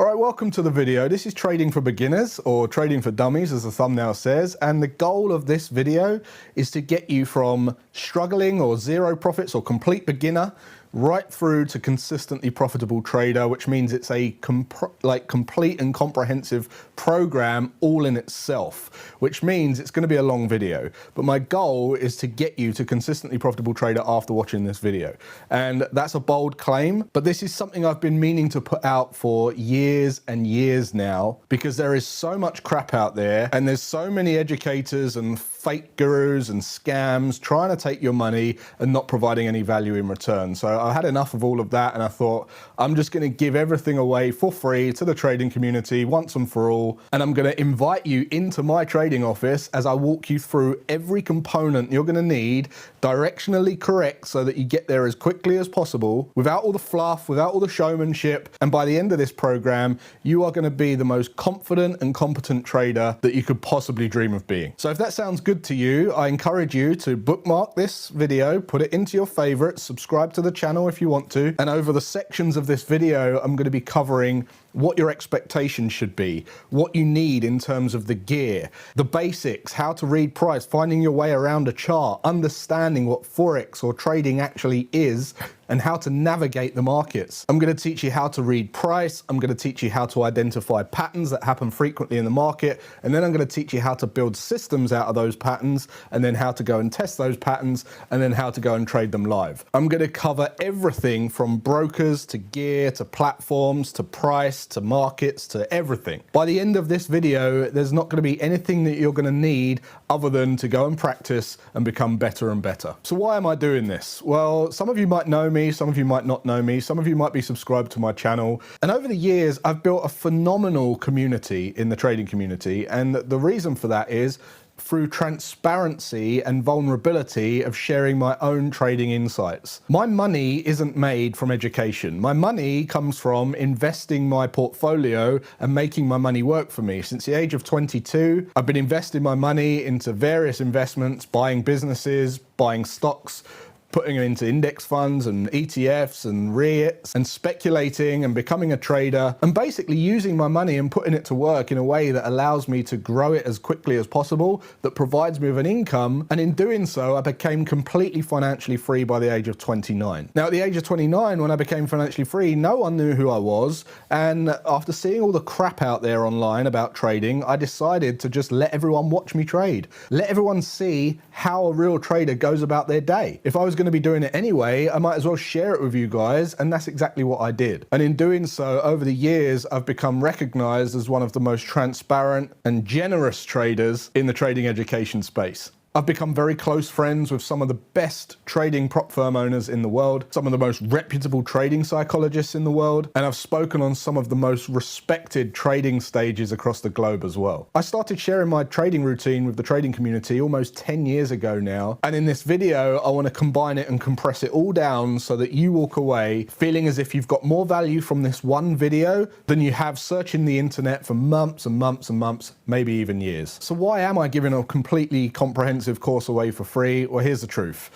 All right, welcome to the video. This is Trading for Beginners, or Trading for Dummies as the thumbnail says, and the goal of this video is to get you from struggling or zero profits or complete beginner right through to consistently profitable trader, which means it's a complete and comprehensive program all in itself, which means it's going to be a long video. But my goal is to get you to consistently profitable trader after watching this video. And that's a bold claim, but this is something I've been meaning to put out for years and years now, because there is so much crap out there and there's so many educators and fake gurus and scams trying to take your money and not providing any value in return. So I had enough of all of that, and I thought I'm just going to give everything away for free to the trading community once and for all. And I'm going to invite you into my trading office as I walk you through every component you're going to need directionally correct so that you get there as quickly as possible without all the fluff, without all the showmanship. And by the end of this program, you are going to be the most confident and competent trader that you could possibly dream of being. So if that sounds good to you, I encourage you to bookmark this video, put it into your favorites, subscribe to the channel if you want to. And over the sections of this video, I'm going to be covering what your expectations should be, what you need in terms of the gear, the basics, how to read price, finding your way around a chart, understanding what Forex or trading actually is, and how to navigate the markets. I'm going to teach you how to read price. I'm going to teach you how to identify patterns that happen frequently in the market. And then I'm going to teach you how to build systems out of those patterns, and then how to go and test those patterns, and then how to go and trade them live. I'm going to cover everything from brokers to gear to platforms to price to markets to everything. By the end of this video, there's not going to be anything that you're going to need other than to go and practice and become better and better. So why am I doing this? Well, some of you might know me, some of you might not know me, some of you might be subscribed to my channel. And over the years, I've built a phenomenal community in the trading community. And the reason for that is through transparency and vulnerability of sharing my own trading insights. My money isn't made from education. My money comes from investing my portfolio and making my money work for me. Since the age of 22, I've been investing my money into various investments, buying businesses, buying stocks, putting them into index funds and ETFs and REITs, and speculating and becoming a trader, and basically using my money and putting it to work in a way that allows me to grow it as quickly as possible, that provides me with an income. And in doing so, I became completely financially free by the age of 29. Now, at the age of 29, when I became financially free, no one knew who I was. And after seeing all the crap out there online about trading, I decided to just let everyone watch me trade. Let everyone see how a real trader goes about their day. If I was going to be doing it anyway, I might as well share it with you guys, and that's exactly what I did. And in doing so, over the years, I've become recognized as one of the most transparent and generous traders in the trading education space. I've become very close friends with some of the best trading prop firm owners in the world, some of the most reputable trading psychologists in the world, and I've spoken on some of the most respected trading stages across the globe as well. I started sharing my trading routine with the trading community almost 10 years ago now, and in this video, I want to combine it and compress it all down so that you walk away feeling as if you've got more value from this one video than you have searching the internet for months and months and months, maybe even years. So why am I giving a completely comprehensive course away for free? Well, here's the truth.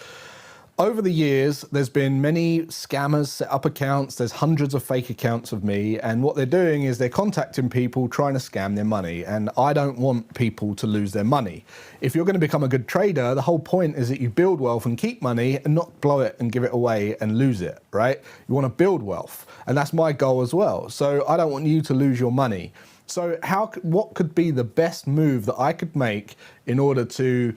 Over the years, there's been many scammers set up accounts. There's hundreds of fake accounts of me, and what they're doing is they're contacting people trying to scam their money, and I don't want people to lose their money. If you're going to become a good trader, the whole point is that you build wealth and keep money and not blow it and give it away and lose it, right? You want to build wealth, and that's my goal as well. So I don't want you to lose your money. So what could be the best move that I could make in order to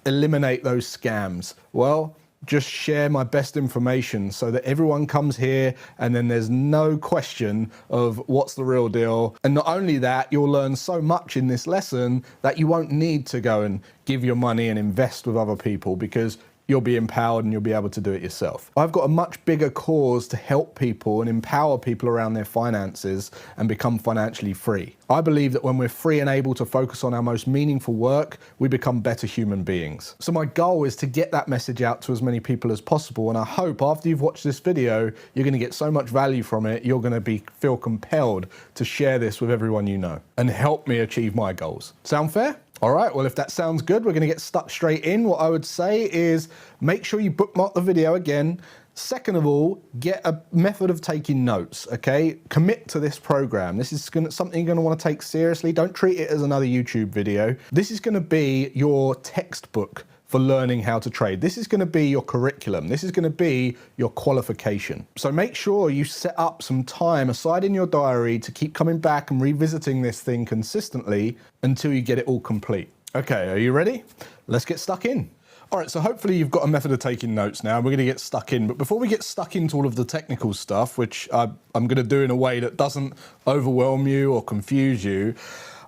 eliminate those scams? Well, just share my best information so that everyone comes here and then there's no question of what's the real deal. And not only that, you'll learn so much in this lesson that you won't need to go and give your money and invest with other people, because you'll be empowered and you'll be able to do it yourself. I've got a much bigger cause to help people and empower people around their finances and become financially free. I believe that when we're free and able to focus on our most meaningful work, we become better human beings. So my goal is to get that message out to as many people as possible. And I hope after you've watched this video, you're going to get so much value from it, you're going to feel compelled to share this with everyone you know and help me achieve my goals. Sound fair? All right, well, if that sounds good, we're going to get stuck straight in. What I would say is make sure you bookmark the video again, Second of all, get a method of taking notes, okay? Commit to this program. This is something you're gonna wanna take seriously. Don't treat it as another YouTube video. This is gonna be your textbook for learning how to trade. This is gonna be your curriculum. This is gonna be your qualification. So make sure you set up some time aside in your diary to keep coming back and revisiting this thing consistently until you get it all complete. Okay, are you ready? Let's get stuck in. All right, so hopefully you've got a method of taking notes now. We're going to get stuck in. But before we get stuck into all of the technical stuff, which I'm going to do in a way that doesn't overwhelm you or confuse you,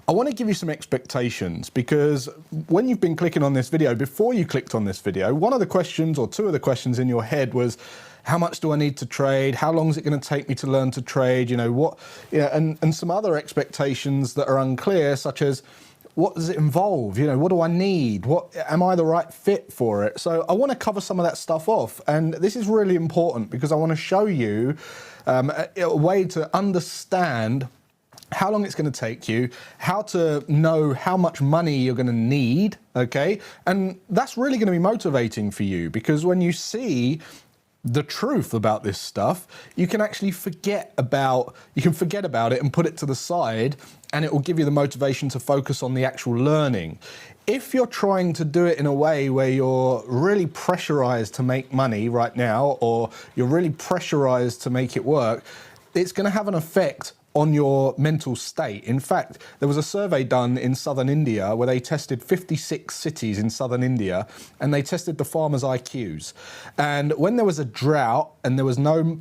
I want to give you some expectations, because when you've been clicking on this video, before you clicked on this video, one of the questions or two of the questions in your head was, how much do I need to trade? How long is it going to take me to learn to trade? And some other expectations that are unclear, such as, what does it involve? What do I need? Am I the right fit for it? So I want to cover some of that stuff off. And this is really important because I want to show you a way to understand how long it's going to take you, how to know how much money you're going to need, okay? And that's really going to be motivating for you, because when you see the truth about this stuff, you can actually forget about it and put it to the side, and it will give you the motivation to focus on the actual learning. If you're trying to do it in a way where you're really pressurized to make money right now, or you're really pressurized to make it work, it's going to have an effect on your mental state. In fact, there was a survey done in southern India where they tested 56 cities in southern India, and they tested the farmers' IQs. And when there was a drought and there was no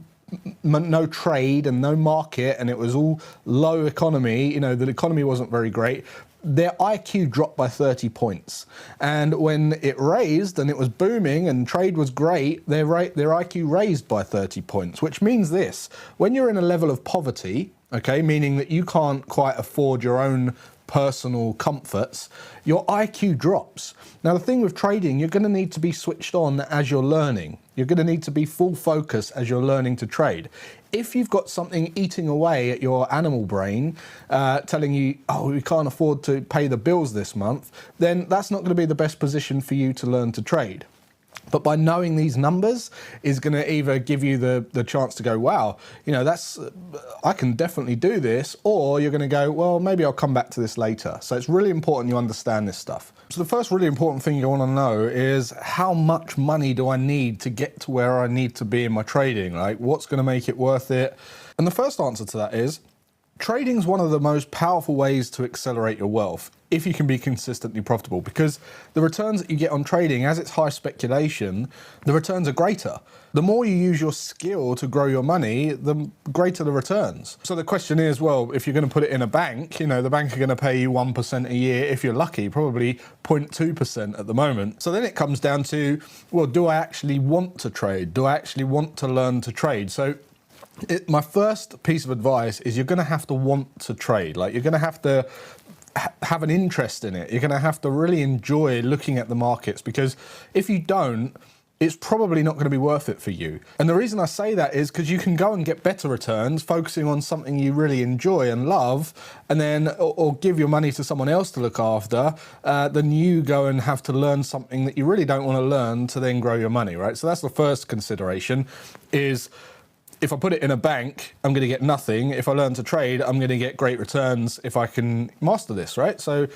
trade and no market, and it was all low economy, the economy wasn't very great, their IQ dropped by 30 points. And when it raised and it was booming and trade was great, their IQ raised by 30 points, which means this: when you're in a level of poverty, okay, meaning that you can't quite afford your own personal comforts, your IQ drops. Now, the thing with trading, you're going to need to be switched on as you're learning. You're going to need to be full focus as you're learning to trade. If you've got something eating away at your animal brain, telling you, oh, we can't afford to pay the bills this month, then that's not going to be the best position for you to learn to trade. But by knowing these numbers is going to either give you the chance to go, wow, I can definitely do this, or you're going to go, well, maybe I'll come back to this later. So it's really important you understand this stuff. So the first really important thing you want to know is, how much money do I need to get to where I need to be in my trading? Like, what's going to make it worth it? And the first answer to that is, trading is one of the most powerful ways to accelerate your wealth if you can be consistently profitable, because the returns that you get on trading, as it's high speculation, the returns are greater. The more you use your skill to grow your money, the greater the returns. So the question is, well, if you're going to put it in a bank, the bank are going to pay you 1% a year if you're lucky, probably 0.2% at the moment. So then it comes down to, well, do I actually want to trade? Do I actually want to learn to trade? So my first piece of advice is, you're going to have to want to trade. Like, you're going to have to have an interest in it. You're going to have to really enjoy looking at the markets, because if you don't, it's probably not going to be worth it for you. And the reason I say that is because you can go and get better returns focusing on something you really enjoy and love, and then or give your money to someone else to look after, than you go and have to learn something that you really don't want to learn to then grow your money, right? So that's the first consideration, is, if I put it in a bank, I'm going to get nothing. If I learn to trade, I'm going to get great returns if I can master this, right? So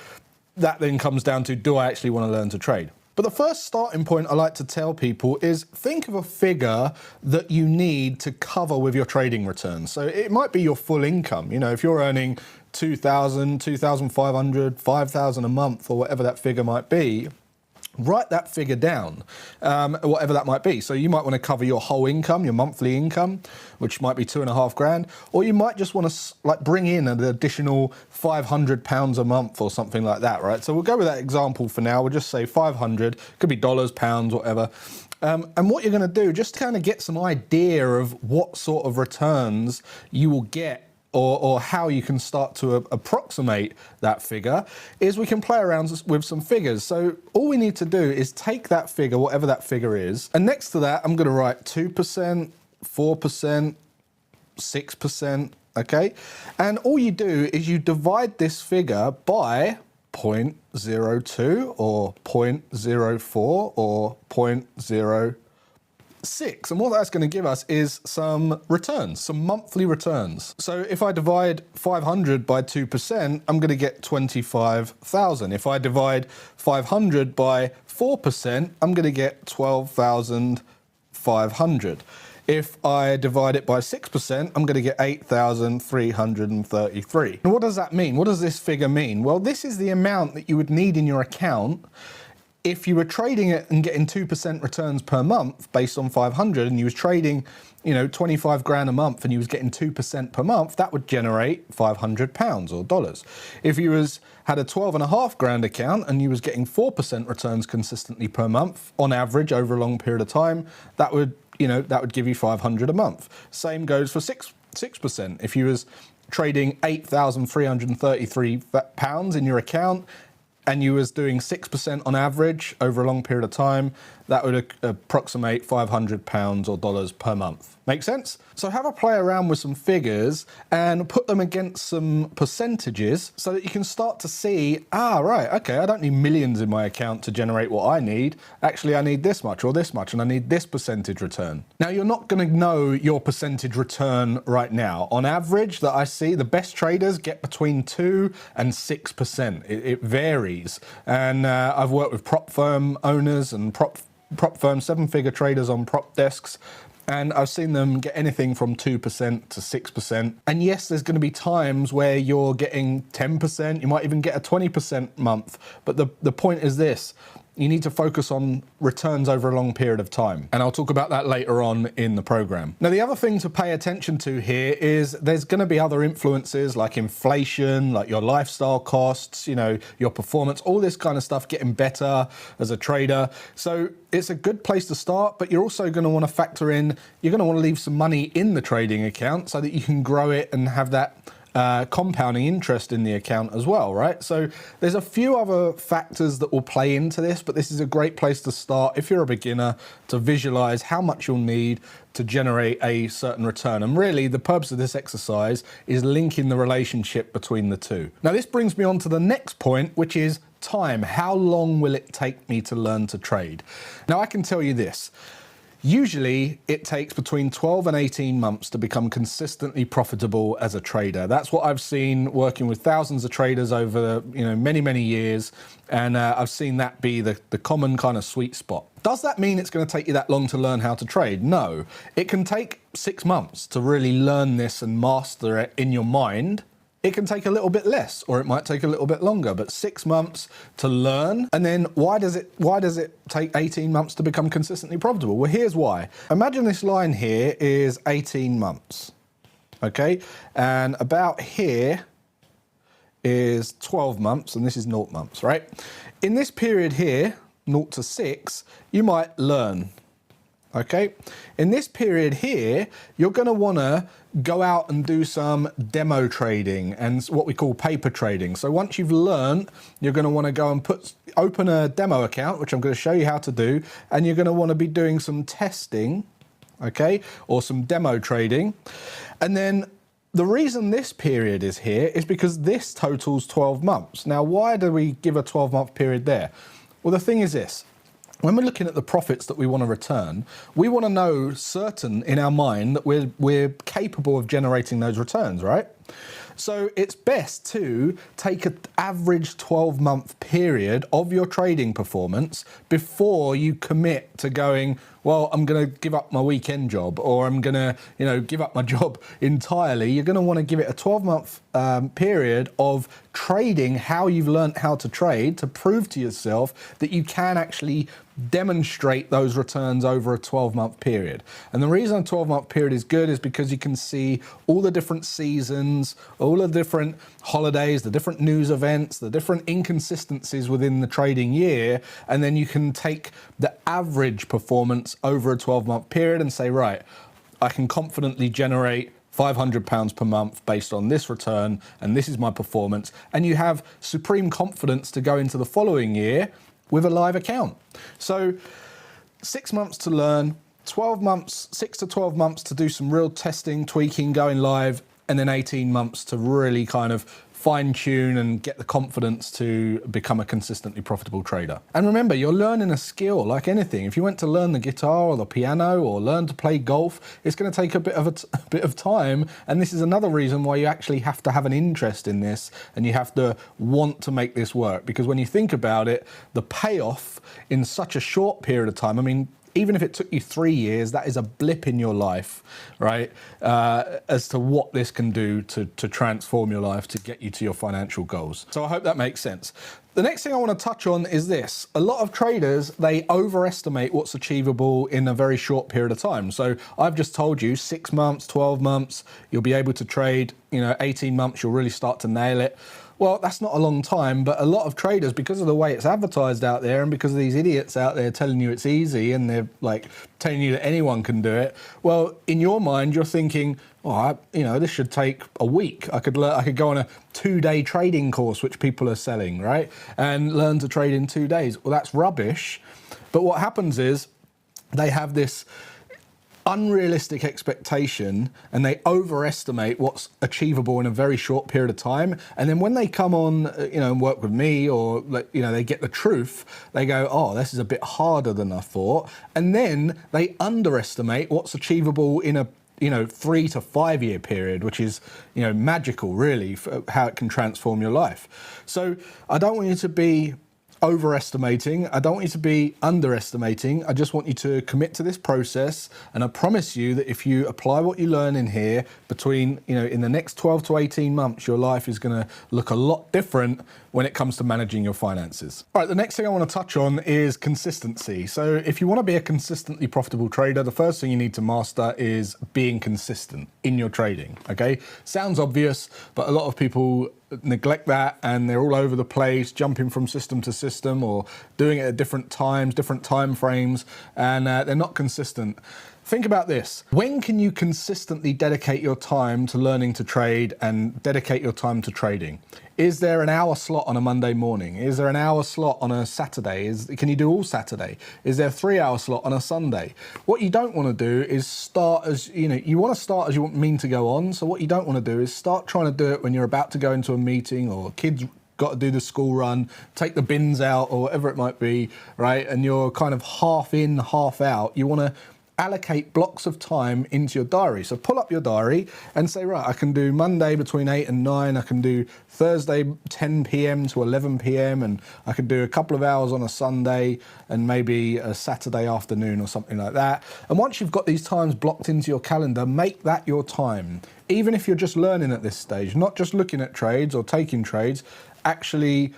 that then comes down to, do I actually want to learn to trade? But the first starting point I like to tell people is, think of a figure that you need to cover with your trading returns. So it might be your full income. If you're earning 2,000, 2,500, 5,000 a month, or whatever that figure might be, write that figure down, whatever that might be. So you might want to cover your whole income, your monthly income, which might be £2.5 grand, or you might just want to bring in an additional £500 a month or something like that, right? So we'll go with that example for now. We'll just say 500, could be dollars, pounds, whatever. And what you're going to do, just to kind of get some idea of what sort of returns you will get, or how you can start to approximate that figure, is we can play around with some figures. So all we need to do is take that figure, whatever that figure is, and next to that, I'm going to write 2%, 4%, 6%, okay? And all you do is you divide this figure by 0.02 or 0.04 or 0.0 6. And what that's going to give us is some returns, some monthly returns. So if I divide 500 by 2%, I'm going to get 25,000. If I divide 500 by 4%, I'm going to get 12,500. If I divide it by 6%, I'm going to get 8,333. And what does that mean? What does this figure mean? Well, this is the amount that you would need in your account if you were trading it and getting 2% returns per month based on 500, and you was trading, 25 grand a month and you was getting 2% per month, that would generate £500 or dollars. If you had a 12.5 grand account and you was getting 4% returns consistently per month on average over a long period of time, that would give you 500 a month. Same goes for 6%. If you was trading £8,333 in your account and you was doing 6% on average over a long period of time, that would approximate £500 or dollars per month. Make sense? So have a play around with some figures and put them against some percentages so that you can start to see, right, okay, I don't need millions in my account to generate what I need. Actually, I need this much or this much, and I need this percentage return. Now, you're not going to know your percentage return right now. On average, that I see, the best traders get between 2 and 6%. It varies. And I've worked with prop firm owners and prop firm 7-figure traders on prop desks, and I've seen them get anything from 2% to 6%. And yes, there's going to be times where you're getting 10%, you might even get a 20% month. But the point is this: you need to focus on returns over a long period of time. And I'll talk about that later on in the program. Now, the other thing to pay attention to here is there's going to be other influences like inflation, like your lifestyle costs, your performance, all this kind of stuff getting better as a trader. So it's a good place to start, but you're also going to want to factor in, you're going to want to leave some money in the trading account so that you can grow it and have that compounding interest in the account as well, right? So there's a few other factors that will play into this, but this is a great place to start if you're a beginner, to visualize how much you'll need to generate a certain return. And really, the purpose of this exercise is linking the relationship between the two. Now, this brings me on to the next point, which is time. How long will it take me to learn to trade? Now, I can tell you this. Usually it takes between 12 and 18 months to become consistently profitable as a trader. That's what I've seen working with thousands of traders over many, many years. And I've seen that be the common kind of sweet spot. Does that mean it's going to take you that long to learn how to trade? No. It can take 6 months to really learn this and master it in your mind. It can take a little bit less, or it might take a little bit longer, but 6 months to learn. And then why does it take 18 months to become consistently profitable? Well, here's why. Imagine this line here is 18 months, okay? And about here is 12 months, and this is 0 months, right? In this period here, 0 to 6, you might learn. Okay, in this period here, you're going to want to go out and do some demo trading and what we call paper trading. So once you've learned, you're going to want to go and open a demo account, which I'm going to show you how to do, and you're going to want to be doing some testing, okay, or some demo trading. And then the reason this period is here is because this totals 12 months. Now, why do we give a 12-month period there? Well, the thing is this. When we're looking at the profits that we want to return, we want to know certain in our mind that we're capable of generating those returns, right? So it's best to take an average 12-month period of your trading performance before you commit to going, well, I'm going to give up my weekend job, or I'm going to, give up my job entirely. You're going to want to give it a 12-month period of trading how you've learned how to trade to prove to yourself that you can actually demonstrate those returns over a 12-month period. And the reason a 12-month period is good is because you can see all the different seasons, all the different holidays, the different news events, the different inconsistencies within the trading year, and then you can take the average performance over a 12-month period and say, right, I can confidently generate £500 per month based on this return, and this is my performance. And you have supreme confidence to go into the following year with a live account. So 6 months to learn, 6 to 12 months to do some real testing, tweaking, going live, and then 18 months to really kind of fine tune and get the confidence to become a consistently profitable trader. And remember, you're learning a skill like anything. If you went to learn the guitar or the piano or learn to play golf, it's going to take a bit of time. And this is another reason why you actually have to have an interest in this and you have to want to make this work. Because when you think about it, the payoff in such a short period of time, I mean, even if it took you 3 years, that is a blip in your life, right? As to what this can do to transform your life, to get you to your financial goals. So I hope that makes sense. The next thing I want to touch on is this. A lot of traders, they overestimate what's achievable in a very short period of time. So I've just told you 6 months, 12 months, you'll be able to trade, 18 months, you'll really start to nail it. Well, that's not a long time, but a lot of traders, because of the way it's advertised out there and because of these idiots out there telling you it's easy and they're like telling you that anyone can do it, well, in your mind, you're thinking, oh, this should take a week. I could go on a 2-day trading course, which people are selling, right? And learn to trade in 2 days. Well, that's rubbish. But what happens is they have this unrealistic expectation and they overestimate what's achievable in a very short period of time. And then when they come on, and work with me, or they get the truth, they go, oh, this is a bit harder than I thought. And then they underestimate what's achievable in a 3 to 5 year period, which is, magical really for how it can transform your life. So I don't want you to be overestimating. I don't want you to be underestimating. I just want you to commit to this process. And I promise you that if you apply what you learn in here between, in the next 12 to 18 months, your life is going to look a lot different when it comes to managing your finances. All right, the next thing I want to touch on is consistency. So if you want to be a consistently profitable trader, the first thing you need to master is being consistent in your trading, okay? Sounds obvious, but a lot of people neglect that and they're all over the place, jumping from system to system or doing it at different times, different time frames, and they're not consistent. Think about this. When can you consistently dedicate your time to learning to trade and dedicate your time to trading? Is there an hour slot on a Monday morning? Is there an hour slot on a Saturday? Can you do all Saturday? Is there a 3-hour slot on a Sunday? What you don't want to do is start as, you want to start as you mean to go on. So what you don't want to do is start trying to do it when you're about to go into a meeting or kids got to do the school run, take the bins out or whatever it might be, right? And you're kind of half in, half out. You want to allocate blocks of time into your diary. So pull up your diary and say, right, I can do Monday between 8 and 9, I can do Thursday 10 p.m. to 11 p.m. and I could do a couple of hours on a Sunday and maybe a Saturday afternoon or something like that. And once you've got these times blocked into your calendar, make that your time. Even if you're just learning at this stage, not just looking at trades or taking trades, actually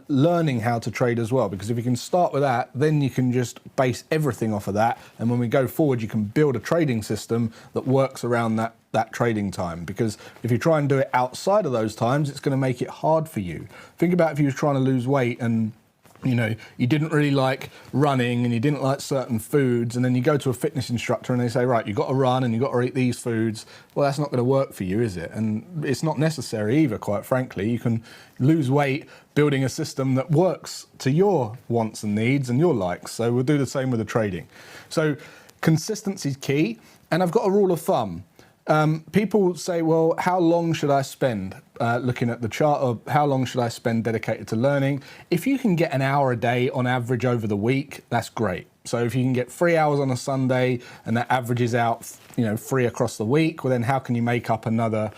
learning how to trade as well, because if you can start with that, then you can just base everything off of that, and when we go forward you can build a trading system that works around that trading time. Because if you try and do it outside of those times, it's going to make it hard for you. Think about if you were trying to lose weight and you didn't really like running and you didn't like certain foods, and then you go to a fitness instructor and they say, right, you've got to run and you've got to eat these foods. Well, that's not going to work for you, is it? And it's not necessary either, quite frankly. You can lose weight building a system that works to your wants and needs and your likes. So we'll do the same with the trading. So consistency is key. And I've got a rule of thumb. People say, well, how long should I spend looking at the chart of how long should I spend dedicated to learning? If you can get an hour a day on average over the week, that's great. So if you can get 3 hours on a Sunday and that averages out, 3 across the week, well, then how can you make up another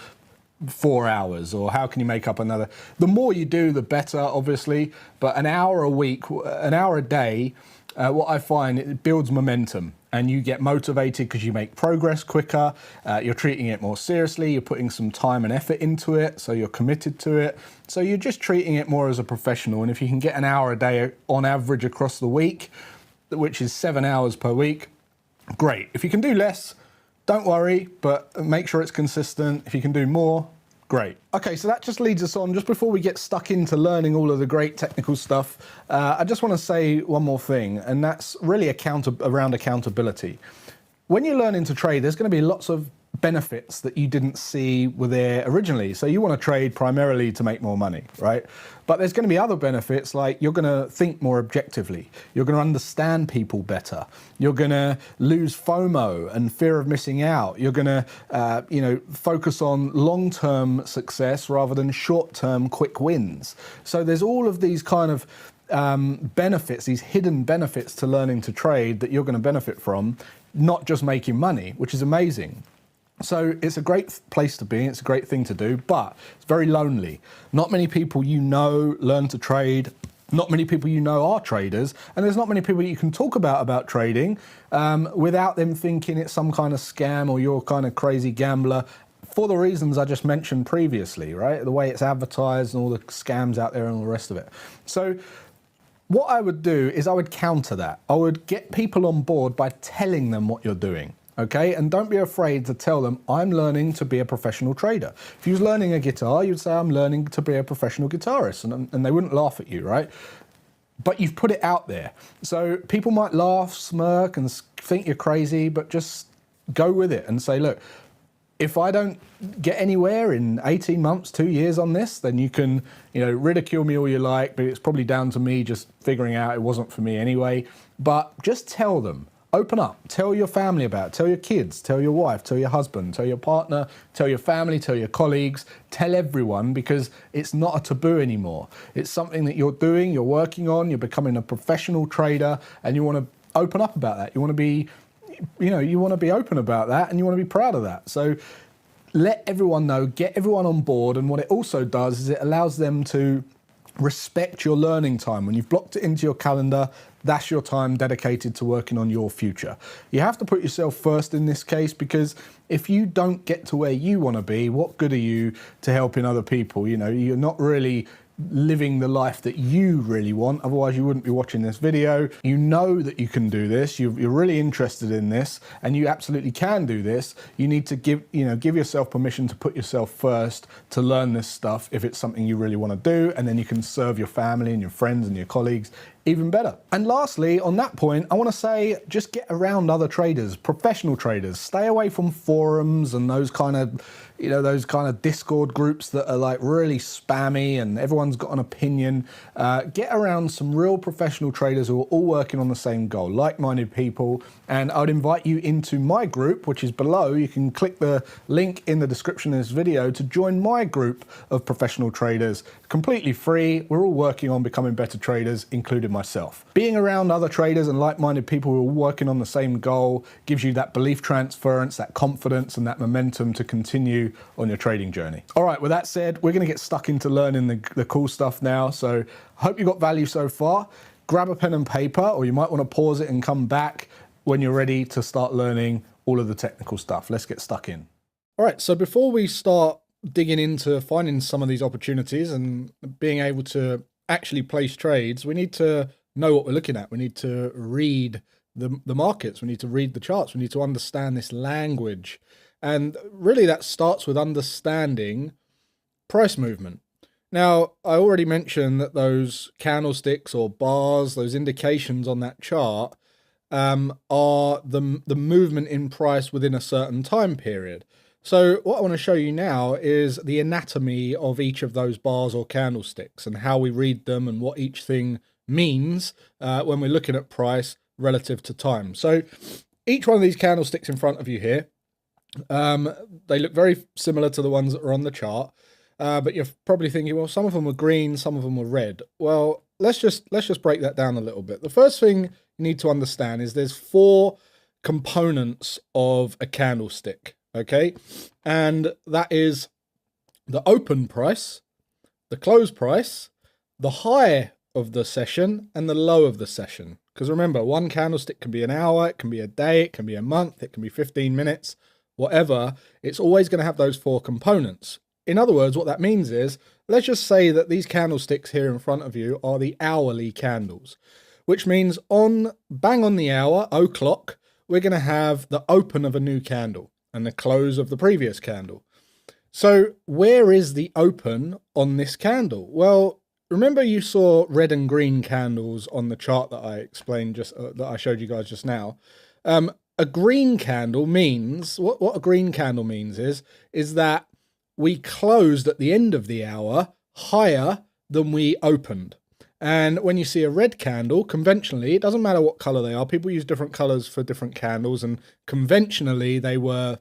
4 hours, or how can you make up another? The more you do, the better, obviously, but an hour a week, an hour a day, what I find, it builds momentum and you get motivated because you make progress quicker, you're treating it more seriously, you're putting some time and effort into it, so you're committed to it. So you're just treating it more as a professional. And if you can get an hour a day on average across the week, which is 7 hours per week, great. If you can do less, don't worry, but make sure it's consistent. If you can do more, great. Okay, so that just leads us on, just before we get stuck into learning all of the great technical stuff, I just want to say one more thing, and that's really around accountability. When you're learning to trade, there's going to be lots of benefits that you didn't see were there originally. So you want to trade primarily to make more money, right? But there's going to be other benefits, like you're going to think more objectively. You're going to understand people better. You're going to lose FOMO and fear of missing out. You're going to, focus on long-term success rather than short-term quick wins. So there's all of these kind of benefits, these hidden benefits to learning to trade that you're going to benefit from, not just making money, which is amazing. So it's a great place to be, it's a great thing to do, but it's very lonely. Not many people you know learn to trade, not many people you know are traders, and there's not many people you can talk about trading without them thinking it's some kind of scam or you're kind of crazy gambler, for the reasons I just mentioned previously, right? The way it's advertised and all the scams out there and all the rest of it. So what I would do is I would counter that. I would get people on board by telling them what you're doing. Okay, and don't be afraid to tell them, I'm learning to be a professional trader. If you was learning a guitar, you'd say, I'm learning to be a professional guitarist, and they wouldn't laugh at you, right? But you've put it out there. So people might laugh, smirk, and think you're crazy, but just go with it and say, look, if I don't get anywhere in 18 months, 2 years on this, then you can, ridicule me all you like, but it's probably down to me just figuring out it wasn't for me anyway. But just tell them. Open up, tell your family about it, tell your kids, tell your wife, tell your husband, tell your partner, tell your family, tell your colleagues, tell everyone, because it's not a taboo anymore. It's something that you're doing, you're working on, you're becoming a professional trader, and you want to open up about that. You want to be, you want to be open about that, and you want to be proud of that. So let everyone know, get everyone on board, and what it also does is it allows them to respect your learning time. When you've blocked it into your calendar, that's your time dedicated to working on your future. You have to put yourself first in this case, because if you don't get to where you want to be, what good are you to helping other people? You're not really living the life that you really want, otherwise you wouldn't be watching this video. You know that you can do this, you're really interested in this, and you absolutely can do this. You need to give yourself permission to put yourself first to learn this stuff if it's something you really want to do, and then you can serve your family and your friends and your colleagues even better. And lastly, on that point, I want to say, just get around other traders, professional traders. Stay away from forums and those kind of Discord groups that are like really spammy and everyone's got an opinion. Get around some real professional traders who are all working on the same goal, like-minded people. And I would invite you into my group, which is below. You can click the link in the description of this video to join my group of professional traders. Completely free. We're all working on becoming better traders, including myself. Being around other traders and like-minded people who are working on the same goal gives you that belief transference, that confidence, and that momentum to continue on your trading journey. All right, with that said, we're going to get stuck into learning the cool stuff now. So I hope you got value so far. Grab a pen and paper, or you might want to pause it and come back when you're ready to start learning all of the technical stuff. Let's get stuck in. All right, so before we start digging into finding some of these opportunities and being able to actually place trades, we need to know what we're looking at. We need to read the markets. We need to read the charts. We need to understand this language. And really that starts with understanding price movement. Now, I already mentioned that those candlesticks or bars, those indications on that chart are the movement in price within a certain time period. So what I want to show you now is the anatomy of each of those bars or candlesticks and how we read them and what each thing means when we're looking at price relative to time. So each one of these candlesticks in front of you here, they look very similar to the ones that are on the chart, but you're probably thinking, well, some of them were green, some of them were red. Well, let's just break that down a little bit. The first thing you need to understand is there's 4 components of a candlestick. Okay, and that is the open price, the close price, the high of the session, and the low of the session. Because remember, one candlestick can be an hour, it can be a day, it can be a month, it can be 15 minutes, whatever. It's always going to have those 4 components. In other words, what that means is, let's just say that these candlesticks here in front of you are the hourly candles, which means bang on the hour, o'clock, we're going to have the open of a new candle and the close of the previous candle. So where is the open on this candle? Well, remember you saw red and green candles on the chart that I explained that I showed you guys just now. A a green candle means, what a green candle means is that we closed at the end of the hour higher than we opened. And when you see a red candle, conventionally, it doesn't matter what color they are. People use different colors for different candles, and conventionally they were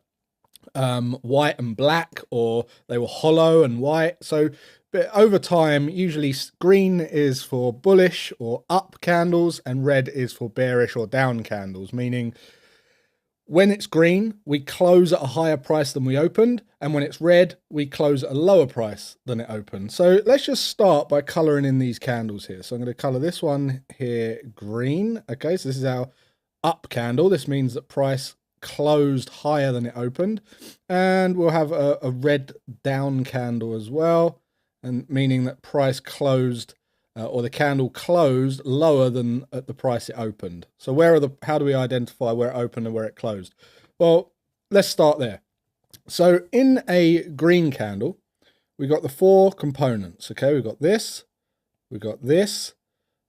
white and black, or they were hollow and white. So but over time, usually green is for bullish or up candles, and red is for bearish or down candles, meaning when it's green, we close at a higher price than we opened, and when it's red, we close at a lower price than it opened. So let's just start by coloring in these candles here. So I'm going to color this one here green. Okay, so this is our up candle. This means that price closed higher than it opened, and we'll have a red down candle as well, and meaning that price closed or the candle closed lower than at the price it opened. So how do we identify where it opened and where it closed? Well, let's start there. So in a green candle, we got the four components. Okay, we've got this, we've got this,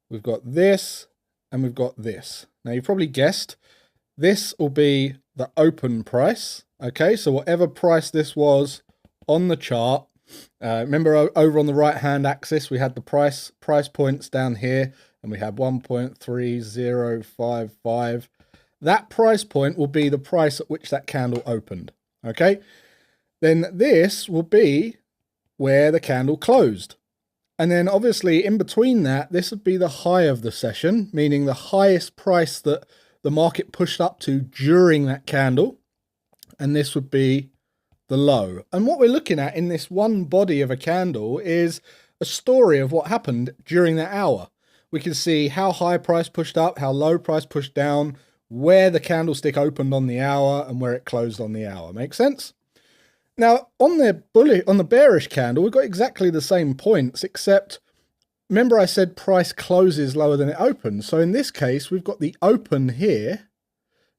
we've got this, and we've got this. Now you probably guessed this will be the open price. Okay, so whatever price this was on the chart. Remember over on the right hand axis we had the price points down here, and we had 1.3055. That price point will be the price at which that candle opened. Okay, then this will be where the candle closed, and then obviously in between that, this would be the high of the session, meaning the highest price that the market pushed up to during that candle, and this would be the low. And what we're looking at in this one body of a candle is a story of what happened during that hour. We can see how high price pushed up, how low price pushed down, where the candlestick opened on the hour, and where it closed on the hour. Make sense? Now, on the bearish candle, we've got exactly the same points, except remember I said price closes lower than it opens. So in this case, we've got the open here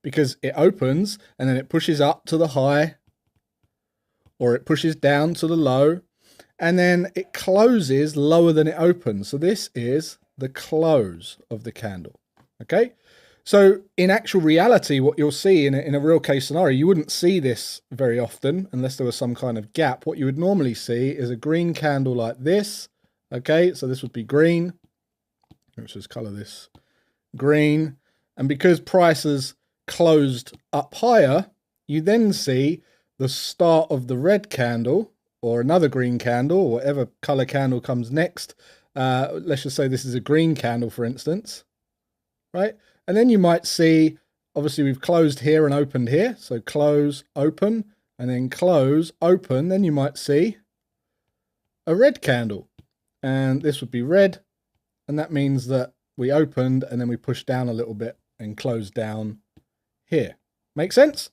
because it opens and then it pushes up to the high, or it pushes down to the low, and then it closes lower than it opens. So this is the close of the candle. Okay, so in actual reality, what you'll see in a real case scenario, you wouldn't see this very often unless there was some kind of gap. What you would normally see is a green candle like this. Okay, so this would be green. Let's just color this green. And because prices closed up higher, you then see the start of the red candle, or another green candle, or whatever color candle comes next. Let's just say this is a green candle, for instance, right? And then you might see, obviously we've closed here and opened here. So close, open, and then close, open. Then you might see a red candle, and this would be red. And that means that we opened and then we pushed down a little bit and closed down here. Make sense?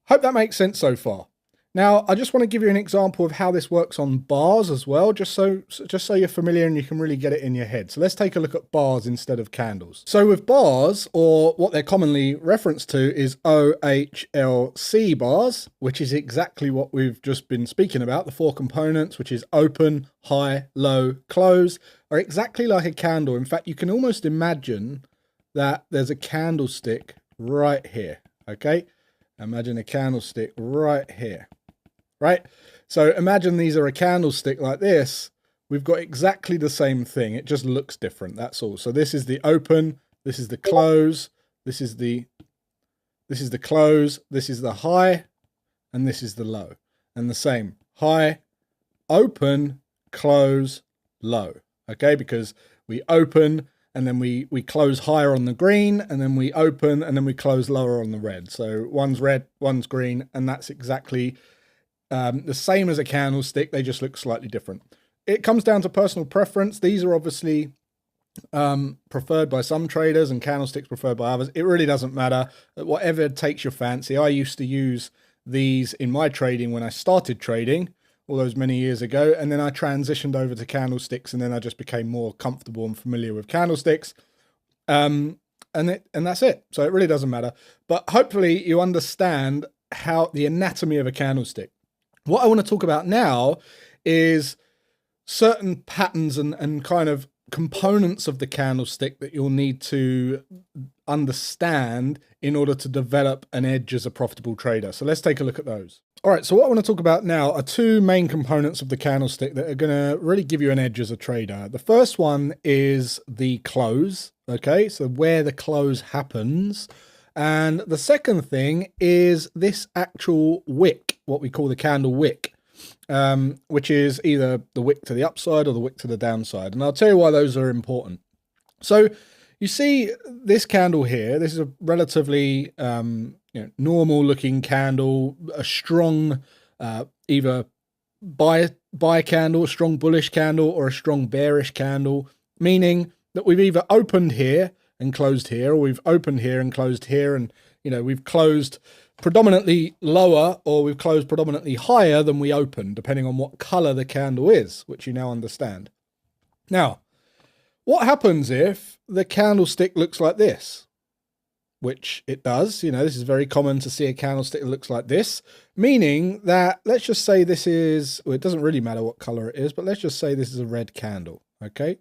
Hope that makes sense so far. Now, I just want to give you an example of how this works on bars as well, just so you're familiar and you can really get it in your head. So let's take a look at bars instead of candles. So with bars, or what they're commonly referenced to is OHLC bars, which is exactly what we've just been speaking about. The four components, which is open, high, low, close, are exactly like a candle. In fact, you can almost imagine that there's a candlestick right here, okay? Imagine a candlestick right here, right? So imagine these are a candlestick like this. We've got exactly the same thing. It just looks different. That's all. So this is the open. This is the close. This is the close. This is the high, and this is the low. And the same high, open, close, low. Okay, because we open and then we close higher on the green, and then we open and then we close lower on the red. So one's red, one's green, and that's exactly the same as a candlestick. They just look slightly different. It comes down to personal preference. These are obviously preferred by some traders and candlesticks preferred by others. It really doesn't matter. Whatever takes your fancy. I used to use these in my trading when I started trading all those many years ago, and then I transitioned over to candlesticks, and then I just became more comfortable and familiar with candlesticks, and that's it. So it really doesn't matter, but hopefully you understand how the anatomy of a candlestick. What I want to talk about now is certain patterns and kind of components of the candlestick that you'll need to understand in order to develop an edge as a profitable trader. So let's take a look at those. All right, so what I want to talk about now are two main components of the candlestick that are going to really give you an edge as a trader. The first one is the close, okay? So where the close happens. And the second thing is this actual wick, what we call the candle wick, which is either the wick to the upside or the wick to the downside. And I'll tell you why those are important. So you see this candle here, this is a relatively normal looking candle, a strong either buy candle, a strong bullish candle, or a strong bearish candle, meaning that we've either opened here and closed here, or we've opened here and closed here, and we've closed predominantly lower or we've closed predominantly higher than we opened, depending on what color the candle is, which you now understand. Now, what happens if the candlestick looks like this? Which it does. This is very common to see a candlestick that looks like this, meaning that, let's just say this is, well, it doesn't really matter what color it is, but let's just say this is a red candle, okay?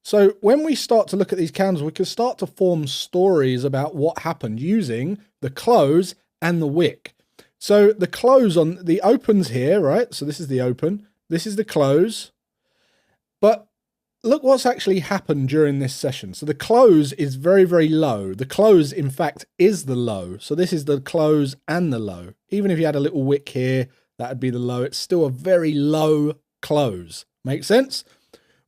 So when we start to look at these candles, we can start to form stories about what happened using the close and the wick. So the close on the opens here, right? So this is the open, this is the close, but look what's actually happened during this session. So the close is very, very low. The close, in fact, is the low. So this is the close and the low. Even if you had a little wick here, that would be the low. It's still a very low close. Make sense?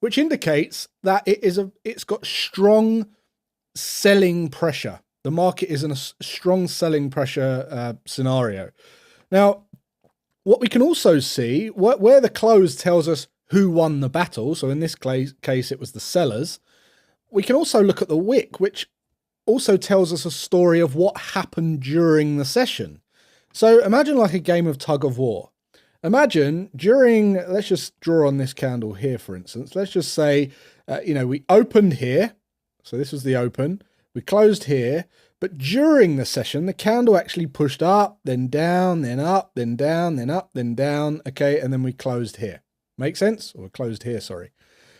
Which indicates that it's got strong selling pressure. The market is in a strong selling pressure scenario. Now, what we can also see, where the close tells us who won the battle, so in this case it was the sellers, we can also look at the wick, which also tells us a story of what happened during the session. So imagine like a game of tug of war. Imagine during, let's just draw on this candle here, for instance. Let's just say, we opened here. So this was the open. We closed here. But during the session, the candle actually pushed up, then down, then up, then down, then up, then down. Okay, and then we closed here. Make sense? Or closed here, sorry.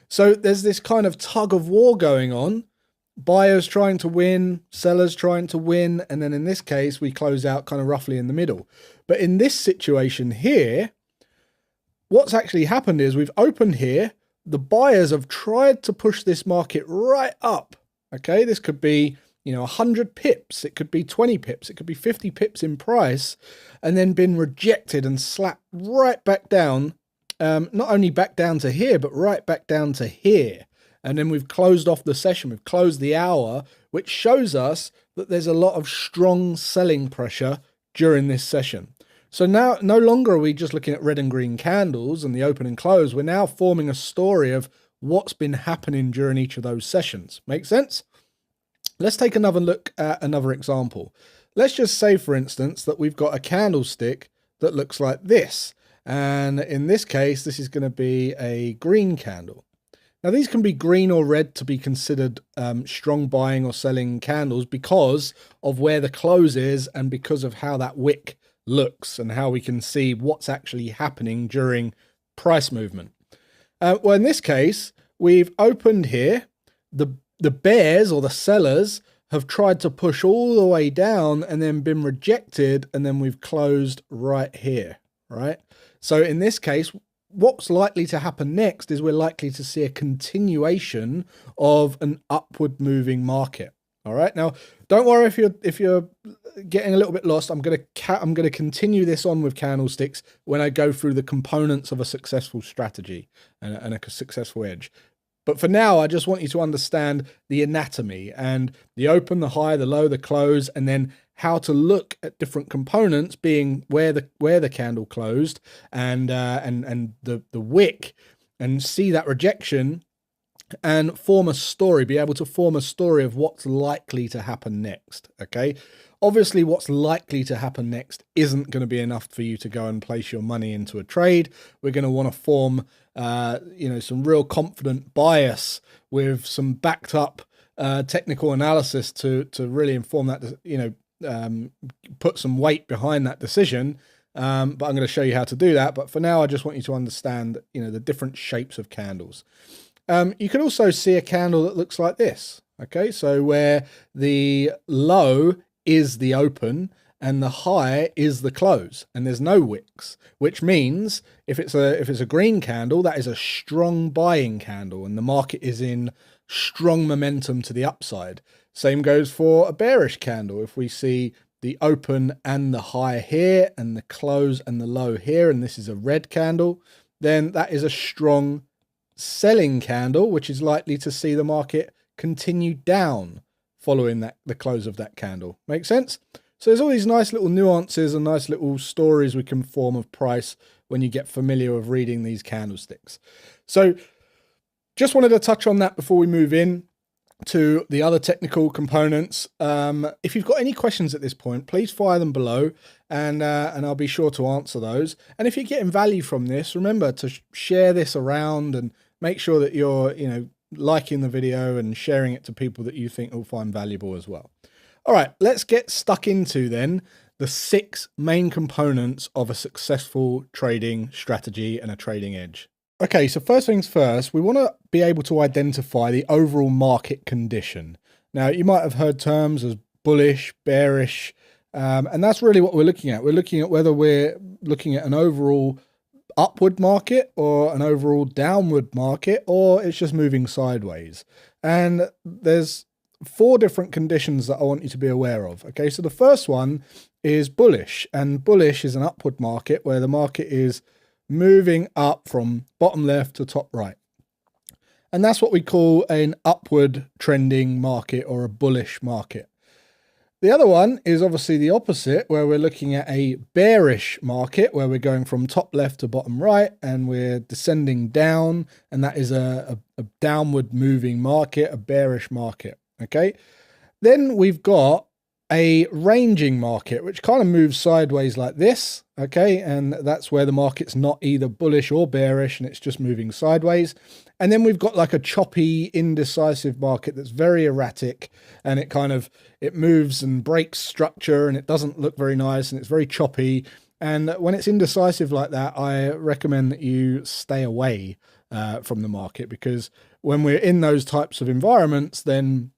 So there's this kind of tug of war going on. Buyers trying to win, sellers trying to win, and then in this case, we close out kind of roughly in the middle. But in this situation here, what's actually happened is we've opened here. The buyers have tried to push this market right up. Okay, this could be 100 pips, it could be 20 pips, it could be 50 pips in price, and then been rejected and slapped right back down. Not only back down to here, but right back down to here. And then we've closed off the session. We've closed the hour, which shows us that there's a lot of strong selling pressure during this session. So now no longer are we just looking at red and green candles and the open and close. We're now forming a story of what's been happening during each of those sessions. Make sense? Let's take another look at another example. Let's just say, for instance, that we've got a candlestick that looks like this. And in this case, this is going to be a green candle. Now, these can be green or red to be considered strong buying or selling candles because of where the close is and because of how that wick looks and how we can see what's actually happening during price movement. Well, in this case, we've opened here. The bears or the sellers have tried to push all the way down and then been rejected, and then we've closed right here, right? So in this case, what's likely to happen next is we're likely to see a continuation of an upward moving market. All right. Now, don't worry if you're getting a little bit lost. I'm going to continue this on with candlesticks when I go through the components of a successful strategy and a successful edge. But for now, I just want you to understand the anatomy and the open, the high, the low, the close, and then how to look at different components, being where the candle closed and the wick, and see that rejection and form a story, be able to form a story of what's likely to happen next. Okay. Obviously, what's likely to happen next isn't going to be enough for you to go and place your money into a trade. We're going to want to form, some real confident bias with some backed up technical analysis to really inform that, put some weight behind that decision. But I'm going to show you how to do that. But for now, I just want you to understand, the different shapes of candles. You can also see a candle that looks like this. Okay, so where the low is the open and the high is the close, and there's no wicks, which means if it's a green candle, that is a strong buying candle and the market is in strong momentum to the upside. Same goes for a bearish candle. If we see the open and the high here and the close and the low here, and this is a red candle, then that is a strong selling candle, which is likely to see the market continue down following the close of that candle. Make sense? So there's all these nice little nuances and nice little stories we can form of price when you get familiar with reading these candlesticks. So just wanted to touch on that before we move in to the other technical components. If you've got any questions at this point, please fire them below and I'll be sure to answer those. And if you're getting value from this, remember to share this around and make sure that you're, liking the video and sharing it to people that you think will find valuable as well. All right, let's get stuck into then the 6 main components of a successful trading strategy and a trading edge. Okay, so first things first, we want to be able to identify the overall market condition. Now, you might have heard terms as bullish, bearish, and that's really what we're looking at. We're looking at whether we're looking at an overall upward market or an overall downward market, or it's just moving sideways. And there's 4 different conditions that I want you to be aware of. Okay, so the first one is bullish, and bullish is an upward market where the market is moving up from bottom left to top right. And that's what we call an upward trending market or a bullish market. The other one is obviously the opposite, where we're looking at a bearish market, where we're going from top left to bottom right and we're descending down, and that is a downward moving market, a bearish market. Okay, then we've got a ranging market, which kind of moves sideways like this. Okay, and that's where the market's not either bullish or bearish, and it's just moving sideways. And then we've got like a choppy, indecisive market that's very erratic, and it moves and breaks structure, and it doesn't look very nice, and it's very choppy. And when it's indecisive like that, I recommend that you stay away from the market, because when we're in those types of environments, then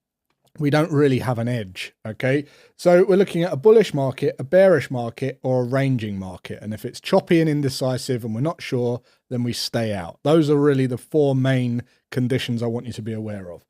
we don't really have an edge. Okay, so we're looking at a bullish market, a bearish market, or a ranging market. And if it's choppy and indecisive and we're not sure, then we stay out. Those are really the 4 main conditions I want you to be aware of.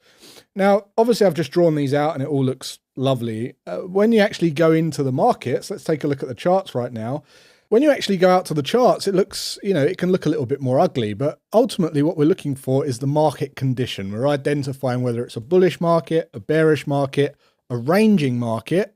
Now, obviously I've just drawn these out and it all looks lovely. When you actually go into the markets, let's take a look at the charts right now. When you actually go out to the charts, it looks, it can look a little bit more ugly, but ultimately what we're looking for is the market condition. We're identifying whether it's a bullish market, a bearish market, a ranging market,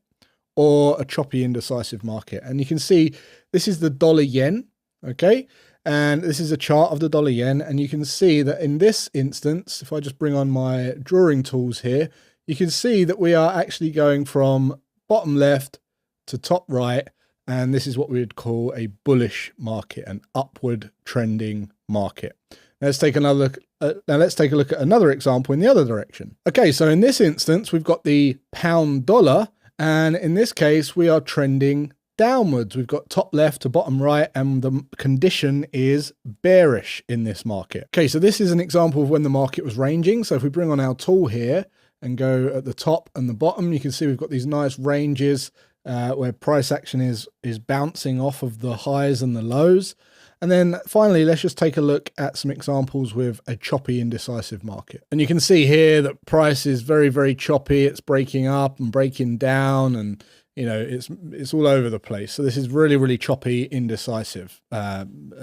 or a choppy, indecisive market. And you can see this is the dollar yen, okay? And this is a chart of the dollar yen, and you can see that in this instance, if I just bring on my drawing tools here, you can see that we are actually going from bottom left to top right. And this is what we would call a bullish market, an upward trending market. Let's take another look. Now let's take a look at another example in the other direction. Okay, so in this instance, we've got the pound dollar, and in this case, we are trending downwards. We've got top left to bottom right, and the condition is bearish in this market. Okay, so this is an example of when the market was ranging. So if we bring on our tool here and go at the top and the bottom, you can see we've got these nice ranges where price action is bouncing off of the highs and the lows. And then finally, let's just take a look at some examples with a choppy, indecisive market. And you can see here that price is very, very choppy. It's breaking up and breaking down, and it's all over the place. So this is really, really choppy, indecisive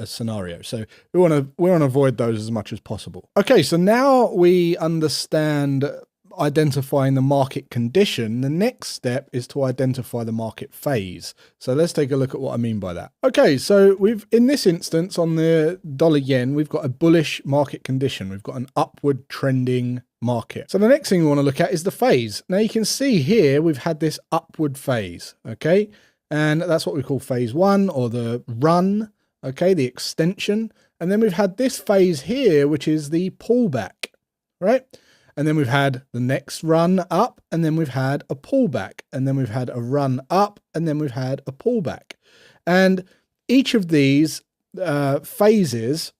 scenario. So we want to avoid those as much as possible. Okay, so now we understand identifying the market condition. The next step is to identify the market phase. So let's take a look at what I mean by that. Okay, so in this instance on the dollar yen, we've got a bullish market condition. We've got an upward trending market. So the next thing we want to look at is the phase. Now you can see here we've had this upward phase, okay? And that's what we call phase 1, or the run, okay, the extension. And then we've had this phase here, which is the pullback, right? And then we've had the next run up, and then we've had a pullback, and then we've had a run up, and then we've had a pullback. And each of these phases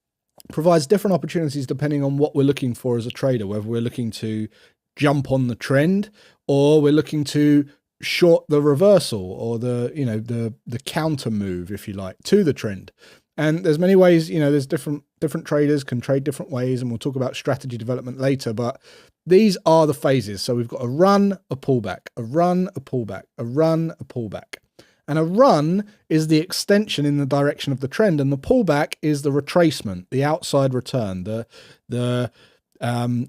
provides different opportunities depending on what we're looking for as a trader, whether we're looking to jump on the trend or we're looking to short the reversal or the counter move, if you like, to the trend. And there's many ways, there's different traders can trade different ways, and we'll talk about strategy development later, but these are the phases. So we've got a run, a pullback, a run, a pullback, a run, a pullback. And a run is the extension in the direction of the trend, and the pullback is the retracement, the outside return, the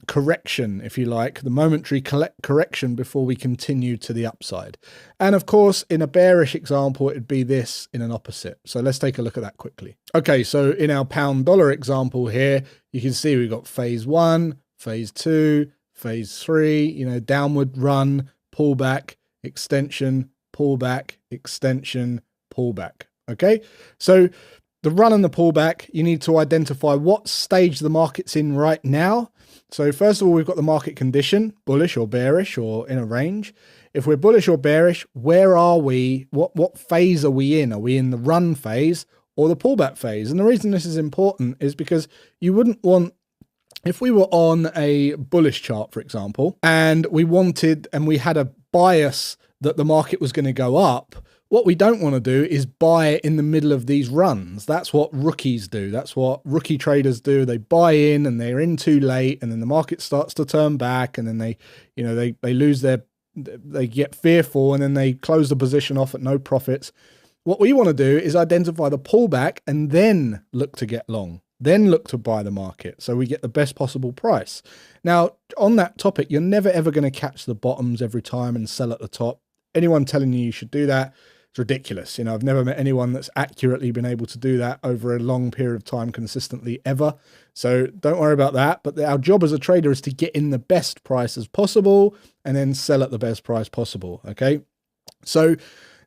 correction, if you like, the momentary correction before we continue to the upside. And of course, in a bearish example, it'd be this in an opposite. So let's take a look at that quickly. Okay, so in our pound dollar example here, you can see we've got phase 1, phase 2, phase 3, downward run, pullback, extension, pullback, extension, pullback. Okay, so the run and the pullback, you need to identify what stage the market's in right now. So first of all, we've got the market condition, bullish or bearish or in a range. If we're bullish or bearish, where are we? What phase are we in? Are we in the run phase or the pullback phase? And the reason this is important is because you wouldn't want, if we were on a bullish chart, for example, and we had a bias that the market was going to go up, what we don't want to do is buy in the middle of these runs. That's what rookies do. That's what rookie traders do. They buy in and they're in too late, and then the market starts to turn back, and then they get fearful, and then they close the position off at no profits. What we want to do is identify the pullback and then look to get long, then look to buy the market so we get the best possible price. Now, on that topic, you're never ever going to catch the bottoms every time and sell at the top. Anyone telling you should do that, it's ridiculous. I've never met anyone that's accurately been able to do that over a long period of time consistently ever. So don't worry about that. But our job as a trader is to get in the best price as possible and then sell at the best price possible. Okay. So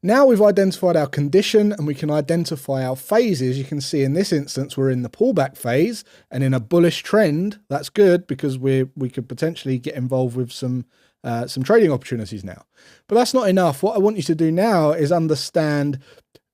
now we've identified our condition and we can identify our phases. You can see in this instance, we're in the pullback phase, and in a bullish trend, that's good because we could potentially get involved with some trading opportunities now. But that's not enough. What I want you to do now is understand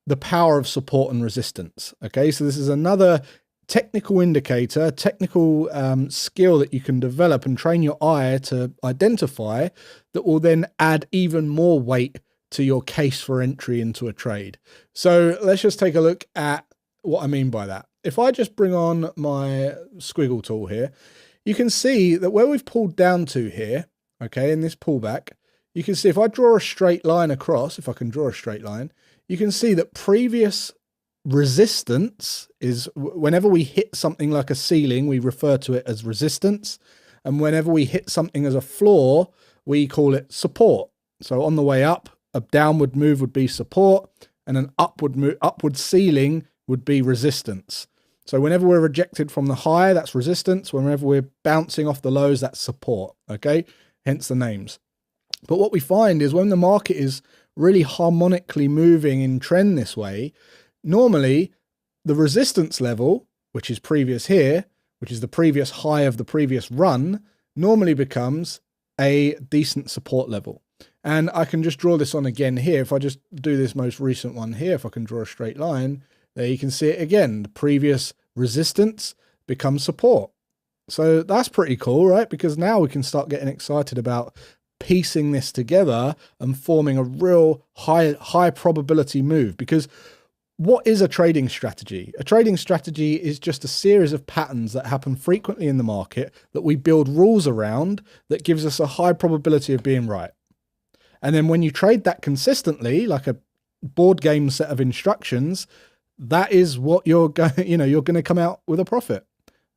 the power of support and resistance. Okay, so this is another technical indicator, technical skill that you can develop and train your eye to identify that will then add even more weight to your case for entry into a trade. So let's just take a look at what I mean by that. If I just bring on my squiggle tool here, you can see that where we've pulled down to here, okay, in this pullback, you can see if I draw a straight line across, if I can draw a straight line, you can see that previous resistance is whenever we hit something like a ceiling, we refer to it as resistance. And whenever we hit something as a floor, we call it support. So on the way up, a downward move would be support, and an upward ceiling would be resistance. So whenever we're rejected from the high, that's resistance. Whenever we're bouncing off the lows, that's support. Okay, hence the names. But what we find is when the market is really harmonically moving in trend this way, normally the resistance level, which is previous here, which is the previous high of the previous run, normally becomes a decent support level. And I can just draw this on again here. If I just do this most recent one here, if I can draw a straight line, there you can see it again. The previous resistance becomes support. So that's pretty cool, right? Because now we can start getting excited about piecing this together and forming a real high probability move. Because what is a trading strategy? A trading strategy is just a series of patterns that happen frequently in the market that we build rules around that gives us a high probability of being right. And then when you trade that consistently, like a board game set of instructions, that is what you're going, you're going to come out with a profit.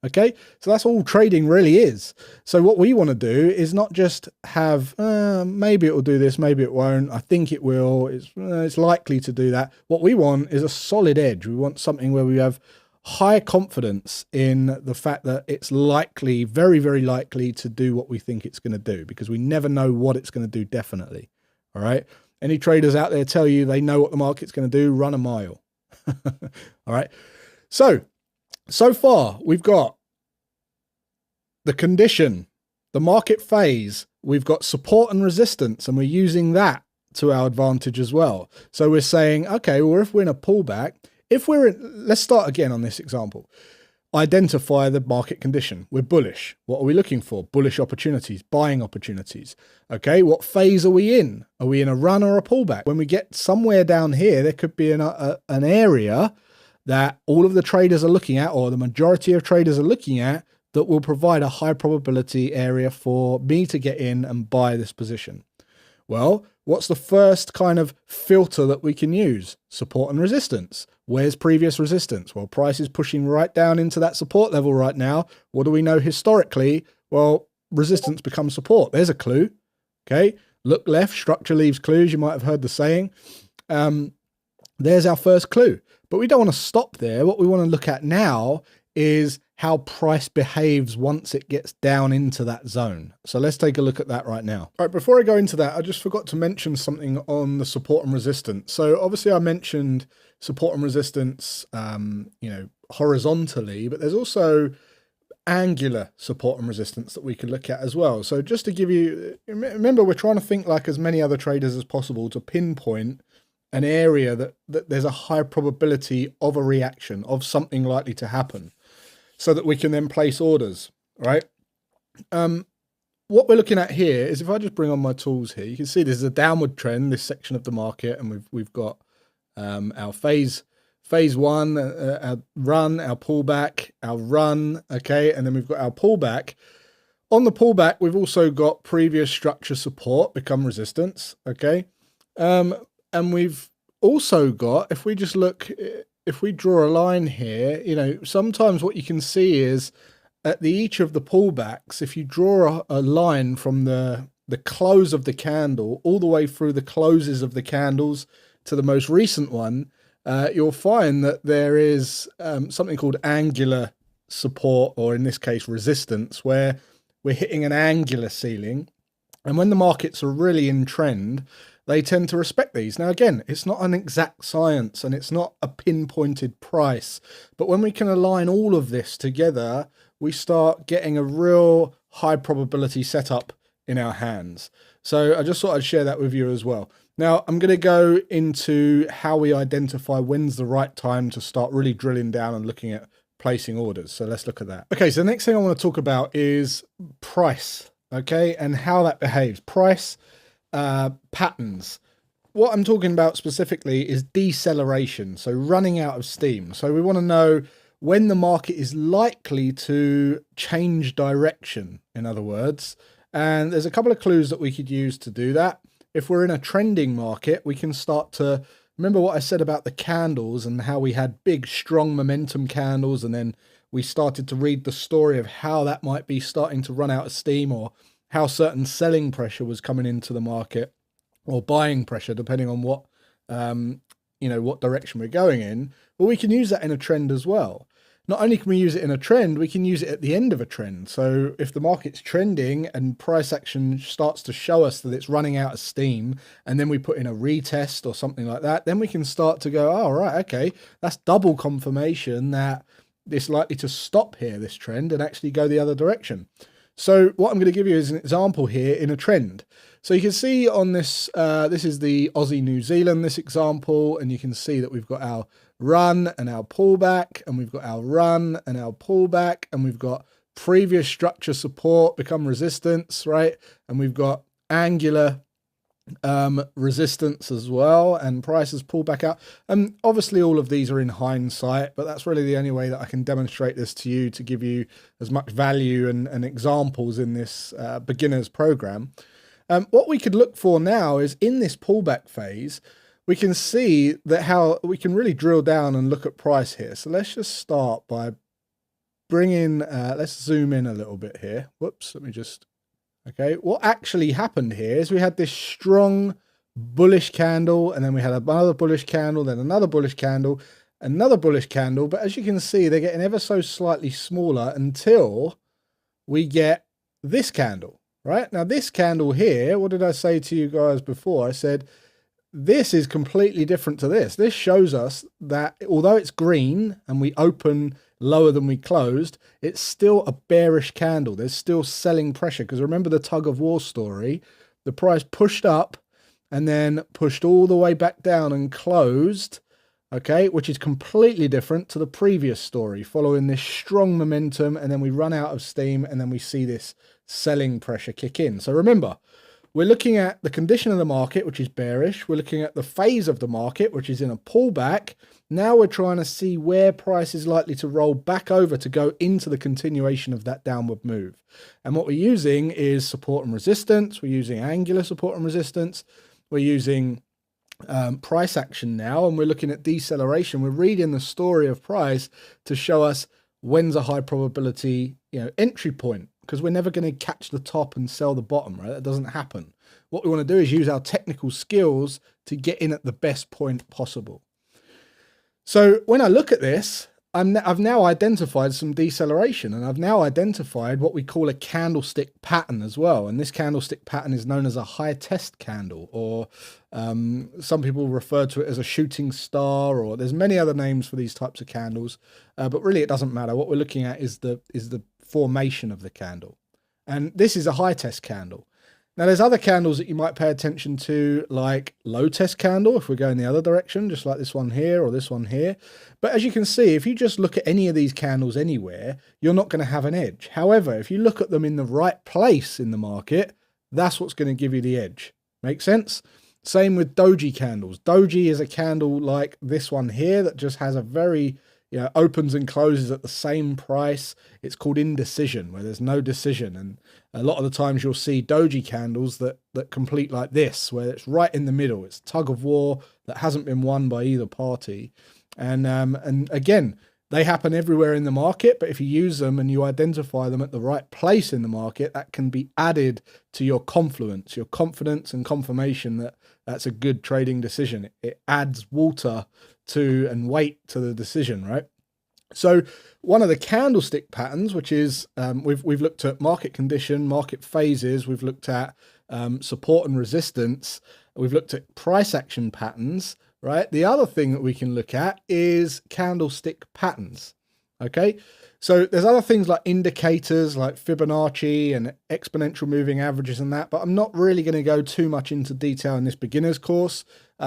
Okay, so that's all trading really is. So what we want to do is not just have, maybe it will do this, maybe it won't. I think it will. It's likely to do that. What we want is a solid edge. We want something where we have high confidence in the fact that it's likely, very, very likely to do what we think it's going to do, because we never know what it's going to do definitely. All right. Any traders out there tell you they know what the market's going to do, run a mile. All right. So far, we've got the condition, the market phase, we've got support and resistance, and we're using that to our advantage as well. So we're saying, okay, well, if we're in a pullback, let's start again on this example. identify the market condition. We're bullish. What are we looking for? Bullish opportunities, buying opportunities. Okay, what phase are we in? Are we in a run or a pullback? When we get somewhere down here, there could be an area that all of the traders are looking at, or the majority of traders are looking at, that will provide a high probability area for me to get in and buy this position. Well, what's the first kind of filter that we can use? Support and resistance. Where's previous resistance? Well, price is pushing right down into that support level right now. What do we know historically? Well, resistance becomes support. There's a clue. Okay, look left, structure leaves clues. You might have heard the saying. There's our first clue. But we don't want to stop there. What we want to look at now is how price behaves once it gets down into that zone. So let's take a look at that right now. All right, before I go into that, I just forgot to mention something on the support and resistance. So obviously I mentioned support and resistance, horizontally, but there's also angular support and resistance that we could look at as well. So just to give you, remember, we're trying to think like as many other traders as possible to pinpoint an area that there's a high probability of a reaction, of something likely to happen, so that we can then place orders, right? What we're looking at here is, if I just bring on my tools here, you can see this is a downward trend, this section of the market, and we've got our phase one, our run, our pullback, our run, okay, and then we've got our pullback. On the pullback, we've also got previous structure support become resistance, okay, and we've also got, if we just look, if we draw a line here, sometimes what you can see is at each of the pullbacks, if you draw a line from the close of the candle all the way through the closes of the candles to the most recent one, you'll find that there is something called angular support, or in this case resistance, where we're hitting an angular ceiling. And when the markets are really in trend, they tend to respect these. Now, again, it's not an exact science and it's not a pinpointed price, but when we can align all of this together, we start getting a real high probability setup in our hands. So I just thought I'd share that with you as well. Now, I'm going to go into how we identify when's the right time to start really drilling down and looking at placing orders. So let's look at that. Okay, so the next thing I want to talk about is price, okay, and how that behaves. Price patterns. What I'm talking about specifically is deceleration, so running out of steam. So we want to know when the market is likely to change direction, in other words. And there's a couple of clues that we could use to do that. If we're in a trending market, we can start to remember what I said about the candles and how we had big, strong momentum candles, and then we started to read the story of how that might be starting to run out of steam, or how certain selling pressure was coming into the market, or buying pressure, depending on what, what direction we're going in. But we can use that in a trend as well. Not only can we use it in a trend, we can use it at the end of a trend. So if the market's trending and price action starts to show us that it's running out of steam, and then we put in a retest or something like that, then we can start to go, oh, right, okay, that's double confirmation that it's likely to stop here, this trend, and actually go the other direction. So what I'm going to give you is an example here in a trend. So you can see on this, this is the Aussie New Zealand, this example, and you can see that we've got our run and our pullback, and we've got our run and our pullback, and we've got previous structure support become resistance, right? And we've got angular resistance as well, and prices pull back out. And obviously all of these are in hindsight, but that's really the only way that I can demonstrate this to you, to give you as much value and examples in this beginner's program. What we could look for now is in this pullback phase, we can see that how we can really drill down and look at price here. So let's just start by bringing, let's zoom in a little bit here. Whoops, let me just, okay. What actually happened here is we had this strong bullish candle, and then we had another bullish candle, then another bullish candle, another bullish candle. But as you can see, they're getting ever so slightly smaller until we get this candle, right? Now this candle here, what did I say to you guys before? I said, this is completely different to this. This shows us that although it's green and we open lower than we closed, it's still a bearish candle. There's still selling pressure, because remember the tug of war story, the price pushed up and then pushed all the way back down and closed okay, which is completely different to the previous story, following this strong momentum, and then we run out of steam, and then we see this selling pressure kick in. So remember, we're looking at the condition of the market, which is bearish. We're looking at the phase of the market, which is in a pullback. Now we're trying to see where price is likely to roll back over to go into the continuation of that downward move. And what we're using is support and resistance. We're using angular support and resistance. We're using price action now, and we're looking at deceleration. We're reading the story of price to show us when's a high probability, entry point, because we're never going to catch the top and sell the bottom, right? That doesn't happen. What we want to do is use our technical skills to get in at the best point possible. So when I look at this, I've now identified some deceleration, and I've now identified what we call a candlestick pattern as well. And this candlestick pattern is known as a high test candle, or some people refer to it as a shooting star, or there's many other names for these types of candles. But really, it doesn't matter. What we're looking at is the formation of the candle. And this is a high test candle. Now, there's other candles that you might pay attention to, like low test candle, if we're going the other direction, just like this one here or this one here. But as you can see, if you just look at any of these candles anywhere, you're not going to have an edge. However, if you look at them in the right place in the market, that's what's going to give you the edge. Make sense? Same with doji candles. Doji is a candle like this one here that just has a very, opens and closes at the same price. It's called indecision, where there's no decision. And a lot of the times you'll see doji candles that complete like this, where it's right in the middle. It's tug of war that hasn't been won by either party. And again, they happen everywhere in the market, but if you use them and you identify them at the right place in the market, that can be added to your confluence, your confidence and confirmation that that's a good trading decision. It adds water to and weight to the decision, right? So one of the candlestick patterns, which is we've looked at market condition, market phases, we've looked at support and resistance, we've looked at price action patterns, right? The other thing that we can look at is candlestick patterns, okay? So there's other things like indicators like Fibonacci and exponential moving averages and that, but I'm not really going to go too much into detail in this beginner's course.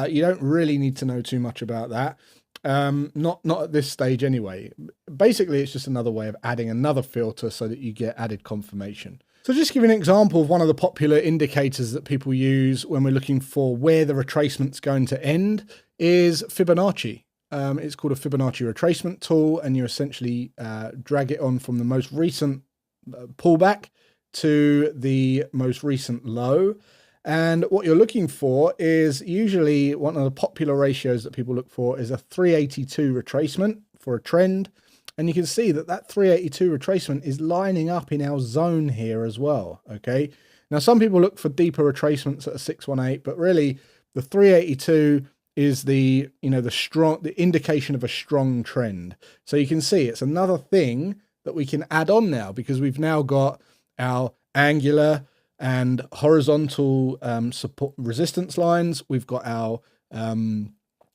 You don't really need to know too much about that. Not at this stage anyway. Basically, it's just another way of adding another filter so that you get added confirmation. So just to give you an example of one of the popular indicators that people use when we're looking for where the retracement's going to end is Fibonacci. It's called a Fibonacci retracement tool, and you essentially drag it on from the most recent pullback to the most recent low. And what you're looking for is usually one of the popular ratios that people look for is a 382 retracement for a trend. And you can see that that 382 retracement is lining up in our zone here as well, okay? Now, some people look for deeper retracements at a 618, but really the 382 is the indication of a strong trend. So you can see it's another thing that we can add on now, because we've now got our angular and horizontal support resistance lines. We've got our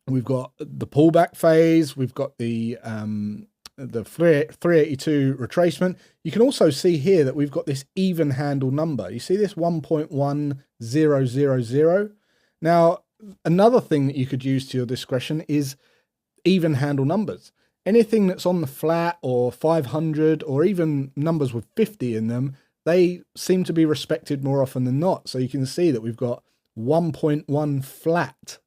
we've got the pullback phase. We've got the 382 retracement. You can also see here that we've got this even handle number. You see this 1.1000. Now, another thing that you could use to your discretion is even handle numbers. Anything that's on the flat or 500 or even numbers with 50 in them, they seem to be respected more often than not. So you can see that we've got 1.1 flat.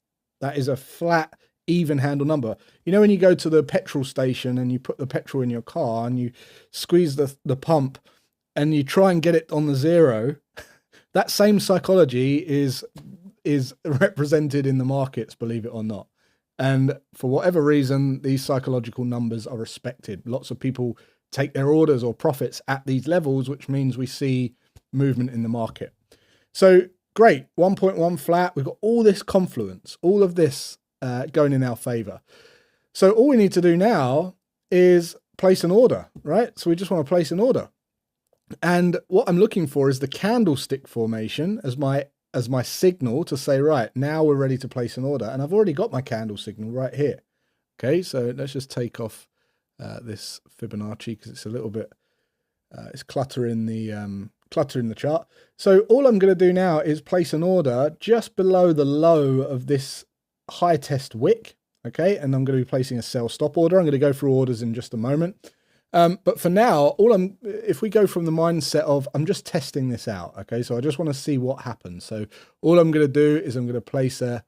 That is a flat, even handle number. You know, when you go to the petrol station and you put the petrol in your car and you squeeze the pump and you try and get it on the zero, that same psychology is represented in the markets, believe it or not. And for whatever reason, these psychological numbers are respected. Lots of people take their orders or profits at these levels, which means we see movement in the market. So great, 1.1 flat. We've got all this confluence, all of this going in our favor. So all we need to do now is place an order, right? So we just want to place an order. And what I'm looking for is the candlestick formation as my signal to say, right, now we're ready to place an order. And I've already got my candle signal right here. Okay, so let's just take off this Fibonacci because it's a little bit, it's cluttering the chart. So all I'm going to do now is place an order just below the low of this high test wick. Okay, and I'm going to be placing a sell stop order. I'm going to go through orders in just a moment. But for now, if we go from the mindset of I'm just testing this out, okay, so I just want to see what happens. So all I'm going to do is I'm going to place an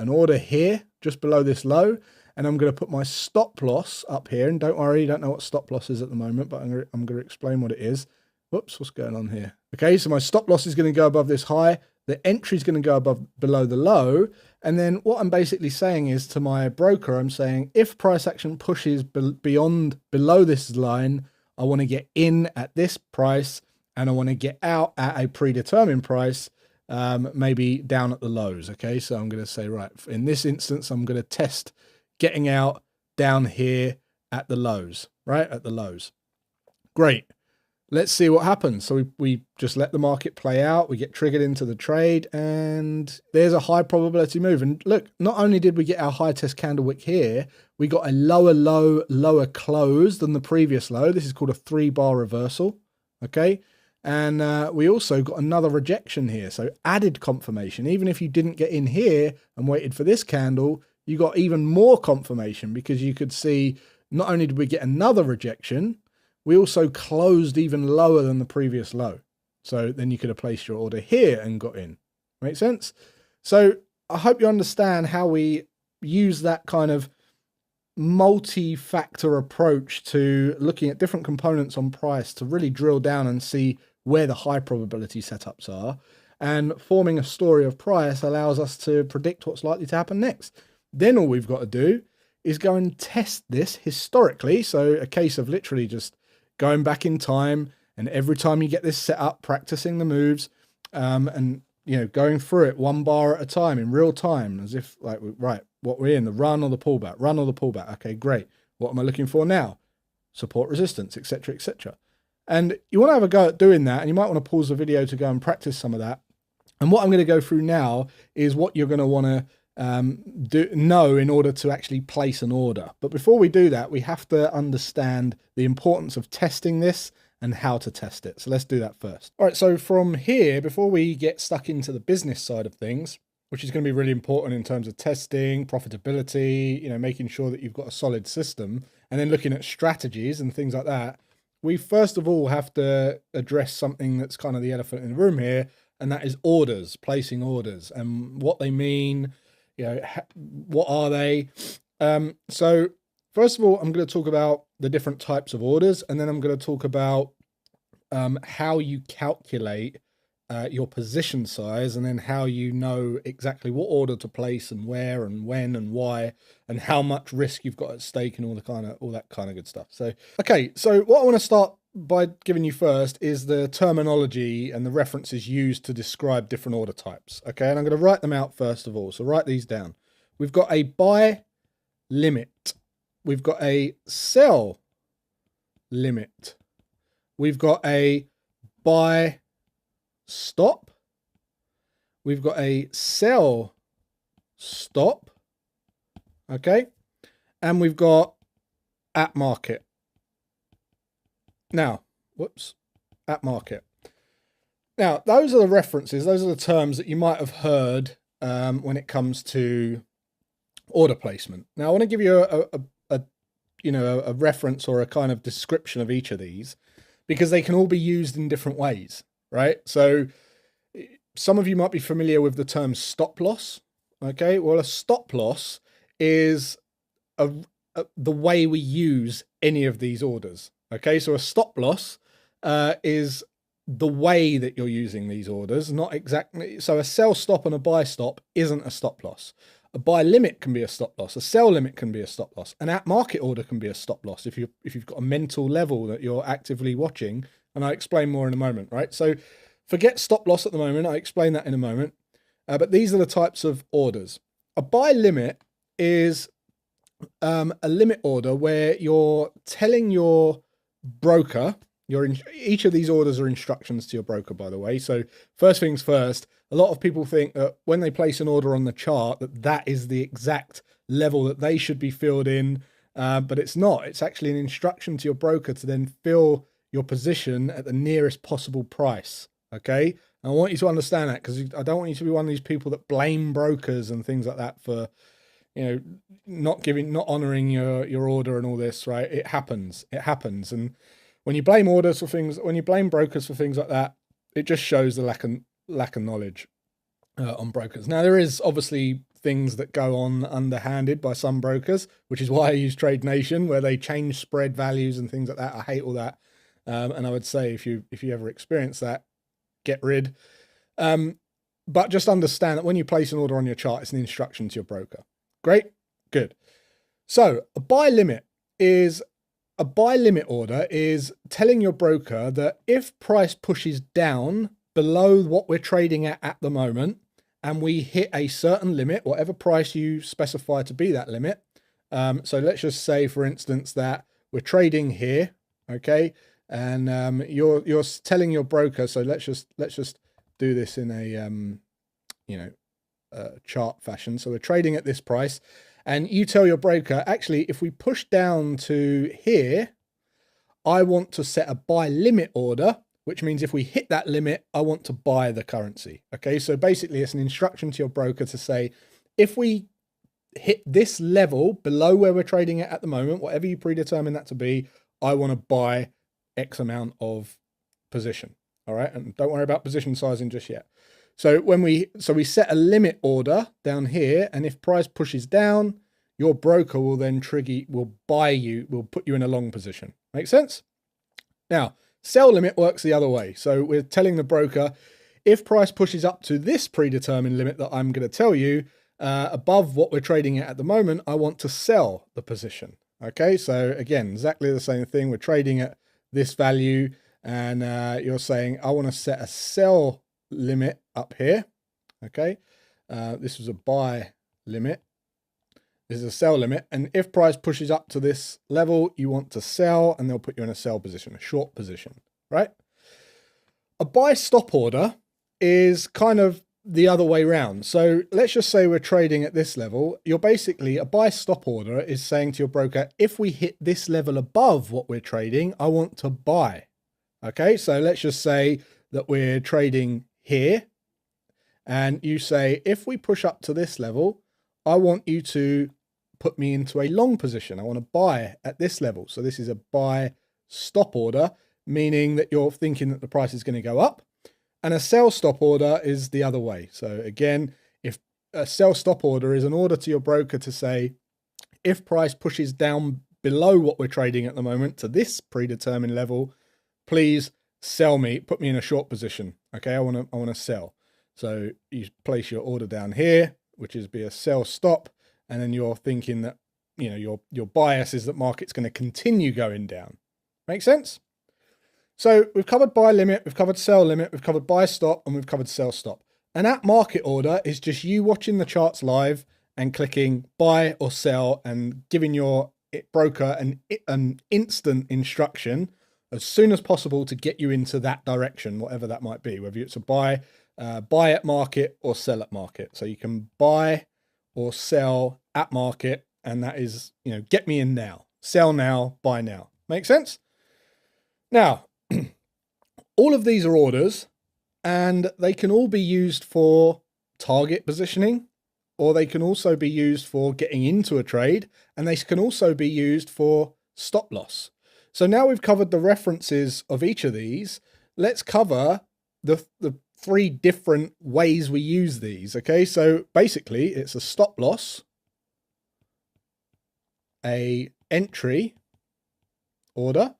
order here just below this low, and I'm going to put my stop loss up here. And don't worry, you don't know what stop loss is at the moment, but I'm going to explain what it is. Whoops, what's going on here? Okay, so my stop loss is going to go above this high. The entry is going to go below the low. And then what I'm basically saying is to my broker, I'm saying if price action pushes below this line, I want to get in at this price and I want to get out at a predetermined price, maybe down at the lows. Okay, so I'm going to say, right, in this instance, I'm going to test getting out down here at the lows, right? At the lows. Great. Let's see what happens. So we just let the market play out. We get triggered into the trade and there's a high probability move. And look, not only did we get our high test candle wick here, we got a lower low, lower close than the previous low. This is called a 3-bar reversal. Okay. And we also got another rejection here. So added confirmation. Even if you didn't get in here and waited for this candle, you got even more confirmation because you could see not only did we get another rejection, we also closed even lower than the previous low. So then you could have placed your order here and got in. Make sense? So I hope you understand how we use that kind of multi-factor approach to looking at different components on price to really drill down and see where the high probability setups are. And forming a story of price allows us to predict what's likely to happen next. Then all we've got to do is go and test this historically. So a case of literally just going back in time, and every time you get this set up, practicing the moves, and going through it 1 bar at a time in real time, as if like, right, what we're in, the run or the pullback, run or the pullback. Okay, great. What am I looking for now? Support, resistance, etc., etc. And you want to have a go at doing that, and you might want to pause the video to go and practice some of that. And what I'm going to go through now is what you're going to want to know in order to actually place an order. But before we do that, we have to understand the importance of testing this and how to test it. So let's do that first. All right, so from here, before we get stuck into the business side of things, which is going to be really important in terms of testing, profitability, making sure that you've got a solid system, and then looking at strategies and things like that, we first of all have to address something that's kind of the elephant in the room here, and that is orders, placing orders, and what they mean. What are they? So first of all, I'm going to talk about the different types of orders, and then I'm going to talk about how you calculate your position size, and then how you know exactly what order to place and where and when and why, and how much risk you've got at stake and all that kind of good stuff. So, okay, so what I want to start by giving you first is the terminology and the references used to describe different order types. Okay, and I'm going to write them out first of all. So write these down. We've got a buy limit. We've got a sell limit. We've got a buy stop. We've got a sell stop. Okay, and we've got at market. Now, at market. Now, those are the references. Those are the terms that you might have heard when it comes to order placement. Now, I want to give you a reference or a kind of description of each of these, because they can all be used in different ways, right? So some of you might be familiar with the term stop loss. Okay, well, a stop loss is the way we use any of these orders. Okay, so a stop loss is the way that you're using these orders, not exactly. So a sell stop and a buy stop isn't a stop loss. A buy limit can be a stop loss. A sell limit can be a stop loss. An at market order can be a stop loss if you've got a mental level that you're actively watching. And I'll explain more in a moment, right? So forget stop loss at the moment. I'll explain that in a moment. But these are the types of orders. A buy limit is a limit order where you're telling your broker, each of these orders are instructions to your broker, by the way. So first things first, a lot of people think that when they place an order on the chart, that is the exact level that they should be filled in, but it's not. It's actually an instruction to your broker to then fill your position at the nearest possible price. Okay, and I want you to understand that, because I don't want you to be one of these people that blame brokers and things like that for not honoring your order and all this, right? It happens. And when you blame orders for things, when you blame brokers for things like that, it just shows the lack of knowledge on brokers. Now, there is obviously things that go on underhanded by some brokers, which is why I use Trade Nation, where they change spread values and things like that. I hate all that. And I would say if you ever experience that, get rid. But just understand that when you place an order on your chart, it's an instruction to your broker. Great, good. So a buy limit order is telling your broker that if price pushes down below what we're trading at the moment, and we hit a certain limit, whatever price you specify to be that limit. So let's just say, for instance, that we're trading here, okay? And you're telling your broker. So let's just do this in a chart fashion. So we're trading at this price, and you tell your broker, actually, if we push down to here, I want to set a buy limit order, which means if we hit that limit, I want to buy the currency. Okay, so basically it's an instruction to your broker to say, if we hit this level below where we're trading at the moment, whatever you predetermine that to be, I want to buy X amount of position. All right, and don't worry about position sizing just yet. So we set a limit order down here, and if price pushes down, your broker will then will put you in a long position. Make sense? Now, sell limit works the other way. So we're telling the broker, if price pushes up to this predetermined limit that I'm going to tell you, above what we're trading at the moment, I want to sell the position. Okay, so again, exactly the same thing. We're trading at this value, and you're saying, I want to set a sell limit up here. Okay, this was a buy limit. This is a sell limit, and if price pushes up to this level, you want to sell, and they'll put you in a sell position, a short position, right? A buy stop order is kind of the other way around. So let's just say we're trading at this level. You're basically, a buy stop order is saying to your broker, if we hit this level above what we're trading, I want to buy. Okay, so let's just say that we're trading here, and you say, if we push up to this level, I want you to put me into a long position. I want to buy at this level. So this is a buy stop order, meaning that you're thinking that the price is going to go up. And a sell stop order is the other way. So again, if a sell stop order is an order to your broker to say, if price pushes down below what we're trading at the moment to this predetermined level, please sell me, put me in a short position. Okay, I want to sell. So you place your order down here, which is be a sell stop. And then you're thinking that, your bias is that market's going to continue going down. Make sense? So we've covered buy limit, we've covered sell limit, we've covered buy stop, and we've covered sell stop. And at market order is just you watching the charts live and clicking buy or sell and giving your broker an instant instruction as soon as possible to get you into that direction, whatever that might be, whether it's a buy at market or sell at market. So you can buy or sell at market, and that is, get me in now, sell now, buy now. Make sense? Now, all of these are orders, and they can all be used for target positioning, or they can also be used for getting into a trade, and they can also be used for stop loss. So now we've covered the references of each of these. Let's cover the three different ways we use these. Okay, so basically it's a stop loss, a entry order,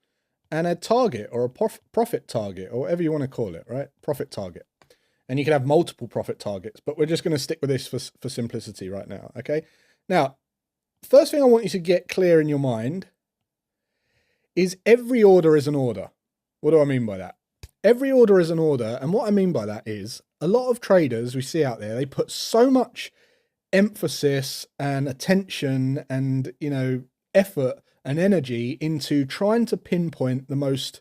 and a target or a profit target, or whatever you want to call it, right? Profit target. And you can have multiple profit targets, but we're just going to stick with this for simplicity right now. Okay, now first thing I want you to get clear in your mind is every order is an order. What do I mean by that? Every order is an order, and what I mean by that is a lot of traders we see out there, they put so much emphasis and attention and, effort and energy into trying to pinpoint the most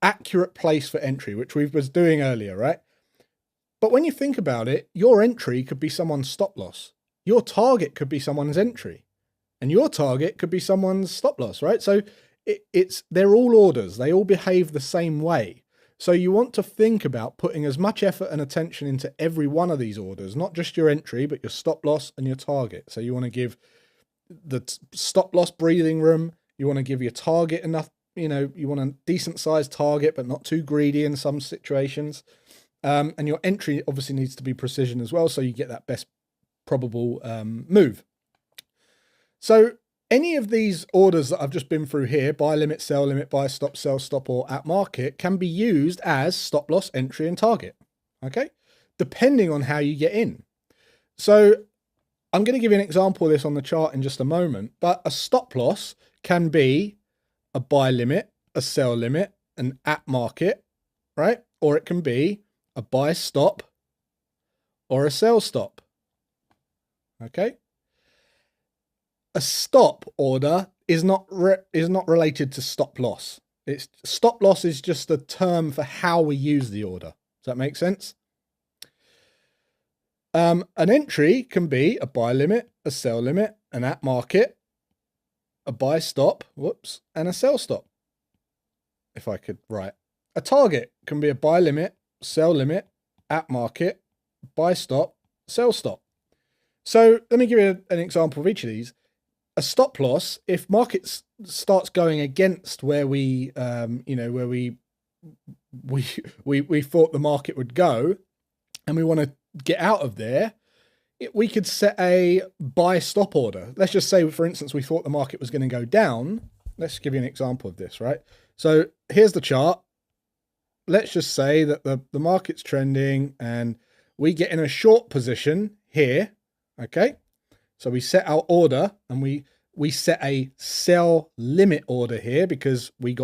accurate place for entry, which we was doing earlier, right? But when you think about it, your entry could be someone's stop loss. Your target could be someone's entry, and your target could be someone's stop loss, right? So they're all orders. They all behave the same way. So you want to think about putting as much effort and attention into every one of these orders, not just your entry, but your stop loss and your target. So you want to give the stop loss breathing room. You want to give your target enough, you want a decent sized target, but not too greedy in some situations. And your entry obviously needs to be precision as well, so you get that best probable move. So any of these orders that I've just been through here, buy limit, sell limit, buy stop, sell stop, or at market, can be used as stop loss, entry, and target, okay? Depending on how you get in. So I'm going to give you an example of this on the chart in just a moment, but a stop loss can be a buy limit, a sell limit, an at market, right? Or it can be a buy stop or a sell stop, okay? A stop order is not related to stop loss. Stop loss is just a term for how we use the order. Does that make sense? An entry can be a buy limit, a sell limit, an at market, a buy stop, whoops, and a sell stop. If I could write. A target can be a buy limit, sell limit, at market, buy stop, sell stop. So let me give you an example of each of these. A stop loss, if market starts going against where we, where we thought the market would go, and we want to get out of there, we could set a buy stop order. Let's just say, for instance, we thought the market was going to go down. Let's give you an example of this, right? So here's the chart. Let's just say that the market's trending and we get in a short position here, okay? So we set our order and we set a sell limit order here because we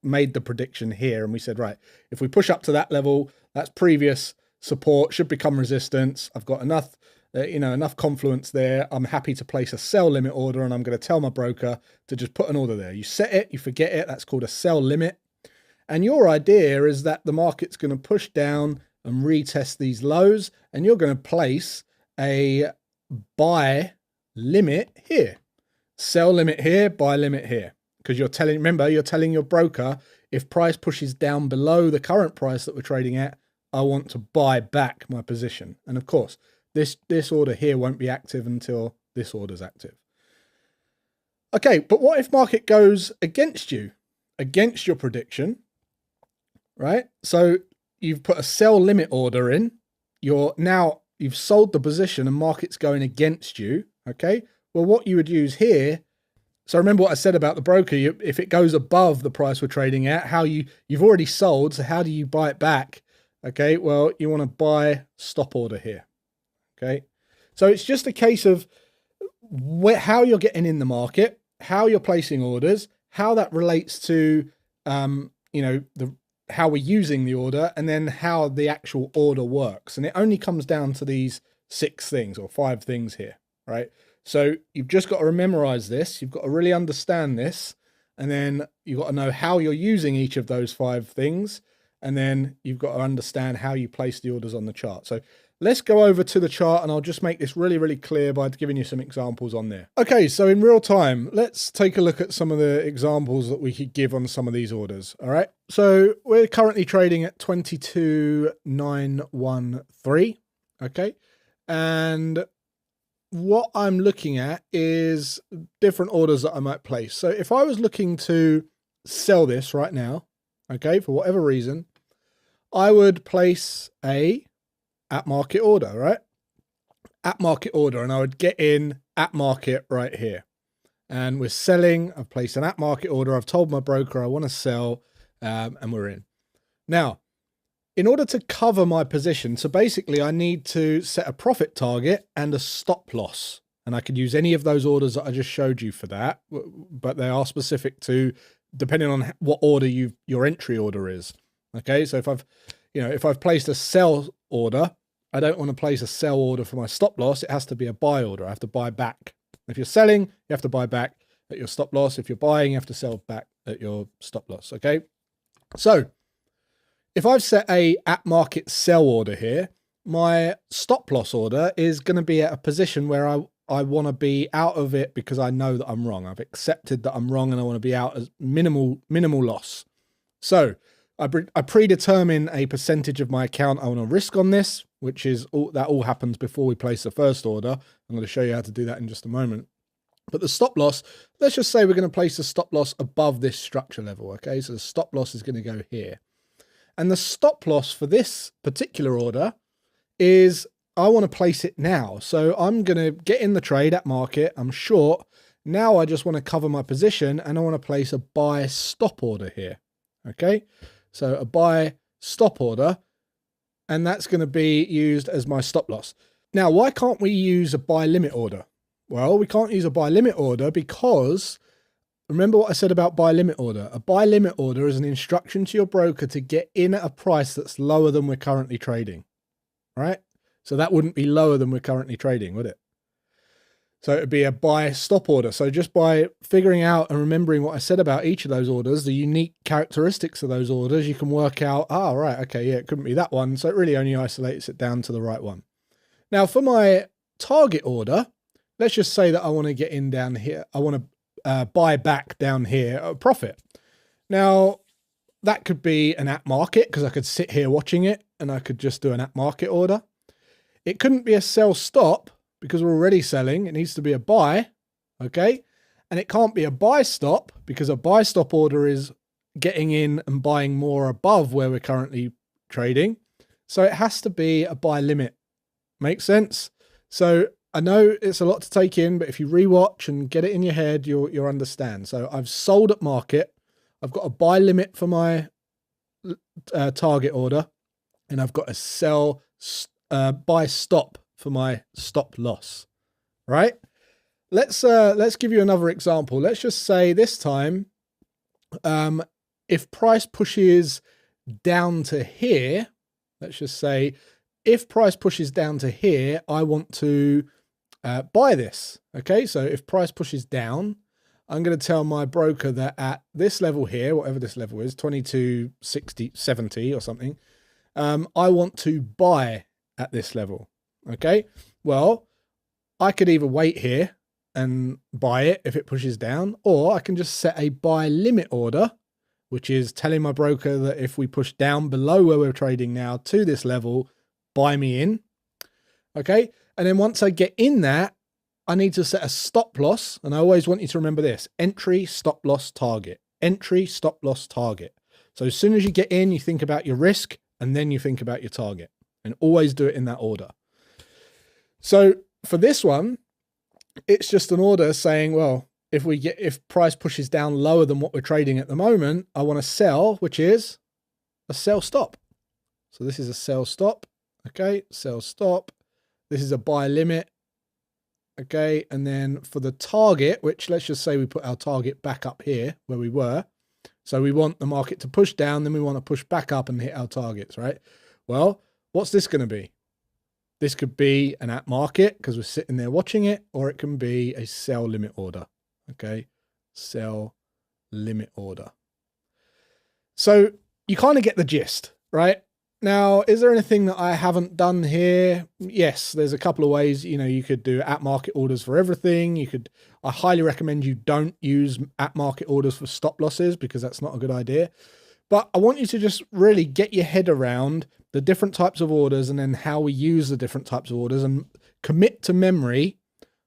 made the prediction here and we said, right, if we push up to that level, that's previous support, should become resistance. I've got enough, enough confluence there. I'm happy to place a sell limit order and I'm going to tell my broker to just put an order there. You set it, you forget it. That's called a sell limit. And your idea is that the market's going to push down and retest these lows and you're going to place a buy limit here, sell limit here, buy limit here, because you're telling your broker, if price pushes down below the current price that we're trading at, I want to buy back my position. And of course, this order here won't be active until this order's active. Okay, but what if market goes against you, against your prediction, right? So you've put a sell limit order in, you've sold the position and market's going against you, okay? Well, what you would use here, so remember what I said about the broker, if it goes above the price we're trading at, you've already sold, so how do you buy it back? Okay, well, you want to buy stop order here, okay? So it's just a case of how you're getting in the market, how you're placing orders, how that relates to, how we're using the order, and then how the actual order works. And it only comes down to these 6 things or 5 things here, right? So you've just got to memorize this. You've got to really understand this. And then you've got to know how you're using each of those 5 things. And then you've got to understand how you place the orders on the chart. So let's go over to the chart and I'll just make this really, really clear by giving you some examples on there. Okay, so in real time, let's take a look at some of the examples that we could give on some of these orders. All right, so we're currently trading at 22,913. Okay, and what I'm looking at is different orders that I might place. So if I was looking to sell this right now, okay, for whatever reason, I would place a at market order, right? At market order, and I would get in at market right here. And we're selling, I've placed an at market order. I've told my broker I want to sell, and we're in. Now, in order to cover my position, so basically I need to set a profit target and a stop loss. And I could use any of those orders that I just showed you for that, but they are specific to, depending on what order your entry order is. Okay, so if I've placed a sell order, I don't want to place a sell order for my stop loss. It has to be a buy order. I have to buy back. If you're selling, you have to buy back at your stop loss. If you're buying, you have to sell back at your stop loss. Okay, so if I've set a at market sell order here, my stop loss order is going to be at a position where I want to be out of it because I know that I'm wrong. I've accepted that I'm wrong and I want to be out as minimal loss. So I predetermine a percentage of my account I want to risk on this, which is that all happens before we place the first order. I'm going to show you how to do that in just a moment. But the stop loss, let's just say we're going to place the stop loss above this structure level. Okay, so the stop loss is going to go here. And the stop loss for this particular order is I want to place it now. So I'm going to get in the trade at market. I'm short. Now I just want to cover my position and I want to place a buy stop order here. Okay, so a buy stop order, and that's going to be used as my stop loss. Now, why can't we use a buy limit order? Well, we can't use a buy limit order because remember what I said about buy limit order. A buy limit order is an instruction to your broker to get in at a price that's lower than we're currently trading. All right? So that wouldn't be lower than we're currently trading, would it? So it would be a buy stop order. So just by figuring out and remembering what I said about each of those orders, the unique characteristics of those orders, you can work out, right, okay, yeah, it couldn't be that one. So it really only isolates it down to the right one. Now for my target order, let's just say that I want to get in down here. I want to buy back down here at a profit. Now that could be an at market because I could sit here watching it and I could just do an at market order. It couldn't be a sell stop because we're already selling. It needs to be a buy, okay? And it can't be a buy stop because a buy stop order is getting in and buying more above where we're currently trading. So it has to be a buy limit. Make sense? So I know it's a lot to take in, but if you rewatch and get it in your head, you'll understand. So I've sold at market. I've got a buy limit for my target order, and I've got a sell buy stop for my stop loss, right? Let's give you another example. Let's just say this time, if price pushes down to here, let's just say if price pushes down to here, I want to buy this. Okay, so if price pushes down, I'm going to tell my broker that at this level here, whatever this level is, 22.60.70 or something, I want to buy at this level. Okay, well, I could either wait here and buy it if it pushes down, or I can just set a buy limit order, which is telling my broker that if we push down below where we're trading now to this level, buy me in. Okay, and then once I get in that, I need to set a stop loss, and I always want you to remember this: entry, stop loss, target. Entry, stop loss, target. So as soon as you get in, you think about your risk, and then you think about your target, and always do it in that order. So for this one, it's just an order saying, well, if price pushes down lower than what we're trading at the moment, I want to sell, which is a sell stop. So this is a sell stop. Okay, sell stop. This is a buy limit. Okay, and then for the target, which let's just say we put our target back up here where we were. So we want the market to push down, then we want to push back up and hit our targets, right? Well, what's this going to be? This could be an at market because we're sitting there watching it, or it can be a sell limit order. Okay, sell limit order. So you kind of get the gist, right? Now, is there anything that I haven't done here? Yes, there's a couple of ways. You know, you could do at market orders for everything. I highly recommend you don't use at market orders for stop losses because that's not a good idea. But I want you to just really get your head around the different types of orders and then how we use the different types of orders, and commit to memory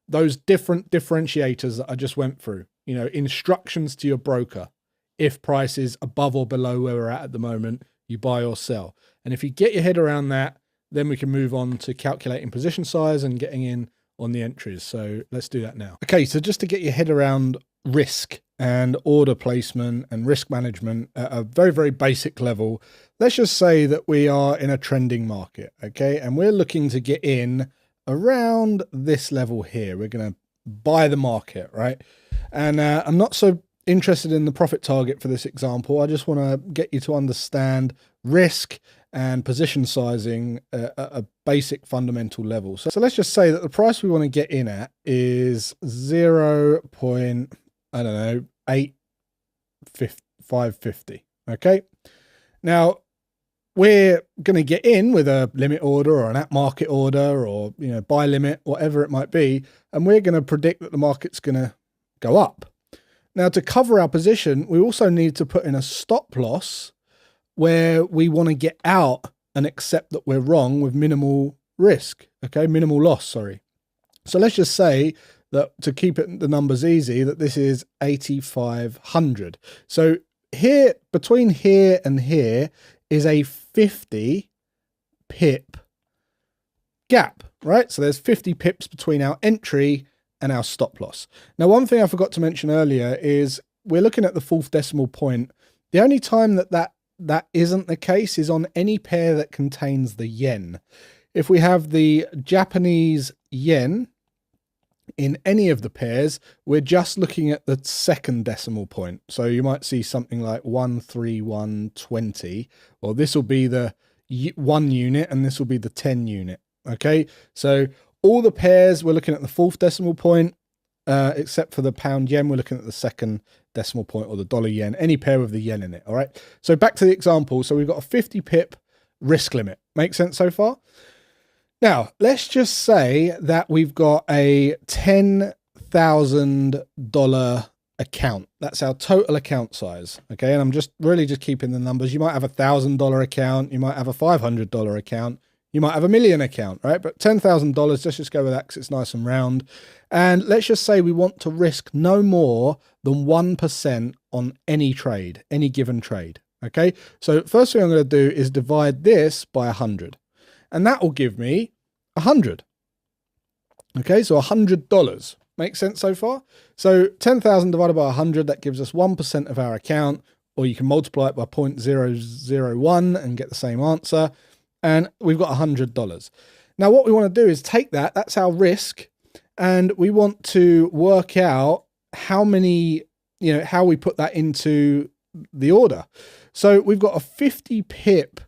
those different differentiators that I just went through. You know, instructions to your broker. If price is above or below where we're at the moment, you buy or sell. And if you get your head around that, then we can move on to calculating position size and getting in on the entries. So let's do that now. Okay, so just to get your head around risk and order placement and risk management at a very, very basic level, let's just say that we are in a trending market, okay? And we're looking to get in around this level here. We're going to buy the market, right? And I'm not so interested in the profit target for this example. I just want to get you to understand risk and position sizing at a basic fundamental level. So let's just say that the price we want to get in at is 0.550. Okay. Now we're going to get in with a limit order or an at market order or, you know, buy limit, whatever it might be. And we're going to predict that the market's going to go up. Now, to cover our position, we also need to put in a stop loss where we want to get out and accept that we're wrong with minimal risk, okay, minimal loss, sorry. So let's just say that, to keep the numbers easy, that this is 8,500. So here, between here and here is a 50 pip gap, right? So there's 50 pips between our entry and our stop loss. Now, one thing I forgot to mention earlier is we're looking at the fourth decimal point. The only time that isn't the case is on any pair that contains the yen. If we have the Japanese yen in any of the pairs, we're just looking at the second decimal point. So you might see something like 13120, or this will be the 1 unit and this will be the 10 unit. Okay, so all the pairs, we're looking at the fourth decimal point, except for the pound yen, we're looking at the second decimal point, or the dollar yen, any pair with the yen in it. All right, so back to the example. So we've got a 50 pip risk limit. Make sense so far? Now, let's just say that we've got a $10,000 account. That's our total account size. Okay, and I'm just keeping the numbers. You might have a $1,000 account. You might have a $500 account. You might have $1 million account, right? But $10,000, let's just go with that because it's nice and round. And let's just say we want to risk no more than 1% on any trade, any given trade. Okay, so first thing I'm going to do is divide this by 100. And that will give me 100. Okay, so $100. Makes sense so far? So 10,000 divided by 100, that gives us 1% of our account, or you can multiply it by 0.001 and get the same answer. And we've got $100. Now, what we want to do is take that, that's our risk, and we want to work out how many, how we put that into the order. So we've got a 50 pip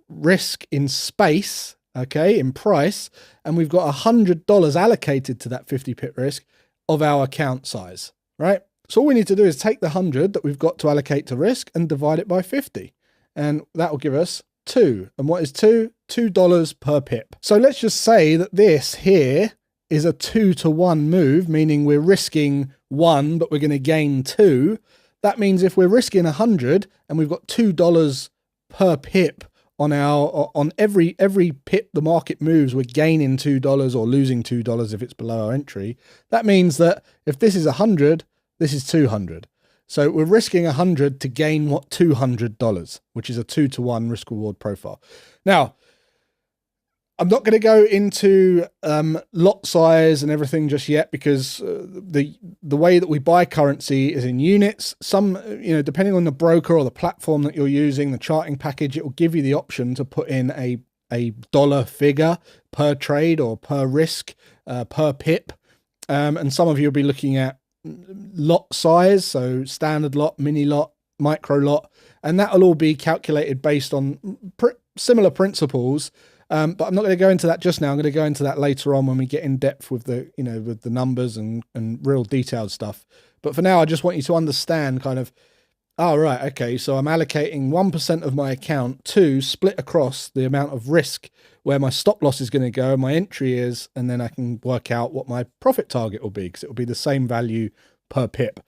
risk in space, okay, in price, and we've got $100 allocated to that 50 pip risk of our account size, right? So all we need to do is take the 100 that we've got to allocate to risk and divide it by 50. And that will give us 2. And what is 2? $2 per pip. So let's just say that this here is a 2-to-1 move, meaning we're risking 1, but we're going to gain 2. That means if we're risking 100 and we've got $2 per pip on every pip the market moves, we're gaining $2 or losing $2 if it's below our entry. That means that if this is 100, this is 200. So we're risking 100 to gain what, $200, which is a 2-to-1 risk reward profile. Now, I'm not going to go into lot size and everything just yet, because the way that we buy currency is in units. Some, depending on the broker or the platform that you're using, the charting package, it will give you the option to put in a dollar figure per trade or per risk, per pip. And some of you will be looking at lot size, so standard lot, mini lot, micro lot, and that will all be calculated based on similar principles. But I'm not going to go into that just now. I'm going to go into that later on when we get in depth with the, with the numbers and real detailed stuff. But for now, I just want you to understand kind of, right, okay, so I'm allocating 1% of my account to split across the amount of risk where my stop loss is going to go, my entry is, and then I can work out what my profit target will be, because it will be the same value per pip.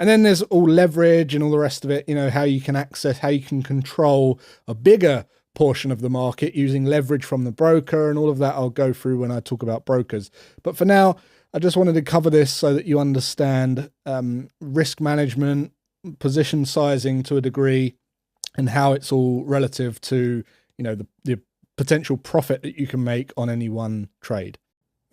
And then there's all leverage and all the rest of it, how you can access, how you can control a bigger portion of the market using leverage from the broker, and all of that I'll go through when I talk about brokers. But for now, I just wanted to cover this so that you understand risk management, position sizing to a degree, and how it's all relative to, the potential profit that you can make on any one trade.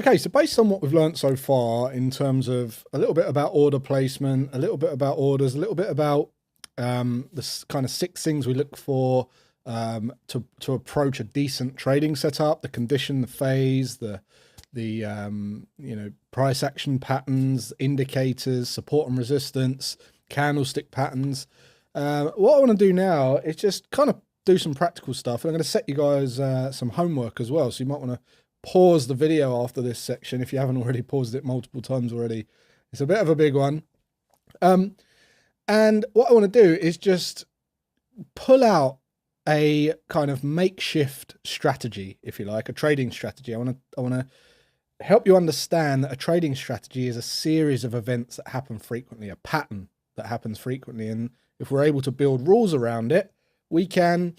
Okay, so based on what we've learned so far in terms of a little bit about order placement, a little bit about orders, a little bit about the kind of 6 things we look for to approach a decent trading setup: the condition, the phase, the price action patterns, indicators, support and resistance, candlestick patterns. What I want to do now is just kind of do some practical stuff, and I'm going to set you guys some homework as well. So you might want to pause the video after this section if you haven't already paused it multiple times already. It's a bit of a big one. And what I want to do is just pull out a kind of makeshift strategy, if you like, a trading strategy. I want to help you understand that a trading strategy is a series of events that happen frequently, a pattern that happens frequently. And if we're able to build rules around it, we can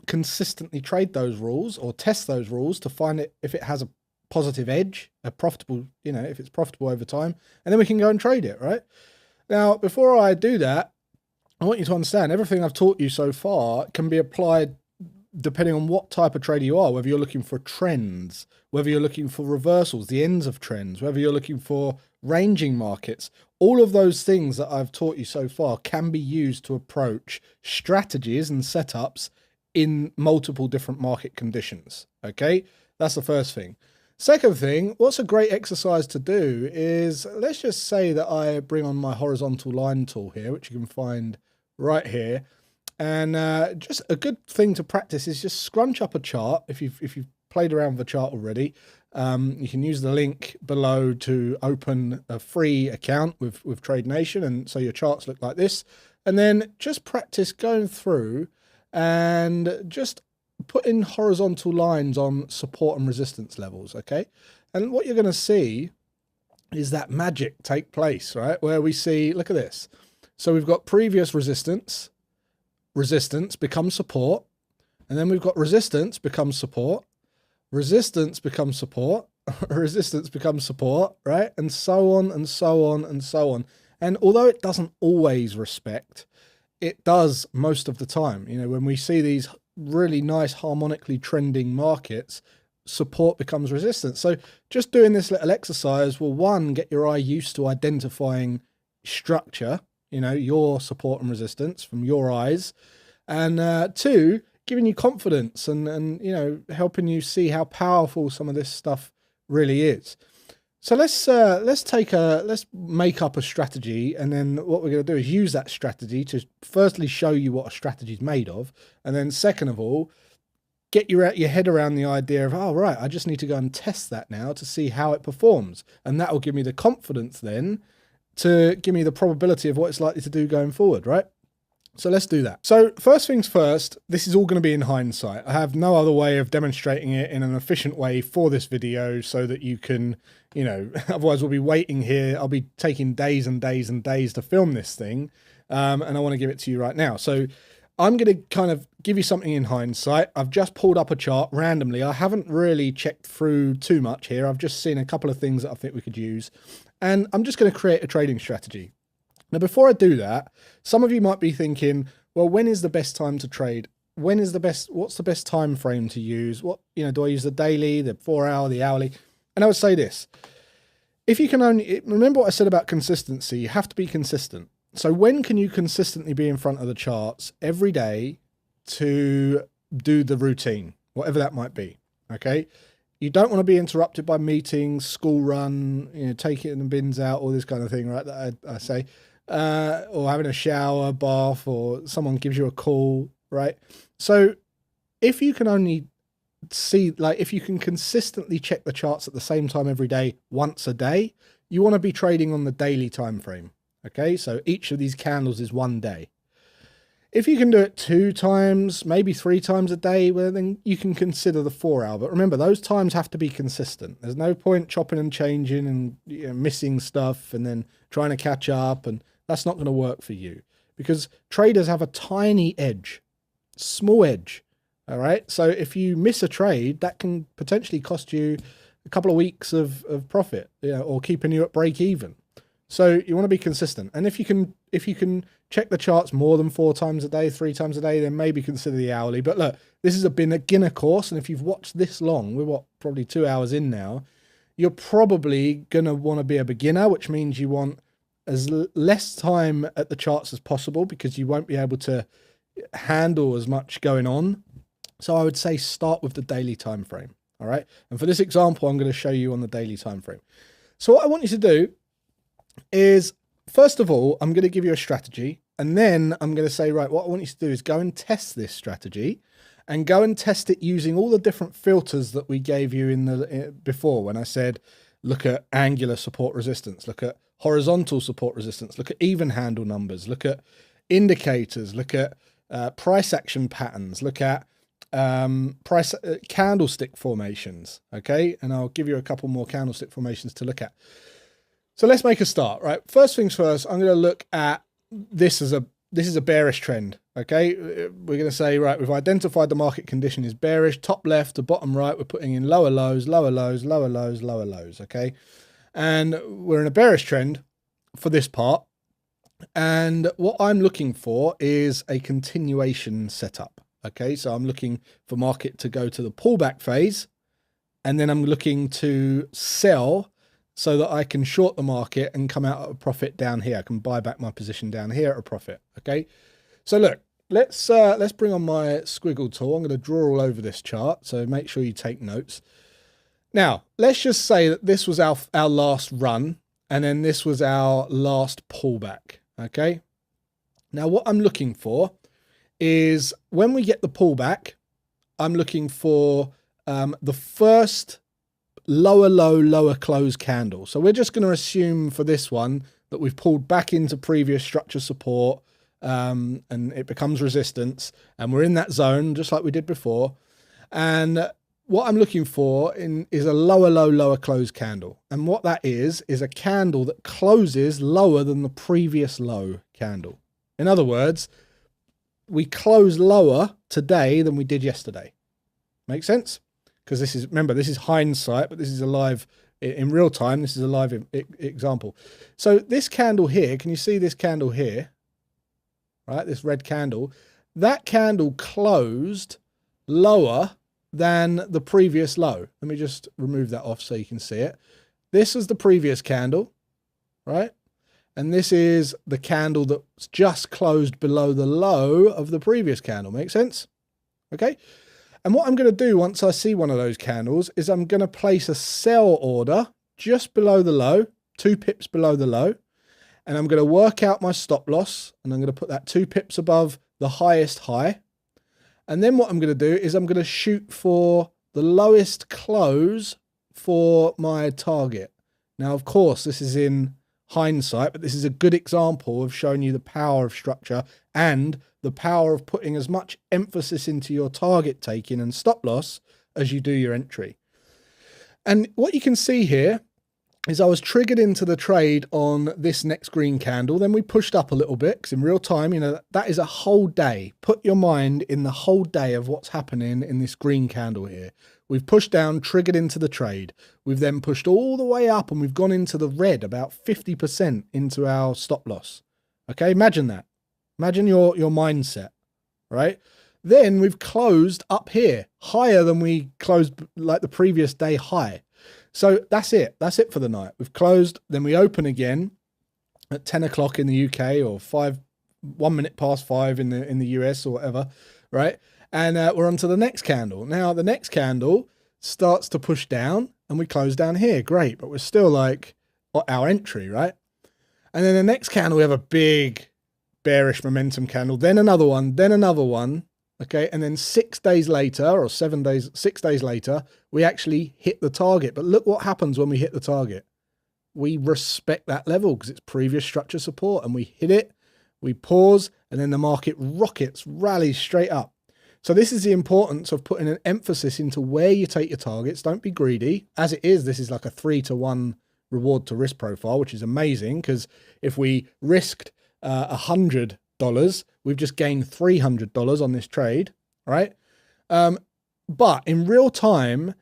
consistently trade those rules or test those rules to find it if it has a positive edge, a profitable, if it's profitable over time, and then we can go and trade it, right? Now, before I do that, I want you to understand everything I've taught you so far can be applied depending on what type of trader you are, whether you're looking for trends, whether you're looking for reversals, the ends of trends, whether you're looking for ranging markets. All of those things that I've taught you so far can be used to approach strategies and setups in multiple different market conditions. Okay, that's the first thing. Second thing, what's a great exercise to do is, let's just say that I bring on my horizontal line tool here, which you can find right here. And just a good thing to practice is just scrunch up a chart. If you've played around with the chart already, you can use the link below to open a free account with Trade Nation, and so your charts look like this. And then just practice going through and just put in horizontal lines on support and resistance levels, okay? And what you're going to see is that magic take place, right? Where we see, look at this. So we've got previous resistance becomes support, and then we've got resistance becomes support, resistance becomes support, resistance becomes support, right? And so on and so on and so on. And although it doesn't always respect, it does most of the time. When we see these really nice harmonically trending markets, support becomes resistance. So just doing this little exercise will, one, get your eye used to identifying structure, your support and resistance from your eyes, and two, giving you confidence and helping you see how powerful some of this stuff really is. So let's make up a strategy, and then what we're going to do is use that strategy to firstly show you what a strategy is made of, and then second of all, get your head around the idea of, oh right, I just need to go and test that now to see how it performs, and that will give me the confidence then to give me the probability of what it's likely to do going forward, right? So let's do that. So first things first, this is all going to be in hindsight. I have no other way of demonstrating it in an efficient way for this video so that you can, otherwise we'll be waiting here. I'll be taking days and days and days to film this thing. And I want to give it to you right now. So I'm going to kind of give you something in hindsight. I've just pulled up a chart randomly. I haven't really checked through too much here. I've just seen a couple of things that I think we could use. And I'm just going to create a trading strategy. Now, before I do that, some of you might be thinking, well, when is the best time to trade? What's the best time frame to use? Do I use the daily, the 4 hour, the hourly? And I would say this, if you can remember what I said about consistency, you have to be consistent. So when can you consistently be in front of the charts every day to do the routine, whatever that might be, okay? You don't want to be interrupted by meetings, school run, taking the bins out, all this kind of thing, right, that I say. Or having a shower, bath, or someone gives you a call, right? So if you can only see, if you can consistently check the charts at the same time every day, once a day, you want to be trading on the daily time frame, okay? So each of these candles is 1 day. If you can do it 2 times, maybe 3 times a day, well, then you can consider the 4 hour. But remember, those times have to be consistent. There's no point chopping and changing and missing stuff and then trying to catch up, and that's not going to work for you because traders have a tiny edge, small edge. All right. So if you miss a trade, that can potentially cost you a couple of weeks of profit, or keeping you at break even. So you want to be consistent. And if you can check the charts more than 4 times a day, 3 times a day, then maybe consider the hourly. But look, this is a beginner course. And if you've watched this long, we're probably 2 hours in now, you're probably going to want to be a beginner, which means you want as less time at the charts as possible because you won't be able to handle as much going on. So I would say start with the daily time frame. All right. And for this example, I'm going to show you on the daily time frame. So what I want you to do is, first of all, I'm going to give you a strategy, and then I'm going to say, right, what I want you to do is go and test this strategy and go and test it using all the different filters that we gave you before when I said, look at angular support resistance, look at horizontal support resistance, look at even handle numbers, look at indicators, look at price action patterns, look at price candlestick formations. Okay. And I'll give you a couple more candlestick formations to look at. So let's make a start, right? First things first, I'm going to look at this is a bearish trend. Okay, we're going to say, right, we've identified the market condition is bearish. Top left to bottom right, we're putting in lower lows, lower lows, lower lows, lower lows, okay? And we're in a bearish trend for this part. And what I'm looking for is a continuation setup, okay? So I'm looking for market to go to the pullback phase, and then I'm looking to sell so that I can short the market and come out at a profit down here. I can buy back my position down here at a profit, okay? So look, let's bring on my squiggle tool. I'm going to draw all over this chart, so make sure you take notes. Now, let's just say that this was our last run, and then this was our last pullback, okay? Now, what I'm looking for is when we get the pullback, I'm looking for the first lower low, lower close candle. So we're just going to assume for this one that we've pulled back into previous structure support, and it becomes resistance, and we're in that zone just like we did before. And what I'm looking for is a lower low, lower close candle. And what that is a candle that closes lower than the previous low candle. In other words, we close lower today than we did yesterday. Make sense? Because this is, remember, this is hindsight, but this is a live, in real time, this is a live example. So this candle here, can you see this candle here? Right, this red candle, that candle closed lower than the previous low. Let me just remove that off so you can see it. This is the previous candle, right? And this is the candle that's just closed below the low of the previous candle. Make sense? Okay. And what I'm going to do once I see one of those candles is I'm going to place a sell order just below the low, 2 pips below the low. And I'm going to work out my stop loss, and I'm going to put that 2 pips above the highest high. And then what I'm going to do is I'm going to shoot for the lowest close for my target. Now, of course, this is in hindsight, but this is a good example of showing you the power of structure and the power of putting as much emphasis into your target taking and stop loss as you do your entry. And what you can see here is I was triggered into the trade on this next green candle. Then we pushed up a little bit because in real time, you know, that is a whole day. Put your mind in the whole day of what's happening in this green candle here. We've pushed down, triggered into the trade. We've then pushed all the way up and we've gone into the red, about 50% into our stop loss. Okay, imagine that. Imagine your mindset, right? Then we've closed up here, higher than we closed like the previous day high. So that's it. That's it for the night. We've closed, then we open again at 10 o'clock in the UK or 1 minute past 5 in the US or whatever, right? And we're on to the next candle. Now the next candle starts to push down and we close down here. Great, but we're still like our entry, right? And then the next candle, we have a big bearish momentum candle, then another one, then another one. Okay, and then 6 days later, or 7 days, 6 days later, we actually hit the target. But look what happens when we hit the target. We respect that level because it's previous structure support, and we hit it, we pause, and then the market rockets, rallies straight up. So this is the importance of putting an emphasis into where you take your targets. Don't be greedy. As it is, this is like a 3-to-1 reward to risk profile, which is amazing because if we risked $100, we've just gained $300 on this trade, right? But in real time,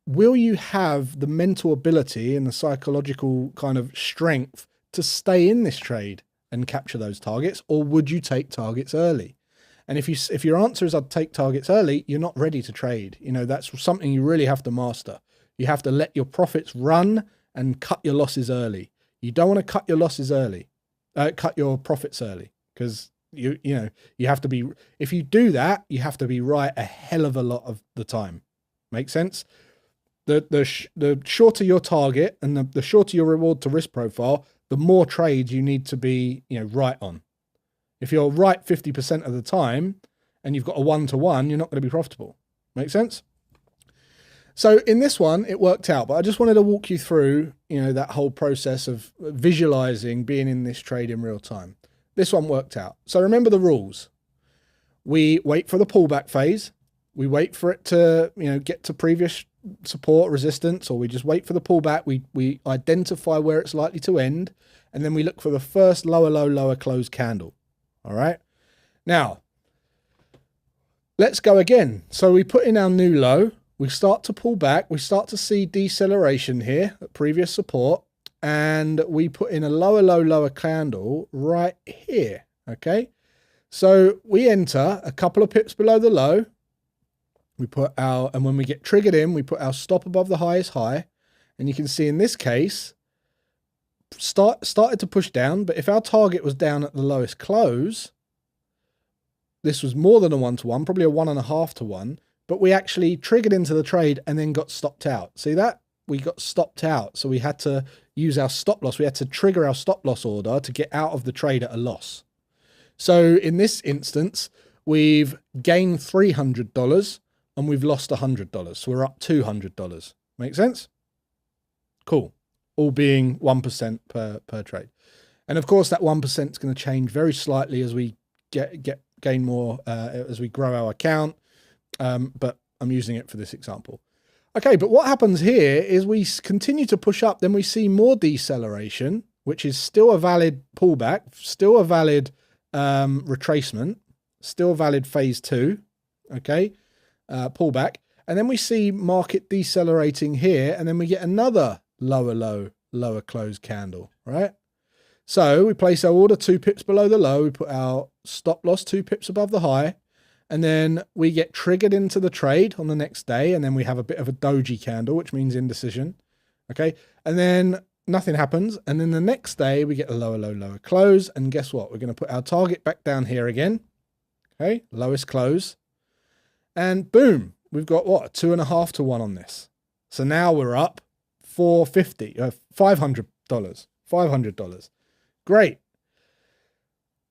will you have the mental ability and the psychological kind of strength to stay in this trade and capture those targets, or would you take targets early? And if your answer is I'd take targets early, you're not ready to trade. You know, that's something you really have to master. You have to let your profits run and cut your losses early. You don't want to cut your losses early, cut your profits early, because you know, you have to be, if you do that, you have to be right a hell of a lot of the time. Make sense? The shorter your target and the shorter your reward to risk profile, the more trades you need to be, you know, right on. If you're right 50% of the time and you've got a 1-to-1, you're not going to be profitable. Make sense? So in this one, it worked out, but I just wanted to walk you through, you know, that whole process of visualizing being in this trade in real time. This one worked out. So remember the rules. We wait for the pullback phase. We wait for it to, you know, get to previous support, resistance, or we just wait for the pullback. We identify where it's likely to end, and then we look for the first lower low, lower close candle. All right. Now, Let's go again. So we put in our new low, we start to pull back, we start to see deceleration here at previous support, and we put in a lower low, lower candle right here, okay? So we enter a couple of pips below the low, we put our, and when we get triggered in, we put our stop above the highest high, and you can see in this case, started to push down, but if our target was down at the lowest close, this was more than a 1-to-1, probably a 1.5-to-1, but we actually triggered into the trade and then got stopped out. See that? We got stopped out. So we had to use our stop loss. We had to trigger our stop loss order to get out of the trade at a loss. So in this instance, we've gained $300 and we've lost $100. So we're up $200. Make sense? Cool. All being 1% per trade. And of course, that 1% is going to change very slightly as we gain more as we grow our account, but I'm using it for this example. Okay, but what happens here is we continue to push up, then we see more deceleration, which is still a valid pullback, still a valid retracement, still valid phase 2, okay, pullback, and then we see market decelerating here, and then we get another lower low, lower close candle, right? So we place our order 2 pips below the low, we put our stop loss 2 pips above the high, and then we get triggered into the trade on the next day, and then we have a bit of a doji candle, which means indecision, okay? And then nothing happens, and then the next day we get a lower low, lower close, and guess what? We're going to put our target back down here again, okay? Lowest close, and boom, we've got what? A 2.5-to-1 on this. So now we're up $500, $500. Great.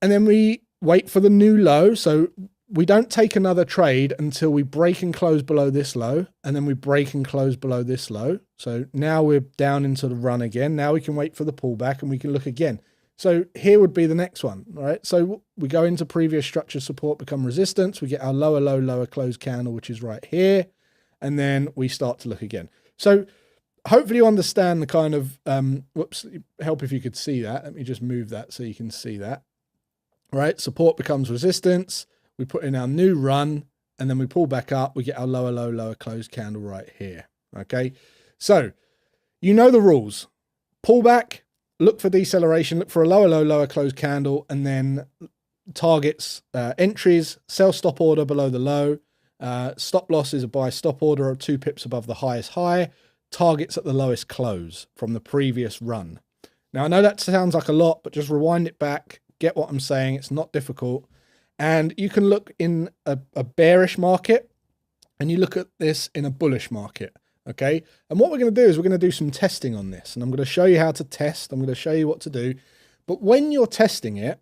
And then we wait for the new low. So we don't take another trade until we break and close below this low, and then we break and close below this low. So now we're down into the run again. Now we can wait for the pullback and we can look again. So here would be the next one, right? So we go into previous structure support, become resistance. We get our lower low, lower close candle, which is right here. And then we start to look again. So hopefully you understand the kind of, whoops, help if you could see that. Let me just move that so you can see that. Right, support becomes resistance. We put in our new run, and then we pull back up. We get our lower low, lower close candle right here. Okay, so you know the rules. Pull back, look for deceleration, look for a lower low, lower close candle, and then targets, entries, sell stop order below the low. Stop loss is a buy stop order of 2 pips above the highest high. Targets at the lowest close from the previous run. Now, I know that sounds like a lot, but just rewind it back, get what I'm saying. It's not difficult. And you can look in a bearish market, and you look at this in a bullish market, okay? And what we're going to do is we're going to do some testing on this, and I'm going to show you how to test. I'm going to show you what to do. But when you're testing it,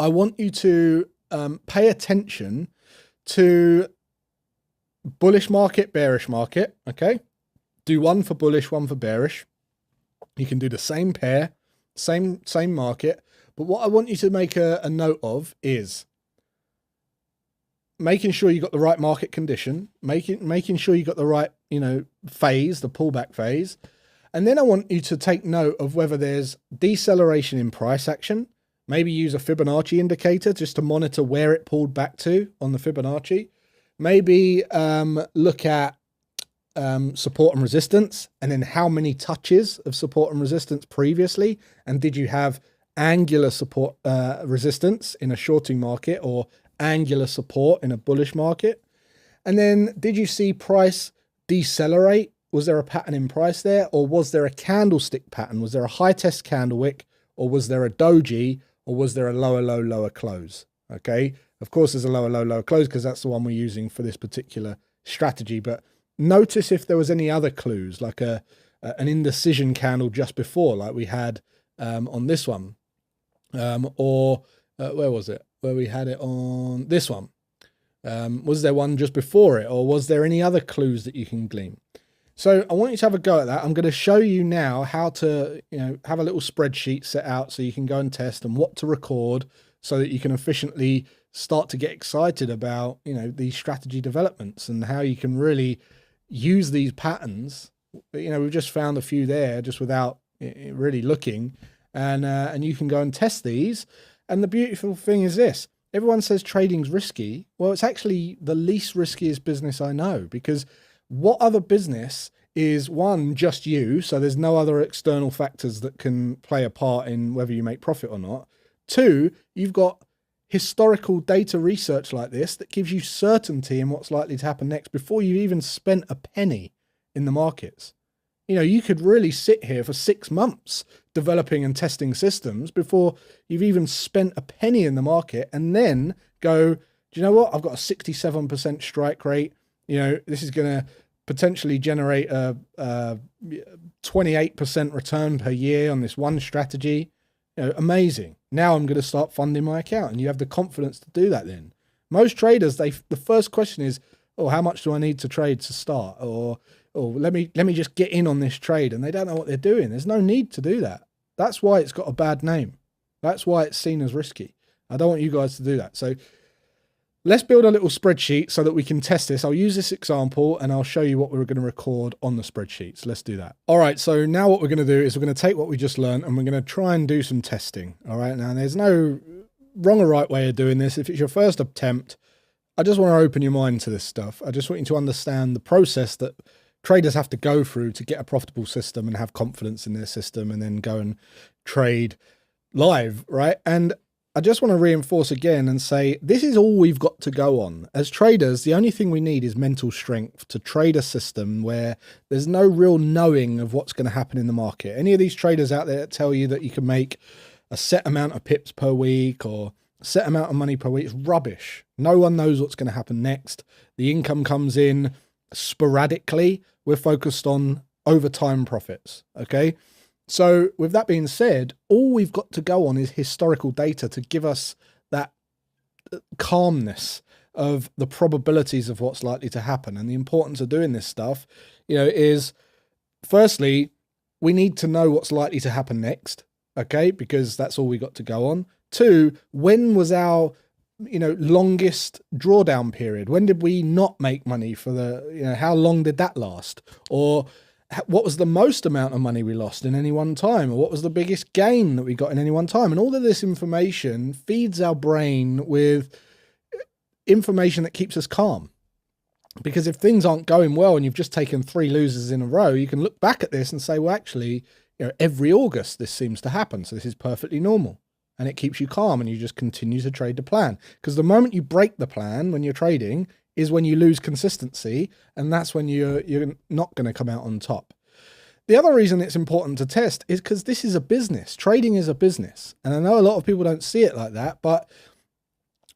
I want you to pay attention to bullish market, bearish market, okay? Do one for bullish, one for bearish. You can do the same pair, same market. But what I want you to make a note of is making sure you got the right market condition, making sure you got the right, phase, the pullback phase. And then I want you to take note of whether there's deceleration in price action. Maybe use a Fibonacci indicator just to monitor where it pulled back to on the Fibonacci. Maybe look at support and resistance, and then how many touches of support and resistance previously, and did you have angular support resistance in a shorting market or angular support in a bullish market? And then did you see price decelerate? Was there a pattern in price there, or was there a candlestick pattern? Was there a high test candle wick, or was there a doji, or was there a lower low, lower close? Okay, of course there's a lower low, lower close because that's the one we're using for this particular strategy, but notice if there was any other clues, like an indecision candle just before, like we had on this one, or where was it? Where we had it on this one. Was there one just before it, or was there any other clues that you can glean? So I want you to have a go at that. I'm going to show you now how to, have a little spreadsheet set out so you can go and test, and what to record so that you can efficiently start to get excited about, these strategy developments and how you can really use these patterns. We've just found a few there just without really looking, and you can go and test these. And the beautiful thing is this: everyone says trading's risky. Well, it's actually the least riskiest business I know, because what other business is, one, just you, so there's no other external factors that can play a part in whether you make profit or not. Two, you've got historical data research like this that gives you certainty in what's likely to happen next before you've even spent a penny in the markets. You know, you could really sit here for 6 months developing and testing systems before you've even spent a penny in the market, and then go, do you know what? I've got a 67% strike rate. You know, this is going to potentially generate a 28% return per year on this one strategy. You know, amazing. Now I'm going to start funding my account, and you have the confidence to do that. Then most traders, the first question is, oh, how much do I need to trade to start? Or let me just get in on this trade, and they don't know what they're doing. There's no need to do that. That's why it's got a bad name. That's why it's seen as risky. I don't want you guys to do that. So let's build a little spreadsheet so that we can test this. I'll use this example and I'll show you what we're going to record on the spreadsheets. Let's do that. All right, so now what we're going to do is we're going to take what we just learned and we're going to try and do some testing. All right, now there's no wrong or right way of doing this. If it's your first attempt, I just want to open your mind to this stuff. I just want you to understand the process that traders have to go through to get a profitable system and have confidence in their system and then go and trade live, right? And I just want to reinforce again and say, this is all we've got to go on. As traders, the only thing we need is mental strength to trade a system where there's no real knowing of what's going to happen in the market. Any of these traders out there that tell you that you can make a set amount of pips per week or a set amount of money per week is rubbish. No one knows what's going to happen next. The income comes in sporadically. We're focused on overtime profits, okay? So with that being said, all we've got to go on is historical data to give us that calmness of the probabilities of what's likely to happen. And the importance of doing this stuff, you know, is firstly, we need to know what's likely to happen next, okay? Because that's all we got to go on. Two, when was our, you know, longest drawdown period? When did we not make money for the, you know, how long did that last? Or what was the most amount of money we lost in any one time? Or what was the biggest gain that we got in any one time? And all of this information feeds our brain with information that keeps us calm. Because if things aren't going well and you've just taken 3 losers in a row, you can look back at this and say, well, actually, you know, every August this seems to happen. So this is perfectly normal. And it keeps you calm and you just continue to trade the plan. Because the moment you break the plan when you're trading is when you lose consistency, and that's when you're not going to come out on top. The other reason it's important to test is because this is a business. Trading is a business. And I know a lot of people don't see it like that, but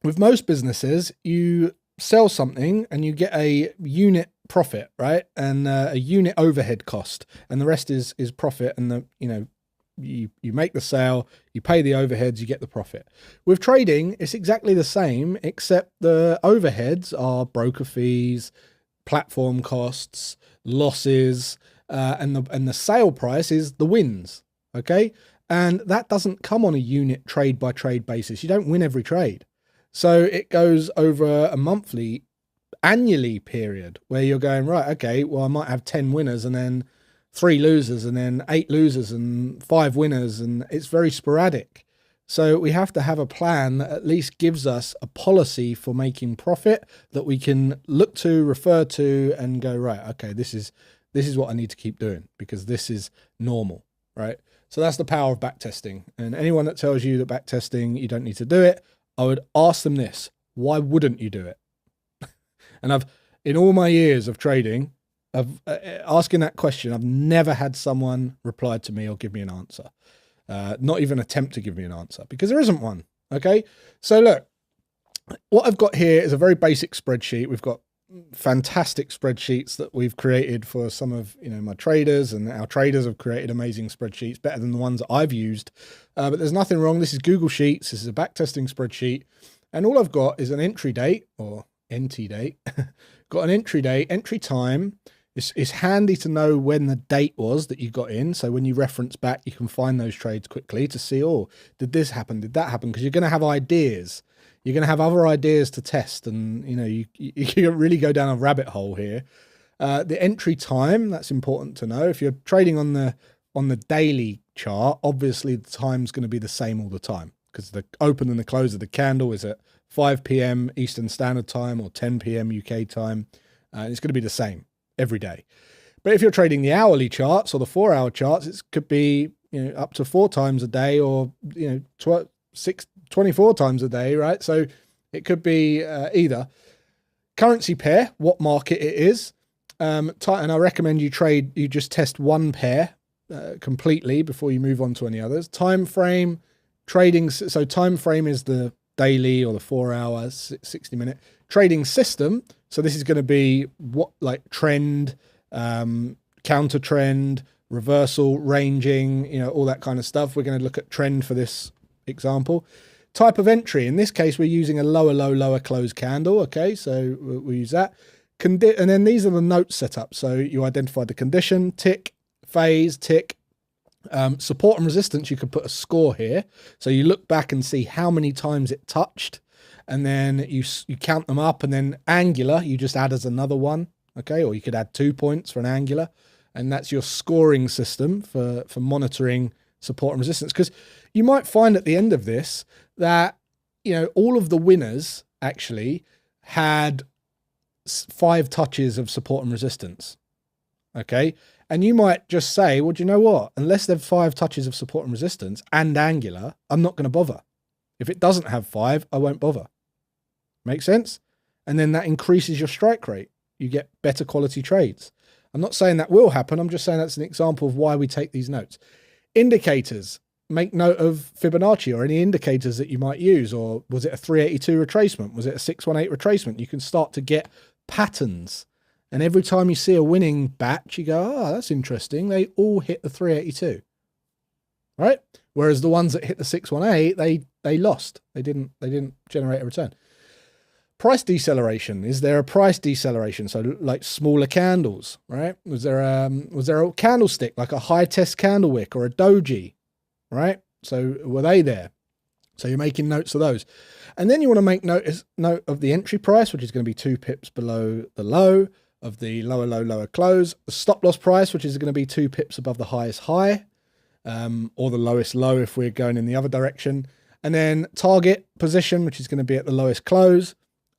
with most businesses, you sell something and you get a unit profit, right? And a unit overhead cost, and the rest is profit. And the, you know, you make the sale, you pay the overheads, you get the profit. With trading, it's exactly the same, except the overheads are broker fees, platform costs, losses, and the sale price is the wins. Okay, and that doesn't come on a unit trade by trade basis. You don't win every trade, so it goes over a monthly, annually period where you're going, right, okay, well, I might have 10 winners and then 3 losers and then 8 losers and 5 winners, and it's very sporadic. So we have to have a plan that at least gives us a policy for making profit that we can look to, refer to, and go, right, okay, this is what I need to keep doing because this is normal, right? So that's the power of backtesting. And anyone that tells you that backtesting, you don't need to do it, I would ask them this: why wouldn't you do it? And in all my years of trading, of asking that question, I've never had someone reply to me or give me an answer, not even attempt to give me an answer, because there isn't one. Okay, so look, what I've got here is a very basic spreadsheet. We've got fantastic spreadsheets that we've created for some of, you know, my traders, and our traders have created amazing spreadsheets, better than the ones that I've used. But there's nothing wrong. This is Google Sheets. This is a backtesting spreadsheet, and all I've got is an entry date, or NT date. Got an entry date, entry time. It's handy to know when the date was that you got in. So when you reference back, you can find those trades quickly to see, oh, did this happen? Did that happen? Because you're going to have ideas. You're going to have other ideas to test. And, you know, you can really go down a rabbit hole here. The entry time, that's important to know. If you're trading on the daily chart, obviously the time's going to be the same all the time, because the open and the close of the candle is at 5 p.m. Eastern Standard Time or 10 p.m. UK time. And it's going to be the same every day. But if you're trading the hourly charts or the 4-hour charts, it could be, you know, up to 4 times a day, or, you know, 24 times a day, right? So it could be either. Currency pair, what market it is. And I recommend you just test one pair completely before you move on to any others. Time frame, trading. So time frame is the daily or the 4 hours, 60-minute trading system. So this is going to be like trend, counter trend, reversal, ranging, you know, all that kind of stuff. We're going to look at trend for this example. Type of entry. In this case, we're using a lower low, lower close candle. Okay, so we'll use that. And then these are the notes set up. So you identified the condition, tick, phase, tick, support and resistance. You could put a score here. So you look back and see how many times it touched, and then you count them up, and then angular, you just add as another one. Okay, or you could add 2 points for an angular, and that's your scoring system for monitoring support and resistance. Because you might find at the end of this that, you know, all of the winners actually had 5 touches of support and resistance. Okay, and you might just say, well, do you know what? Unless they've 5 touches of support and resistance and angular, I'm not going to bother. If it doesn't have 5, I won't bother. Make sense? And then that increases your strike rate. You get better quality trades. I'm not saying that will happen. I'm just saying that's an example of why we take these notes. Indicators. Make note of Fibonacci or any indicators that you might use. Or was it a 382 retracement? Was it a 618 retracement? You can start to get patterns. And every time you see a winning batch, you go, oh, that's interesting. They all hit the 382. Right? Whereas the ones that hit the 618, they lost. They didn't generate a return. Price deceleration. Is there a price deceleration? So like smaller candles, right? Was there a candlestick, like a high test candle wick or a doji, right? So were they there? So you're making notes of those. And then you want to make note of the entry price, which is going to be 2 pips below the low of the lower low, lower close. The stop loss price, which is going to be 2 pips above the highest high, or the lowest low if we're going in the other direction. And then target position, which is going to be at the lowest close.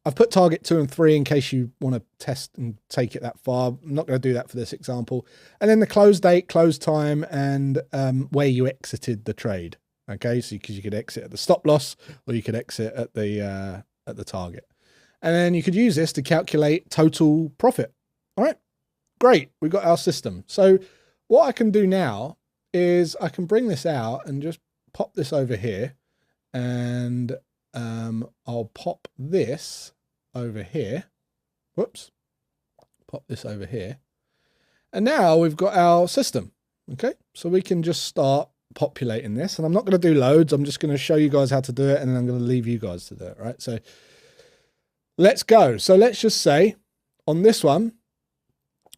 I've put target 2 and 3 in case you want to test and take it that far. I'm not going to do that for this example. And then the close date, close time, and where you exited the trade. Okay, so because you could exit at the stop loss, or you could exit at the target. And then you could use this to calculate total profit. All right, great. We've got our system. So what I can do now is I can bring this out and just pop this over here, and I'll pop this over here. Whoops. Pop this over here. And now we've got our system. Okay, so we can just start populating this, and I'm not going to do loads. I'm just going to show you guys how to do it, and then I'm going to leave you guys to do it. Right, so let's go. So let's just say on this one,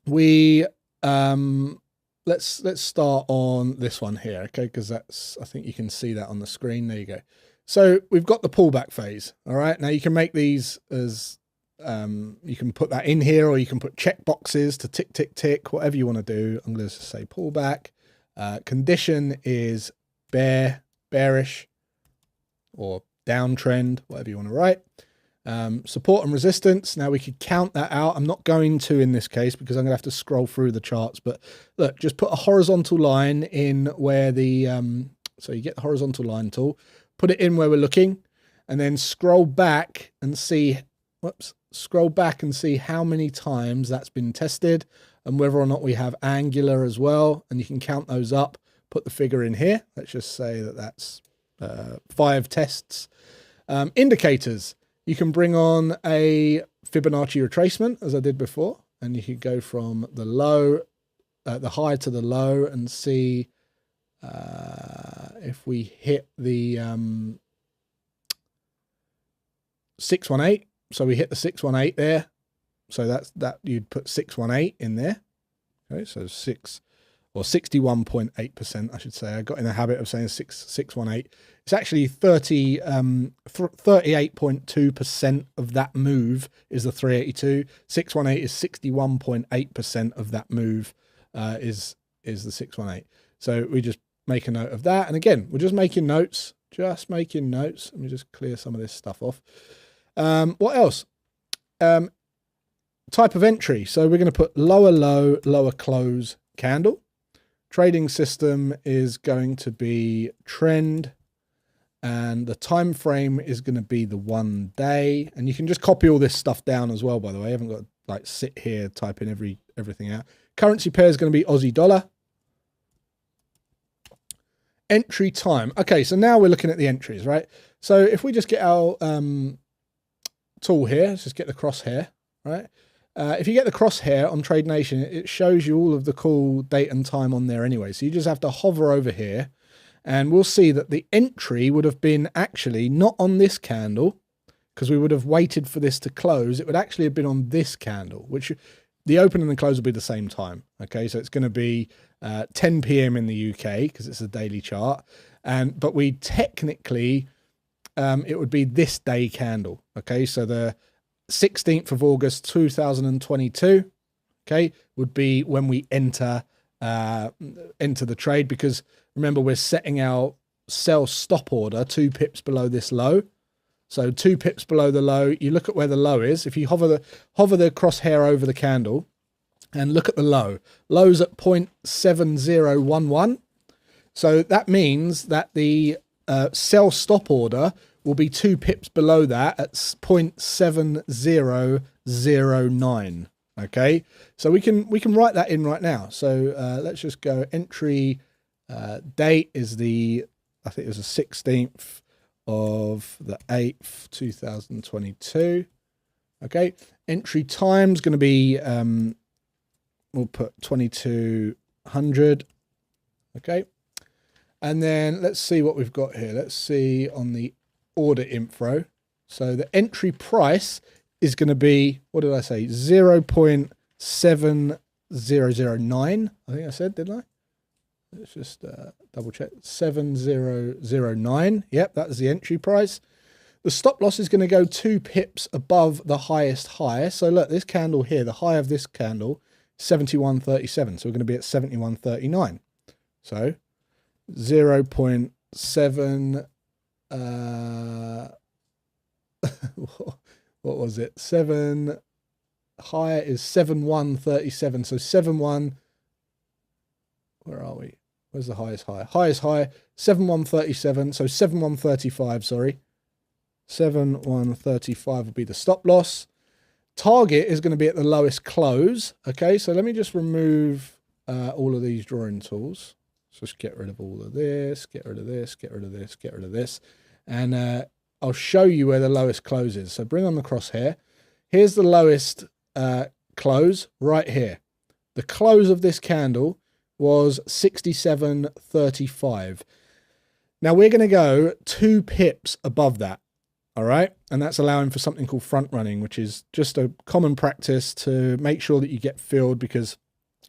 we let's start on this one here. Okay, because that's, I think you can see that on the screen. There you go. So we've got the pullback phase. All right, now you can make these as you can put that in here, or you can put check boxes to tick tick tick, whatever you want to do. I'm going to say pullback. Condition is bearish, or downtrend, whatever you want to write. Support and resistance. Now we could count that out. I'm not going to in this case because I'm going to have to scroll through the charts. But look, just put a horizontal line in where the so you get the horizontal line tool, put it in where we're looking, and then scroll back and see. Whoops. Scroll back and see how many times that's been tested, and whether or not we have angular as well. And you can count those up, put the figure in here. Let's just say that that's 5 tests. Indicators. You can bring on a Fibonacci retracement, as I did before, and you could go from the low, the high to the low, and see if we hit the 618. So we hit the 618 there. So that's that, you'd put 618 in there. Okay, so 61.8%, I should say. I got in the habit of saying 618. It's actually 38.2% of that move is the 382. 618 is 61.8% of that move is the 618. So we just make a note of that. And again, we're just making notes. Just making notes. Let me just clear some of this stuff off. What else? Type of entry. So we're going to put lower low, lower close candle. Trading system is going to be trend, and the time frame is going to be the 1 day. And you can just copy all this stuff down as well, by the way. I haven't got to like sit here typing everything out. Currency pair is going to be Aussie dollar. Entry time. Okay, so now we're looking at the entries, right? So if we just get our tool here, let's just get the crosshair, right? If you get the crosshair on Trade Nation, it shows you all of the cool date and time on there anyway. So you just have to hover over here, and we'll see that the entry would have been actually not on this candle, because we would have waited for this to close. It would actually have been on this candle, which the open and the close will be the same time. Okay, so it's going to be 10 p.m. in the UK because it's a daily chart, but we technically it would be this day candle. Okay, so the 16th of August 2022, okay, would be when we enter the trade, because remember we're setting our sell stop order 2 pips below this low. So 2 pips below the low, you look at where the low is. If you hover the crosshair over the candle and look at the low, low's at 0.7011. So that means that the sell stop order will be 2 pips below that at 0.7009. Okay, so we can write that in right now. So let's just go entry date is I think it was the 16th of the 8th 2022. Okay, entry time's going to be we'll put 2200. Okay, and then let's see what we've got here. Let's see on the order info. So the entry price is going to be, what did I say, 0.7009. I think I said, didn't I? Let's just double check. 7009. Yep, that's the entry price. The stop loss is going to go 2 pips above the highest high. So look, this candle here, the high of this candle, 71.37. So we're going to be at 71.39. So 0.7 what was it? 7 high is 71.37. So 71. Where are we? Where's the highest high? Highest high 71.37. So 71.35. Sorry, 71.35 will be the stop loss. Target is going to be at the lowest close. Okay, so let me just remove all of these drawing tools. So just get rid of all of this, get rid of this, get rid of this, get rid of this. And I'll show you where the lowest close is. So bring on the crosshair. Here's the lowest close right here. The close of this candle was 67.35. Now we're going to go 2 pips above that. All right. And that's allowing for something called front running, which is just a common practice to make sure that you get filled, because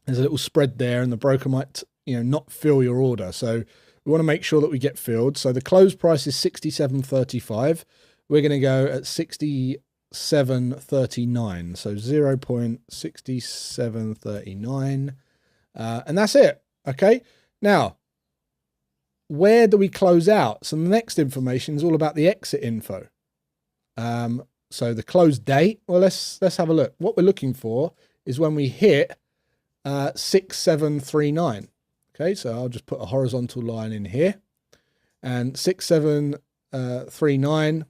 there's a little spread there and the broker might, not fill your order. So we want to make sure that we get filled. So the close price is 67.35. We're going to go at 67.39. So 0.6739. And that's it. Okay. Now, where do we close out? So the next information is all about the exit info. So the close date, well, let's have a look. What we're looking for is when we hit 6739. Okay, so I'll just put a horizontal line in here, and 6739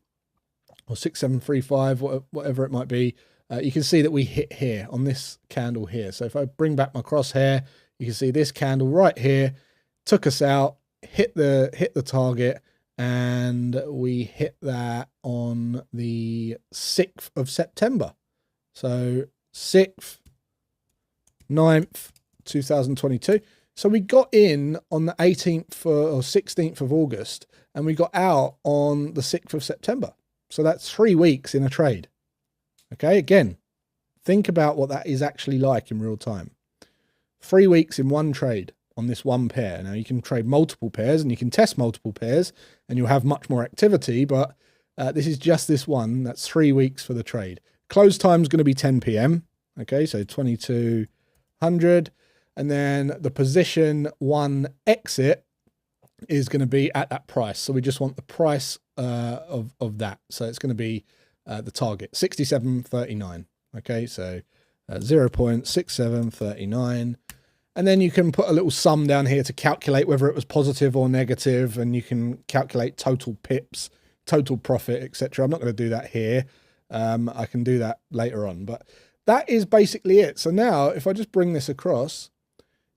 or 6735, whatever it might be. You can see that we hit here on this candle here. So if I bring back my crosshair, you can see this candle right here took us out, hit the target, and we hit that on the 6th of September. So 6th, 9th, 2022. So we got in on the 18th or 16th of August, and we got out on the 6th of September. So that's 3 weeks in a trade. Okay, again, think about what that is actually like in real time. 3 weeks in one trade on this one pair. Now you can trade multiple pairs and you can test multiple pairs and you'll have much more activity, but this is just this one. That's 3 weeks for the trade. Close time is going to be 10 p.m. Okay, so 2200. And then the position 1 exit is going to be at that price. So we just want the price of that. So it's going to be the target, 67.39. Okay, so 0.6739. And then you can put a little sum down here to calculate whether it was positive or negative, and you can calculate total pips, total profit, etc. I'm not going to do that here. I can do that later on, but that is basically it. So now if I just bring this across,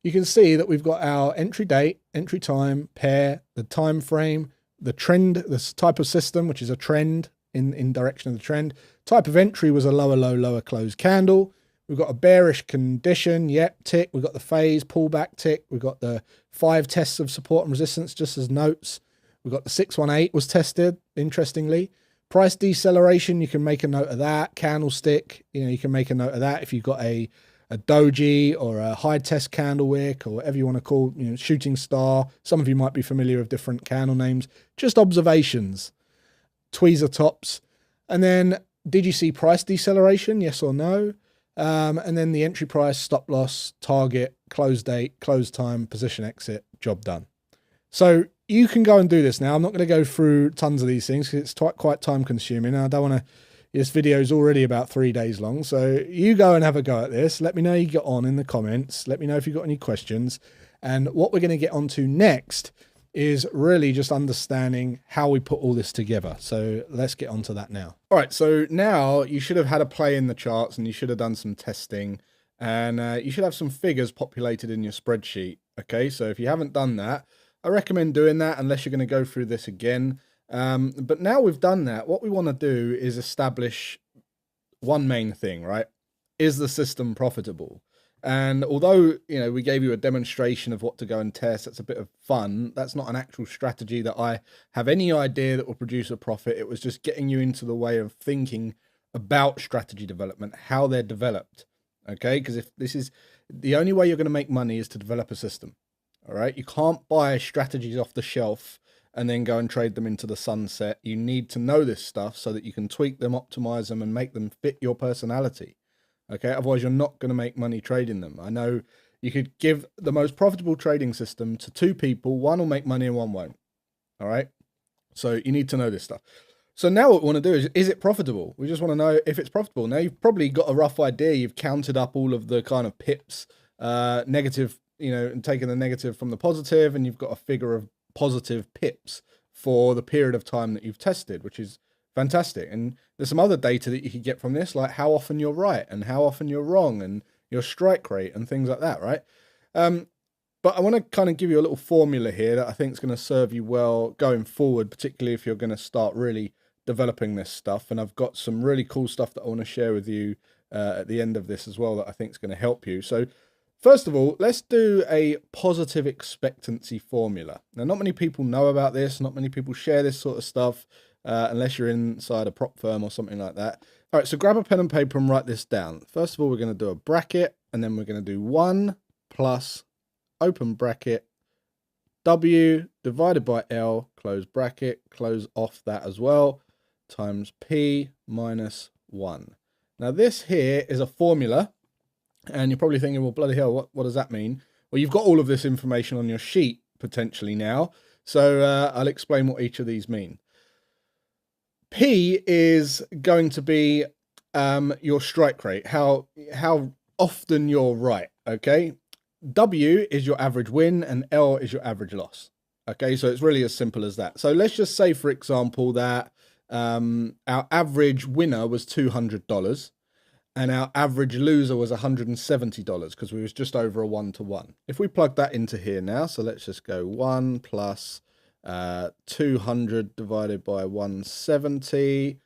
you can see that we've got our entry date, entry time, pair, the time frame, the trend, this type of system, which is a trend in direction of the trend. Type of entry was a lower low, lower close candle. We've got a bearish condition, yep, tick. We've got the phase, pullback, tick. We've got the 5 tests of support and resistance, just as notes. We've got the 618 was tested, interestingly. Price deceleration, you can make a note of that. Candlestick, you can make a note of that if you've got a doji or a high test candle wick or whatever you want to call, shooting star. Some of you might be familiar with different candle names. Just observations. Tweezer tops. And then did you see price deceleration? Yes or no? And then the entry price, stop loss, target, close date, close time, position exit, job done. So you can go and do this now. I'm not going to go through tons of these things because it's quite time consuming. I don't want to, this video is already about 3 days long. So you go and have a go at this. Let me know you get on in the comments. Let me know if you've got any questions. And what we're going to get onto next is really just understanding how we put all this together. So let's get onto that now. All right, so now you should have had a play in the charts and you should have done some testing, and you should have some figures populated in your spreadsheet. Okay, so if you haven't done that, I recommend doing that unless you're going to go through this again. But now we've done that, what we want to do is establish one main thing, right? Is the system profitable? And although, we gave you a demonstration of what to go and test, that's a bit of fun. That's not an actual strategy that I have any idea that will produce a profit. It was just getting you into the way of thinking about strategy development, how they're developed. Okay, because if this is the only way you're going to make money is to develop a system. All right, you can't buy strategies off the shelf and then go and trade them into the sunset. You need to know this stuff so that you can tweak them, optimize them, and make them fit your personality. Okay, otherwise you're not going to make money trading them. I know you could give the most profitable trading system to 2 people. One will make money and one won't. All right, so you need to know this stuff. So now what we want to do is it profitable? We just want to know if it's profitable. Now you've probably got a rough idea. You've counted up all of the kind of pips, negative, and taken the negative from the positive, and you've got a figure of positive pips for the period of time that you've tested, which is fantastic. And there's some other data that you could get from this, like how often you're right and how often you're wrong and your strike rate and things like that, right? But I want to kind of give you a little formula here that I think is going to serve you well going forward, particularly if you're going to start really developing this stuff. And I've got some really cool stuff that I want to share with you at the end of this as well that I think is going to help you. So first of all, let's do a positive expectancy formula. Now, not many people know about this. Not many people share this sort of stuff. Unless you're inside a prop firm or something like that. All right, so grab a pen and paper and write this down. First of all, we're going to do a bracket, and then we're going to do 1 plus, open bracket, W divided by L, close bracket, close off that as well, times P minus 1. Now this here is a formula, and you're probably thinking, well, bloody hell, what does that mean? Well, you've got all of this information on your sheet, potentially now, so I'll explain what each of these mean. P is going to be your strike rate, how often you're right, okay? W is your average win and L is your average loss, okay? So it's really as simple as that. So let's just say, for example, that our average winner was $200 and our average loser was $170 because we was just over a 1-to-1. If we plug that into here now, so let's just go 1 plus 200 divided by 170,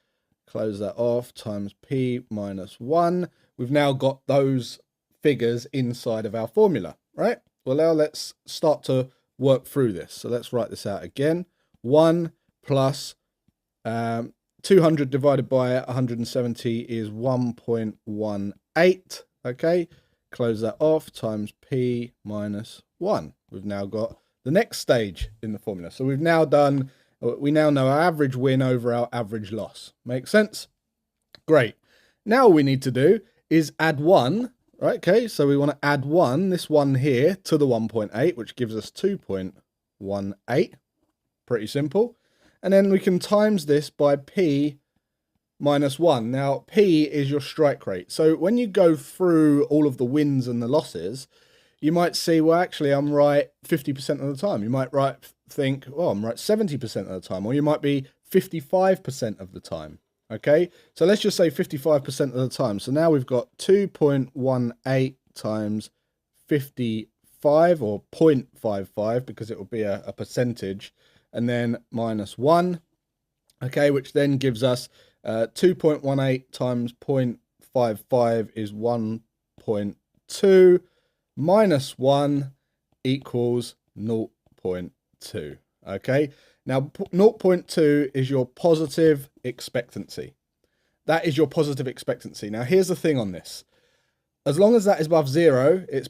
close that off, times P minus 1. We've now got those figures inside of our formula, right? Well, now let's start to work through this. So let's write this out again. 1 plus 200 divided by 170 is 1.18, okay? Close that off, times P minus 1. We've now got the next stage in the formula. So we now know our average win over our average loss. Make sense? Great. Now all we need to do is add 1, right? Okay, so we want to add 1, this one here, to the 1.8, which gives us 2.18. 0.18. Pretty simple. And then we can times this by P minus 1. Now, P is your strike rate. So when you go through all of the wins and the losses, you might see, well, actually, I'm right 50% of the time. You might think, well, I'm right 70% of the time. Or you might be 55% of the time. Okay, so let's just say 55% of the time. So now we've got 2.18 times 55, or 0.55, because it will be a percentage, and then minus 1, okay, which then gives us 2.18 times 0.55 is 1.2, minus 1 equals 0.2, okay? Now, 0.2 is your positive expectancy. That is your positive expectancy. Now, here's the thing on this. As long as that is above 0, it's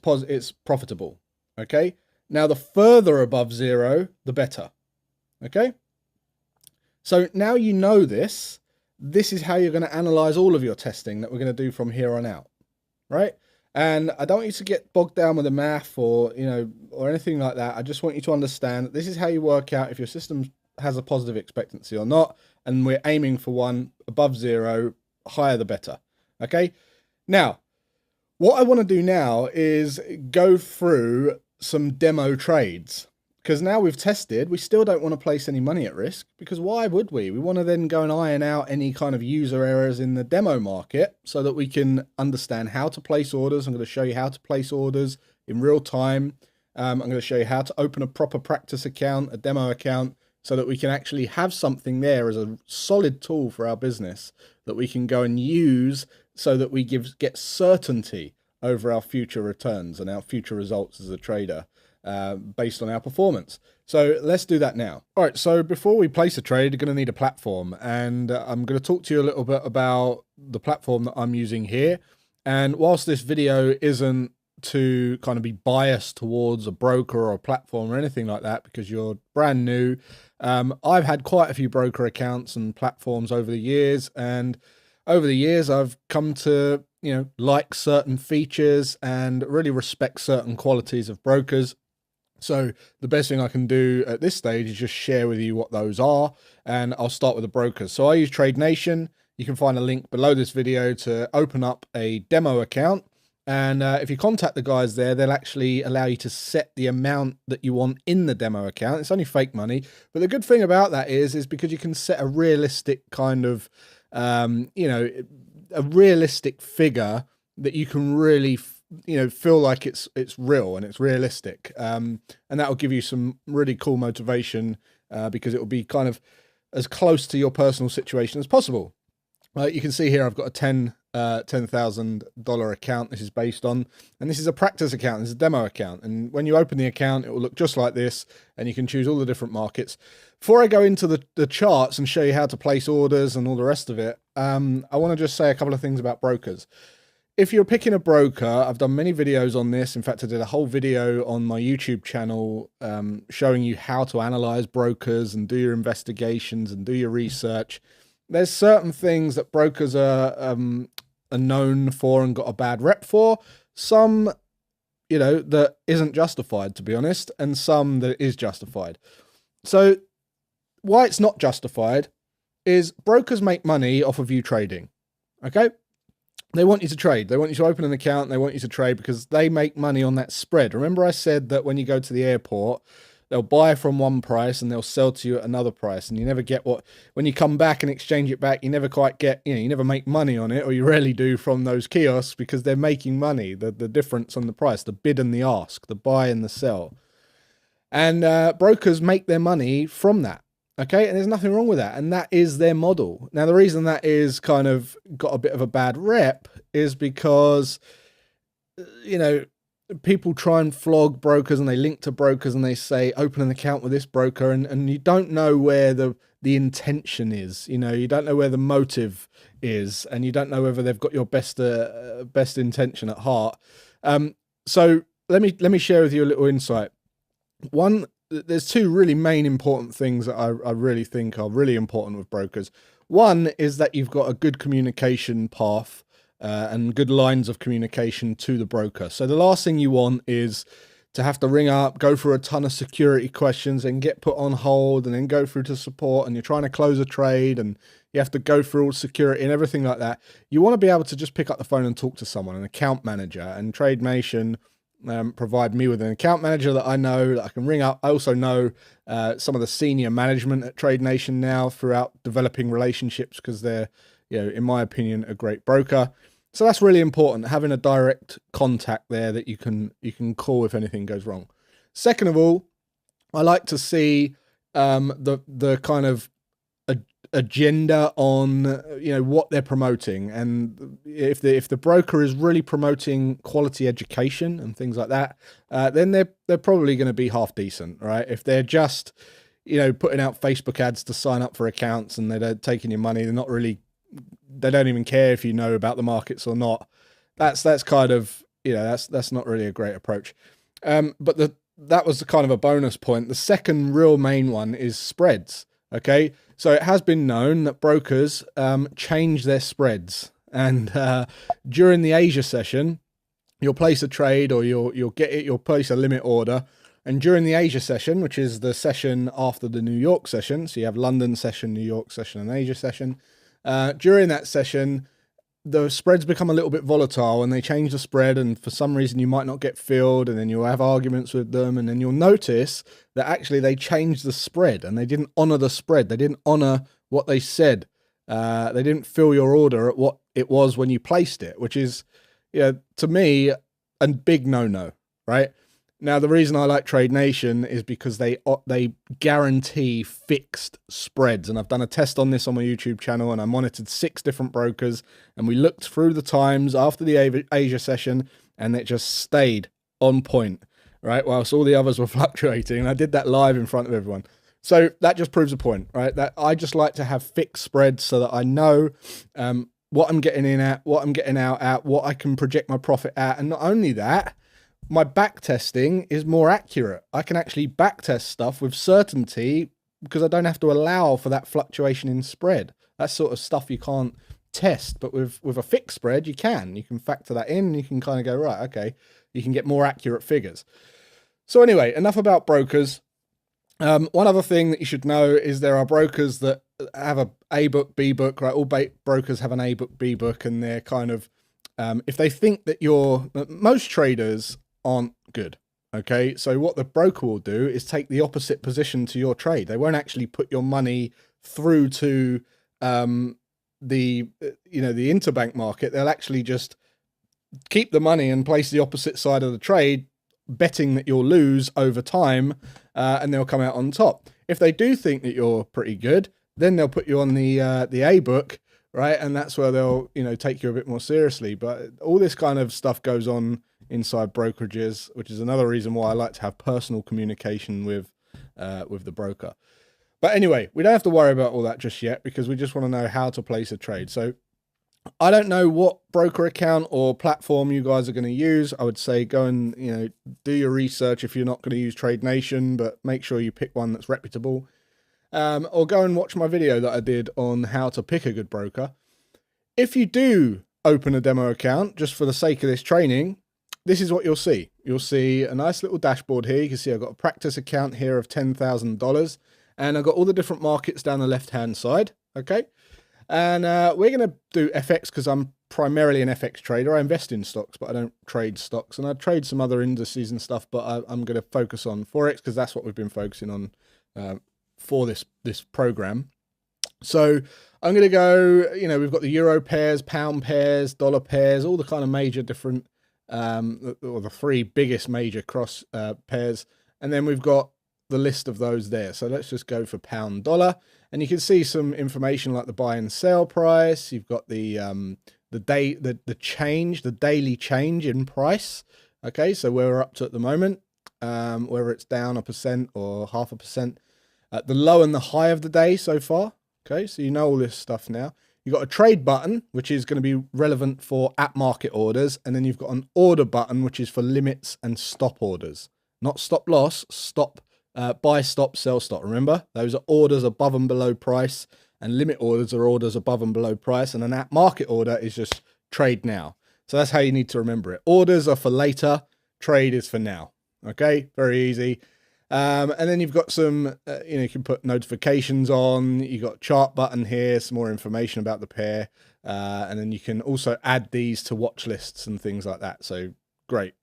profitable, okay? Now, the further above 0, the better, okay? So now you know this. This is how you're going to analyze all of your testing that we're going to do from here on out, right? And I don't want you to get bogged down with the math or, or anything like that. I just want you to understand that this is how you work out if your system has a positive expectancy or not. And we're aiming for one above 0, higher the better. Okay. Now, what I want to do now is go through some demo trades. Because now we've tested, we still don't want to place any money at risk, because why would we? We want to then go and iron out any kind of user errors in the demo market so that we can understand how to place orders. I'm going to show you how to place orders in real time. I'm going to show you how to open a proper practice account, a demo account, so that we can actually have something there as a solid tool for our business that we can go and use so that we get certainty over our future returns and our future results as a trader. Based on our performance. So let's do that now. All right, so before we place a trade, you're going to need a platform, and I'm going to talk to you a little bit about the platform that I'm using here. And whilst this video isn't to kind of be biased towards a broker or a platform or anything like that, because you're brand new, I've had quite a few broker accounts and platforms over the years, and over the years I've come to like certain features and really respect certain qualities of brokers. So the best thing I can do at this stage is just share with you what those are, and I'll start with the brokers. So I use Trade Nation. You can find a link below this video to open up a demo account, and if you contact the guys there, they'll actually allow you to set the amount that you want in the demo account. It's only fake money, but the good thing about that is because you can set a realistic kind of, a realistic figure that you can really feel like it's real and it's realistic, and that will give you some really cool motivation, because it will be kind of as close to your personal situation as possible. You can see here I've got a $10,000 account this is based on, and this is a practice account, this is a demo account, and when you open the account it will look just like this, and you can choose all the different markets. Before I go into the charts and show you how to place orders and all the rest of it, I want to just say a couple of things about brokers. If you're picking a broker, I've done many videos on this. In fact, I did a whole video on my YouTube channel showing you how to analyze brokers and do your investigations and do your research. There's certain things that brokers are known for and got a bad rep for. Some, that isn't justified, to be honest, and some that is justified. So why it's not justified is brokers make money off of you trading, okay? They want you to trade. They want you to open an account. They want you to trade because they make money on that spread. Remember I said that when you go to the airport, they'll buy from one price and they'll sell to you at another price. And you never get when you come back and exchange it back, you never quite get, you never make money on it, or you rarely do from those kiosks, because they're making money, the difference on the price, the bid and the ask, the buy and the sell. And brokers make their money from that. Okay, and there's nothing wrong with that, and that is their model. Now, the reason that is kind of got a bit of a bad rep is because, people try and flog brokers, and they link to brokers, and they say, open an account with this broker, and you don't know where the intention is. You don't know where the motive is, and you don't know whether they've got your best intention at heart. So let me share with you a little insight. One, there's two really main important things that I really think are really important with brokers. One is that you've got a good communication path and good lines of communication to the broker. So the last thing you want is to have to ring up, go through a ton of security questions and get put on hold and then go through to support, and you're trying to close a trade and you have to go through all security and everything like that. You want to be able to just pick up the phone and talk to someone, an account manager, and TradeNation provide me with an account manager that I know, that I can ring up. I also know some of the senior management at TradeNation now throughout developing relationships, because they're, you know, in my opinion, a great broker. So that's really important, having a direct contact there that you can call if anything goes wrong. Second of all, I like to see the kind of agenda on, you know, what they're promoting, and if the broker is really promoting quality education and things like that, then they're probably going to be half decent, right? If they're just, you know, putting out Facebook ads to sign up for accounts and they're taking your money, they don't even care if you know about the markets or not. That's kind of, you know, that's not really a great approach. But that was the kind of a bonus point. The second real main one is spreads. Okay, so it has been known that brokers change their spreads, and during the Asia session, you'll place a trade, or you'll place a limit order, and during the Asia session, which is the session after the New York session, so you have London session, New York session, and Asia session. During that session, the spreads become a little bit volatile and they change the spread, and for some reason you might not get filled, and then you'll have arguments with them, and then you'll notice that actually they changed the spread and they didn't honor the spread. They didn't honor what they said. They didn't fill your order at what it was when you placed it, which is, you know, to me, a big no-no, right? Now, the reason I like TradeNation is because they guarantee fixed spreads. And I've done a test on this on my YouTube channel, and I monitored 6 different brokers, and we looked through the times after the Asia session, and it just stayed on point, right? Whilst all the others were fluctuating. And I did that live in front of everyone. So that just proves a point, right? That I just like to have fixed spreads so that I know what I'm getting in at, what I'm getting out at, what I can project my profit at. And not only that, my back testing is more accurate. I can actually back test stuff with certainty because I don't have to allow for that fluctuation in spread. That's sort of stuff you can't test, but with a fixed spread, you can factor that in, and you can kind of go, right, okay, you can get more accurate figures. So anyway, enough about brokers. One other thing that you should know is there are brokers that have A book, B book, right? All brokers have an A book, B book, and they're kind of, if they think that most traders aren't good. Okay, so what the broker will do is take the opposite position to your trade. They won't actually put your money through to the interbank market. They'll actually just keep the money and place the opposite side of the trade, betting that you'll lose over time, and they'll come out on top. If they do think that you're pretty good, then they'll put you on the A book, right? And that's where they'll, you know, take you a bit more seriously. But all this kind of stuff goes on inside brokerages, which is another reason why I like to have personal communication with the broker. But anyway, we don't have to worry about all that just yet, because we just want to know how to place a trade. So I don't know what broker account or platform you guys are going to use. I would say go and, you know, do your research if you're not going to use TradeNation, but make sure you pick one that's reputable. Or go and watch my video that I did on how to pick a good broker. If you do open a demo account just for the sake of this training, this is what you'll see. You'll see a nice little dashboard here. You can see I've got a practice account here of $10,000, and I've got all the different markets down the left-hand side, okay? And we're going to do FX because I'm primarily an FX trader. I invest in stocks, but I don't trade stocks. And I trade some other indices and stuff, but I'm going to focus on Forex because that's what we've been focusing on for this program. So I'm going to go, you know, we've got the euro pairs, pound pairs, dollar pairs, all the kind of major different, or the 3 biggest major cross pairs. And then we've got the list of those there. So let's just go for pound dollar. And you can see some information like the buy and sell price. You've got the daily change in price. Okay, so where we're up to at the moment, whether it's down 1% or 0.5%, the low and the high of the day so far. Okay, so you know all this stuff now. You've got a trade button, which is going to be relevant for at market orders. And then you've got an order button, which is for limits and stop orders. Not stop loss, stop, buy, stop, sell, stop. Remember, those are orders above and below price, and limit orders are orders above and below price. And an at market order is just trade now. So that's how you need to remember it. Orders are for later, trade is for now. Okay, very easy. And then you've got some, you can put notifications on. You've got chart button here, some more information about the pair. And then you can also add these to watch lists and things like that. So great.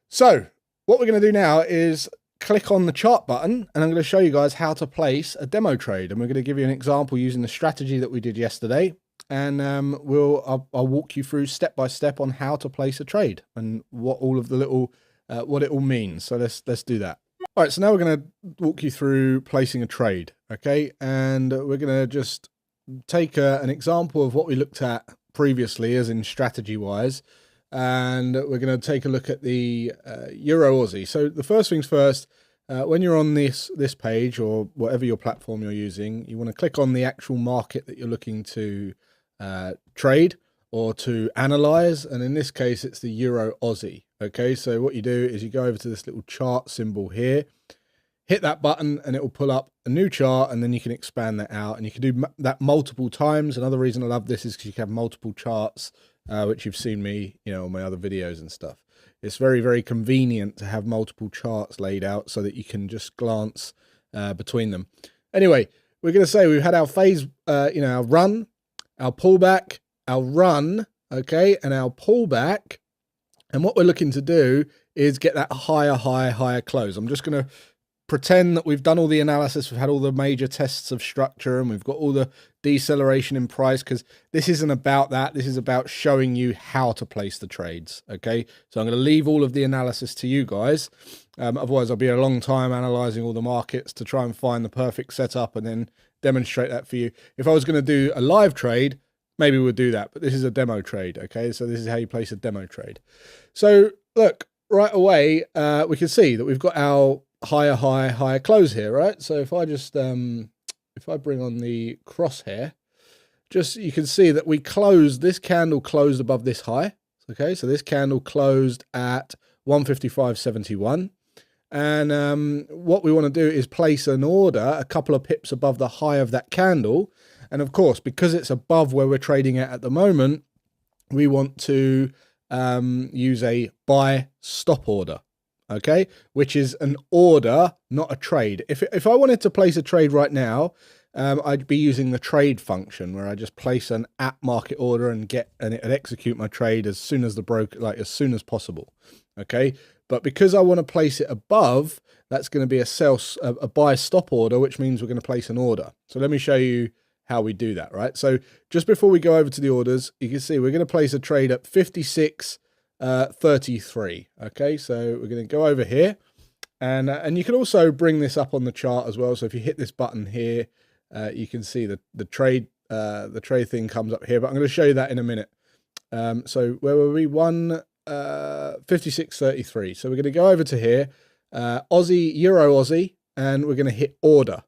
So what we're going to do now is click on the chart button, and I'm going to show you guys how to place a demo trade. And we're going to give you an example using the strategy that we did yesterday. And I'll walk you through step by step on how to place a trade and what all of the little what it all means. So let's do that. All right, so now we're going to walk you through placing a trade, okay? And we're going to just take an example of what we looked at previously, as in strategy-wise, and we're going to take a look at the Euro Aussie. So the first things first, when you're on this page or whatever your platform you're using, you want to click on the actual market that you're looking to trade or to analyze, and in this case it's the Euro Aussie. Okay, so what you do is you go over to this little chart symbol here, hit that button, and it will pull up a new chart, and then you can expand that out, and you can do that multiple times. Another reason I love this is because you can have multiple charts, which you've seen me, on my other videos and stuff. It's very, very convenient to have multiple charts laid out so that you can just glance between them. Anyway, we're going to say we've had our phase, our run, our pullback, our run, okay, and our pullback. And what we're looking to do is get that higher close. I'm just going to pretend that we've done all the analysis. We've had all the major tests of structure, and we've got all the deceleration in price, because this isn't about that. This is about showing you how to place the trades. Okay, so I'm going to leave all of the analysis to you guys. Otherwise, I'll be a long time analyzing all the markets to try and find the perfect setup and then demonstrate that for you. If I was going to do a live trade, maybe we'll do that, but this is a demo trade, okay? So this is how you place a demo trade. So look, right away, we can see that we've got our higher close here, right? So if I just, if I bring on the crosshair, you can see that this candle closed above this high, okay? So this candle closed at 155.71. And what we want to do is place an order a couple of pips above the high of that candle. And of course, because it's above where we're trading at the moment, we want to use a buy stop order, okay? Which is an order, not a trade. If I wanted to place a trade right now, I'd be using the trade function, where I just place an at market order and it'd execute my trade as soon as the broker, as soon as possible, okay? But because I want to place it above, that's going to be a buy stop order, which means we're going to place an order. So let me show you how we do that, right? So just before we go over to the orders, you can see we're going to place a trade at 56.33. Okay, so we're going to go over here, and you can also bring this up on the chart as well. So if you hit this button here, you can see the trade thing comes up here. But I'm going to show you that in a minute. So where were we? 56.33. So we're going to go over to here, Euro Aussie, and we're going to hit order.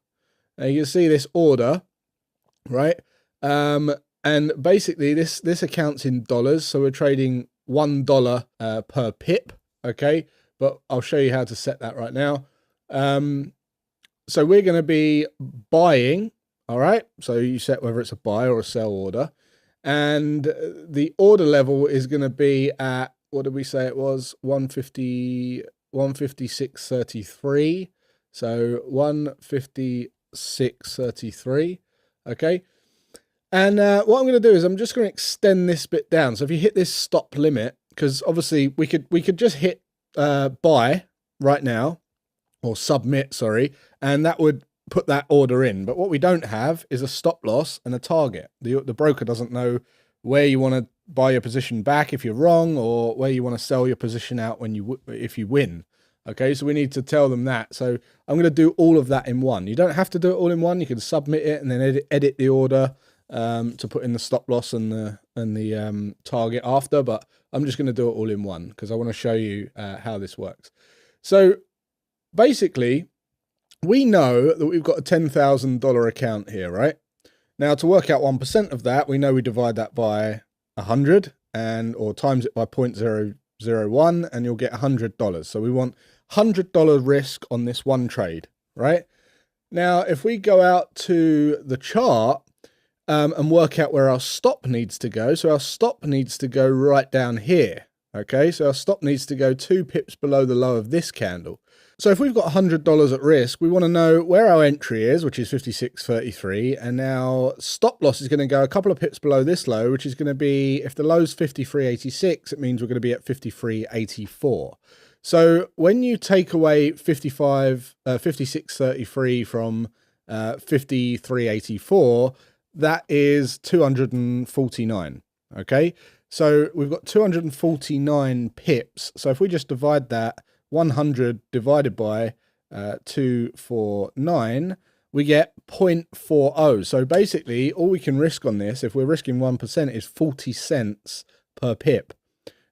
Now you can see this order, right? And basically this accounts in dollars, so we're trading $1 per pip, okay? But I'll show you how to set that right now. So we're going to be buying, all right? So you set whether it's a buy or a sell order, and the order level is going to be at, what did we say it was? 156.33. So 156.33. Okay. And what I'm going to do is I'm just going to extend this bit down. So if you hit this stop limit, because obviously we could just hit buy right now, or submit, sorry, and that would put that order in. But what we don't have is a stop loss and a target. The broker doesn't know where you want to buy your position back if you're wrong, or where you want to sell your position out if you win. Okay, so we need to tell them that. So I'm going to do all of that in one. You don't have to do it all in one. You can submit it and then edit the order to put in the stop loss and the target after. But I'm just going to do it all in one because I want to show you how this works. So basically, we know that we've got a $10,000 account here, right? Now, to work out 1% of that, we know we divide that by 100 or times it by 0.001, and you'll get $100. So we want $100 risk on this one trade, right? Now, if we go out to the chart and work out where our stop needs to go, so our stop needs to go right down here, Okay, so our stop needs to go 2 pips below the low of this candle. So if we've got $100 at risk, we want to know where our entry is, which is 56.33, and our stop loss is going to go a couple of pips below this low, which is going to be, if the low's 53.86, it means we're going to be at 53.84. So when you take away 56.33 from 53.84, that is 249. Okay, so we've got 249 pips. So if we just divide that, 100 divided by 249, we get 0.40. So basically, all we can risk on this, if we're risking 1%, is 40 cents per pip.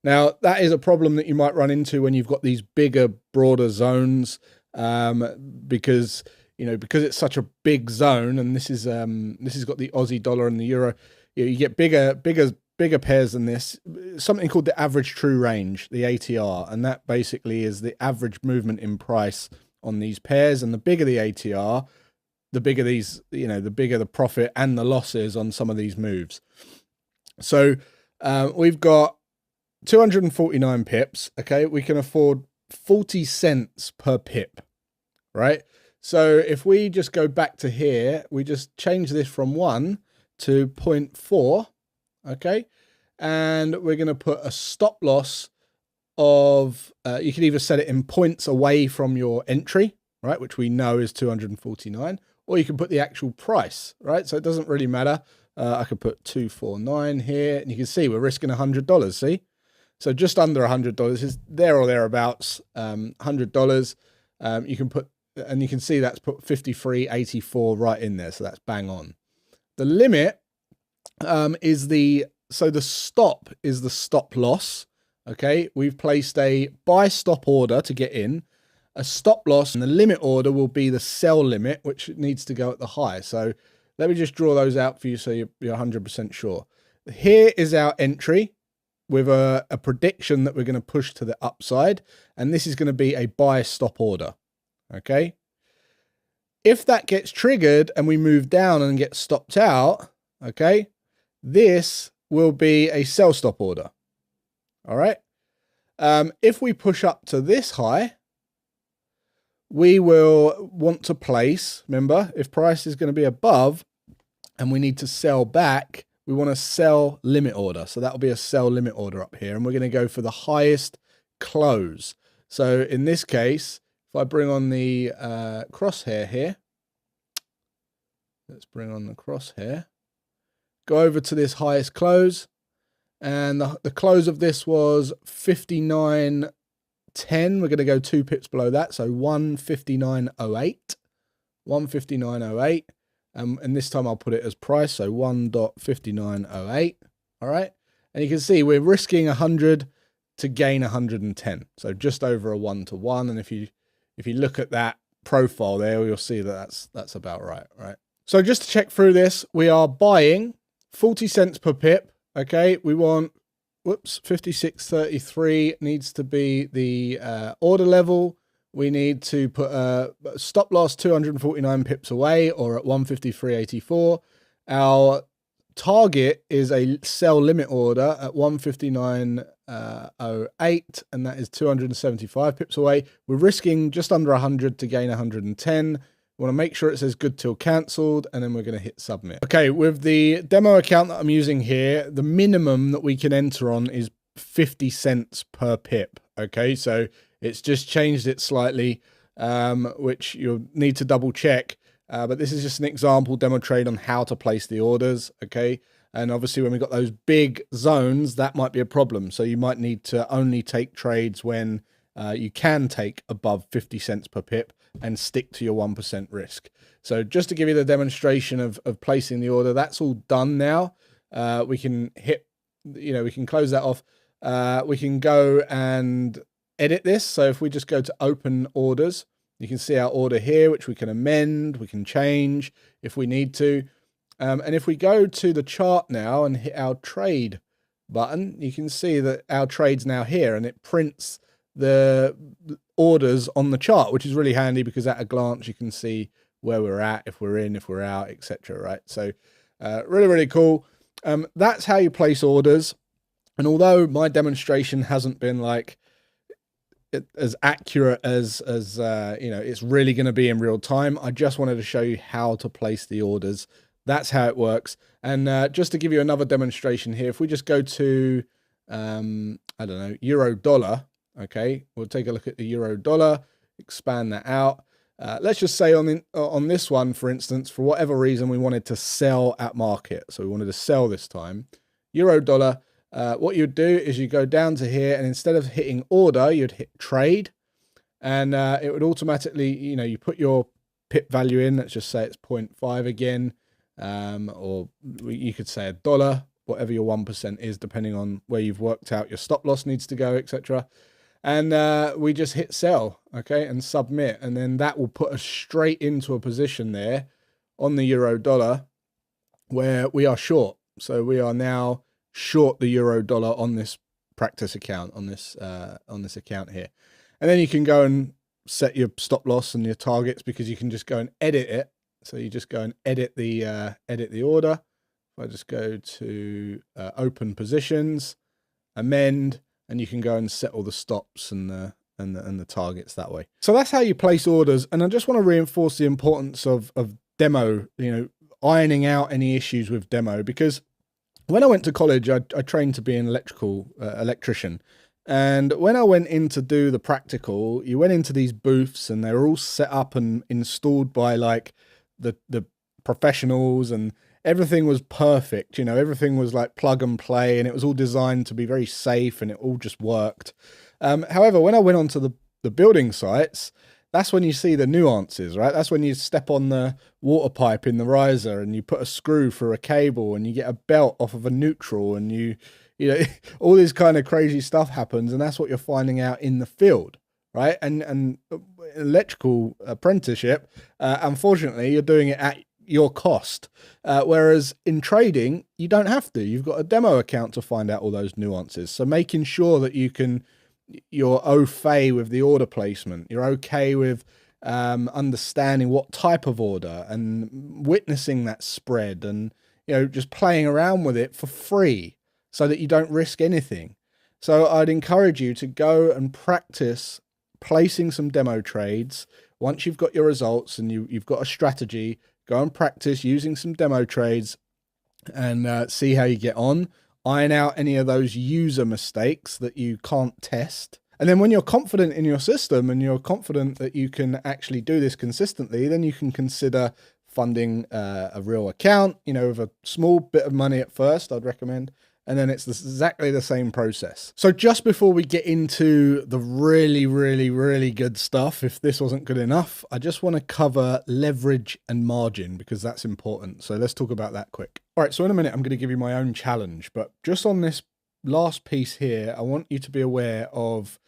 Now, that is a problem that you might run into when you've got these bigger, broader zones, because it's such a big zone, and this has got the Aussie dollar and the euro. You get bigger pairs than this, something called the average true range, the ATR, and that basically is the average movement in price on these pairs. And the bigger the ATR, the bigger these, the bigger the profit and the losses on some of these moves. So we've got 249 pips. Okay, we can afford 40 cents per pip, right? So if we just go back to here, we just change this from 1 to 0.4. Okay, and we're going to put a stop loss of, you can either set it in points away from your entry, right, which we know is 249, or you can put the actual price, right? So it doesn't really matter. I could put 249 here, and you can see we're risking $100, see? So just under $100 is there or thereabouts, $100. You can put, and you can see that's put 53.84 right in there, so that's bang on. The limit is the stop is the stop loss. Okay, we've placed a buy stop order to get in, a stop loss, and the limit order will be the sell limit, which needs to go at the high. So let me just draw those out for you so you're 100% sure. Here is our entry with a prediction that we're going to push to the upside, and this is going to be a buy stop order. Okay, if that gets triggered and we move down and get stopped out, okay, this will be a sell stop order. All right. If we push up to this high, we will want to place, remember, if price is going to be above and we need to sell back, we want to sell limit order. So that'll be a sell limit order up here. And we're going to go for the highest close. So in this case, if I bring on the crosshair here, let's bring on the crosshair. Go over to this highest close, and the close of this was 59.10. We're going to go 2 pips below that, so 159.08. 159.08. And this time I'll put it as price, so 1.5908. All right, and you can see we're risking 100 to gain 110, so just over a 1-to-1. And if you look at that profile there, you'll see that that's about right. So just to check through this, we are buying 40 cents per pip. Okay, we want, 56.33 needs to be the order level. We need to put a stop loss 249 pips away, or at 153.84. Our target is a sell limit order at 159.08, and that is 275 pips away. We're risking just under 100 to gain 110. We want to make sure it says good till cancelled, and then we're going to hit submit. Okay, with the demo account that I'm using here, the minimum that we can enter on is 50 cents per pip. Okay, so it's just changed it slightly, which you'll need to double check. But this is just an example demo trade on how to place the orders. Okay, and obviously when we've got those big zones, that might be a problem. So you might need to only take trades when you can take above 50 cents per pip and stick to your 1% risk. So just to give you the demonstration of placing the order, that's all done now. We can hit, we can close that off. We can go and edit this. So if we just go to open orders, you can see our order here, which we can amend, we can change if we need to. And if we go to the chart now and hit our trade button, you can see that our trade's now here, and it prints the orders on the chart, which is really handy because at a glance you can see where we're at, if we're in, if we're out, etc. Right? So really, really cool. That's how you place orders. And although my demonstration hasn't been like as accurate as you know, it's really going to be in real time, I just wanted to show you how to place the orders. That's how it works. And just to give you another demonstration here, if we just go to I don't know, euro dollar, okay, we'll take a look at the euro dollar, expand that out. Let's just say on this one, for instance, for whatever reason, we wanted to sell at market. So we wanted to sell this time. Euro dollar, what you'd do is you go down to here, and instead of hitting order, you'd hit trade. And it would automatically, you know, you put your pip value in. Let's just say it's 0.5 again. Or you could say $1, whatever your 1% is, depending on where you've worked out your stop loss needs to go, etc. And we just hit sell, okay, and submit. And then that will put us straight into a position there on the euro dollar where we are short. So we are now short the euro dollar on this practice account, on this account here. And then you can go and set your stop loss and your targets, because you can just go and edit it. So you just go and edit the order. If I just go to open positions, amend, and you can go and set all the stops and the targets that way. So that's how you place orders. And I just want to reinforce the importance of demo, you know, ironing out any issues with demo, because when I went to college, I trained to be an electrician. And when I went in to do the practical, you went into these booths and they were all set up and installed by like the professionals, and everything was perfect. You know, everything was like plug and play, and it was all designed to be very safe, and it all just worked. However, when I went onto the building sites, that's when you see the nuances, right? That's when you step on the water pipe in the riser and you put a screw through a cable and you get a belt off of a neutral, and you know, all this kind of crazy stuff happens, and that's what you're finding out in the field, right? And electrical apprenticeship, unfortunately, you're doing it at your cost. Whereas in trading, you don't have to. You've got a demo account to find out all those nuances. So making sure that you're au fait with the order placement, you're okay with understanding what type of order and witnessing that spread, and, you know, just playing around with it for free so that you don't risk anything. So I'd encourage you to go and practice placing some demo trades. Once you've got your results and you've got a strategy, go and practice using some demo trades and see how you get on. Iron out any of those user mistakes that you can't test. And then when you're confident in your system and you're confident that you can actually do this consistently, then you can consider funding a real account, you know, with a small bit of money at first, I'd recommend. And then it's exactly the same process. So just before we get into the really, really, really good stuff, if this wasn't good enough, I just want to cover leverage and margin, because that's important. So let's talk about that quick. All right, so in a minute, I'm going to give you my own challenge. But just on this last piece here, I want you to be aware of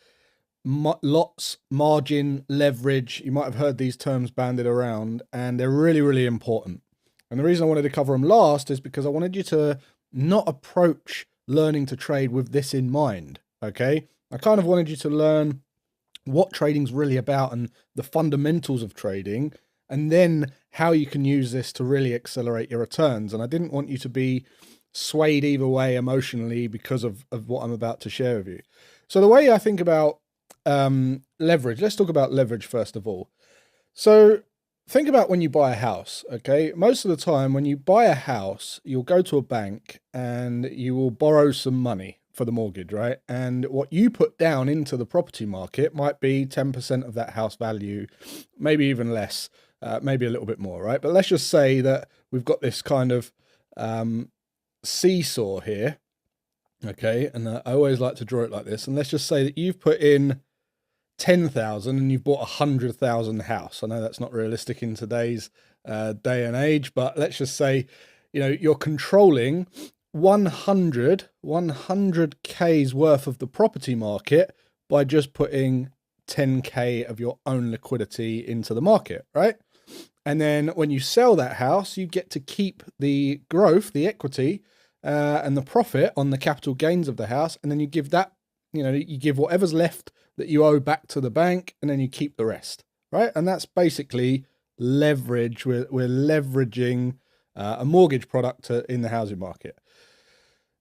lots, margin, leverage. You might have heard these terms banded around, and they're really, really important. And the reason I wanted to cover them last is because I wanted you to not approach learning to trade with this in mind, okay? I kind of wanted you to learn what trading's really about and the fundamentals of trading, and then how you can use this to really accelerate your returns. And I didn't want you to be swayed either way emotionally because of what I'm about to share with you. So the way I think about leverage, let's talk about leverage first of all. So think about when you buy a house, okay? Most of the time when you buy a house, you'll go to a bank and you will borrow some money for the mortgage, right? And what you put down into the property market might be 10% of that house value, maybe even less, maybe a little bit more, right? But let's just say that we've got this kind of seesaw here, okay? And I always like to draw it like this. And let's just say that you've put in 10,000 and you've bought 100,000 house. I know that's not realistic in today's day and age, but let's just say, you know, you're controlling 100K's worth of the property market by just putting 10K of your own liquidity into the market, right? And then when you sell that house, you get to keep the growth, the equity, and the profit on the capital gains of the house. And then you give that, you know, you give whatever's left that you owe back to the bank, and then you keep the rest, right? And that's basically leverage. We're leveraging a mortgage product in the housing market.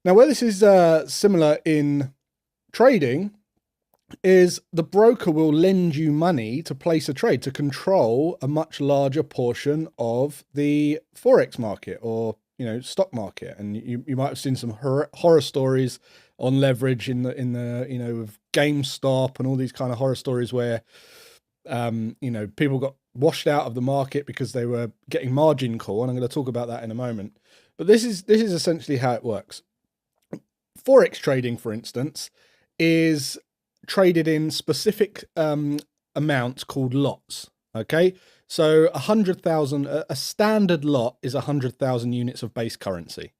Now, where this is similar in trading is the broker will lend you money to place a trade to control a much larger portion of the Forex market or, stock market. And you might have seen some horror stories on leverage in the with GameStop and all these kind of horror stories where, people got washed out of the market because they were getting margin call. And I'm going to talk about that in a moment. But this is essentially how it works. Forex trading, for instance, is traded in specific amounts called lots. Okay, so 100,000, a standard lot is 100,000 units of base currency.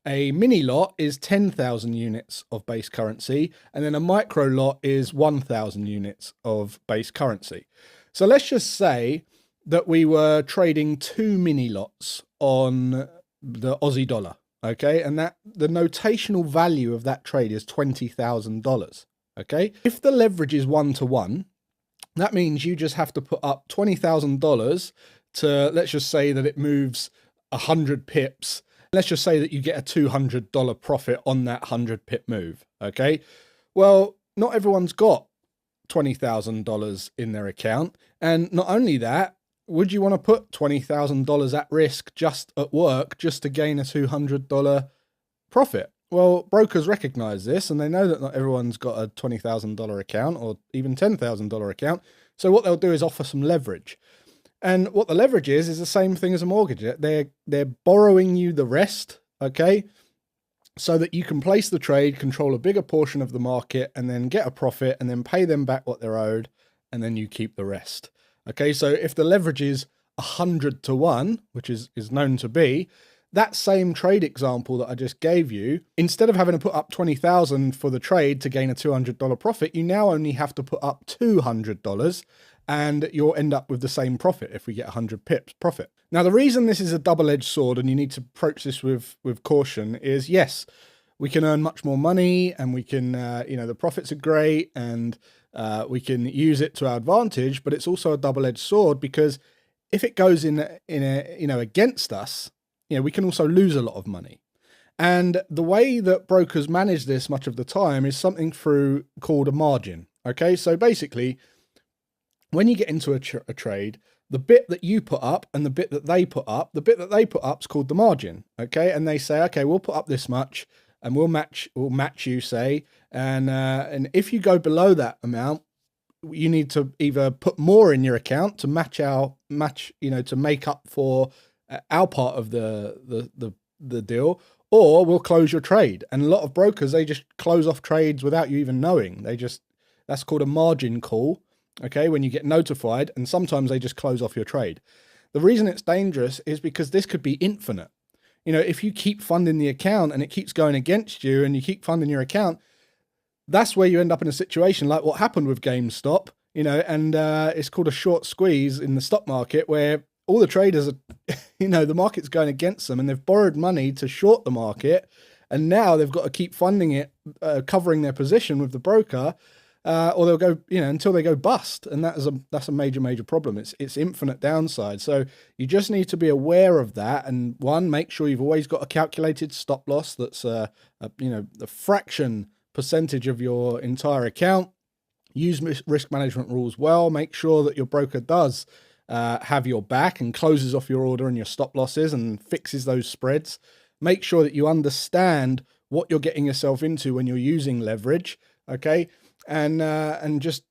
A mini lot is 10,000 units of base currency, and then a micro lot is 1,000 units of base currency. So let's just say that we were trading 2 mini lots on the Aussie dollar. Okay, and that the notational value of that trade is $20,000. Okay, if the leverage is 1-to-1, that means you just have to put up $20,000 to, let's just say that it moves 100 pips. Let's just say that you get a $200 profit on that 100 pip move. Okay, well, not everyone's got $20,000 in their account, and not only that, would you want to put $20,000 at risk just at work just to gain a $200 profit? Well, brokers recognize this and they know that not everyone's got a $20,000 account or even $10,000 account. So what they'll do is offer some leverage. And what the leverage is the same thing as a mortgage. They're borrowing you the rest, okay? So that you can place the trade, control a bigger portion of the market, and then get a profit and then pay them back what they're owed, and then you keep the rest. Okay, so if the leverage is 100-to-1, which is known to be, that same trade example that I just gave you, instead of having to put up 20,000 for the trade to gain a $200 profit, you now only have to put up $200 and you'll end up with the same profit if we get 100 pips profit. Now, the reason this is a double-edged sword and you need to approach this with caution is, yes, we can earn much more money and we can, the profits are great and we can use it to our advantage, but it's also a double-edged sword because if it goes against us, we can also lose a lot of money. And the way that brokers manage this much of the time is something called a margin. Okay, so basically, when you get into a trade, the bit that you put up and the bit that they put up, the bit that they put up is called the margin. Okay, and they say, okay, we'll put up this much, and we'll match you, say, and if you go below that amount, you need to either put more in your account to to make up for our part of the deal, or we'll close your trade. And a lot of brokers, they just close off trades without you even knowing. That's called a margin call. Okay, when you get notified, and sometimes they just close off your trade. The reason it's dangerous is because this could be infinite. If you keep funding the account and it keeps going against you and you keep funding your account, that's where you end up in a situation like what happened with GameStop, and it's called a short squeeze in the stock market where all the traders are, the market's going against them and they've borrowed money to short the market. And now they've got to keep funding it, covering their position with the broker, or they'll go, until they go bust. And that's a major, major problem. It's infinite downside. So you just need to be aware of that. And one, make sure you've always got a calculated stop loss that's, a fraction percentage of your entire account. Use risk management rules well. Make sure that your broker does have your back and closes off your order and your stop losses and fixes those spreads. Make sure that you understand what you're getting yourself into when you're using leverage, okay? And just,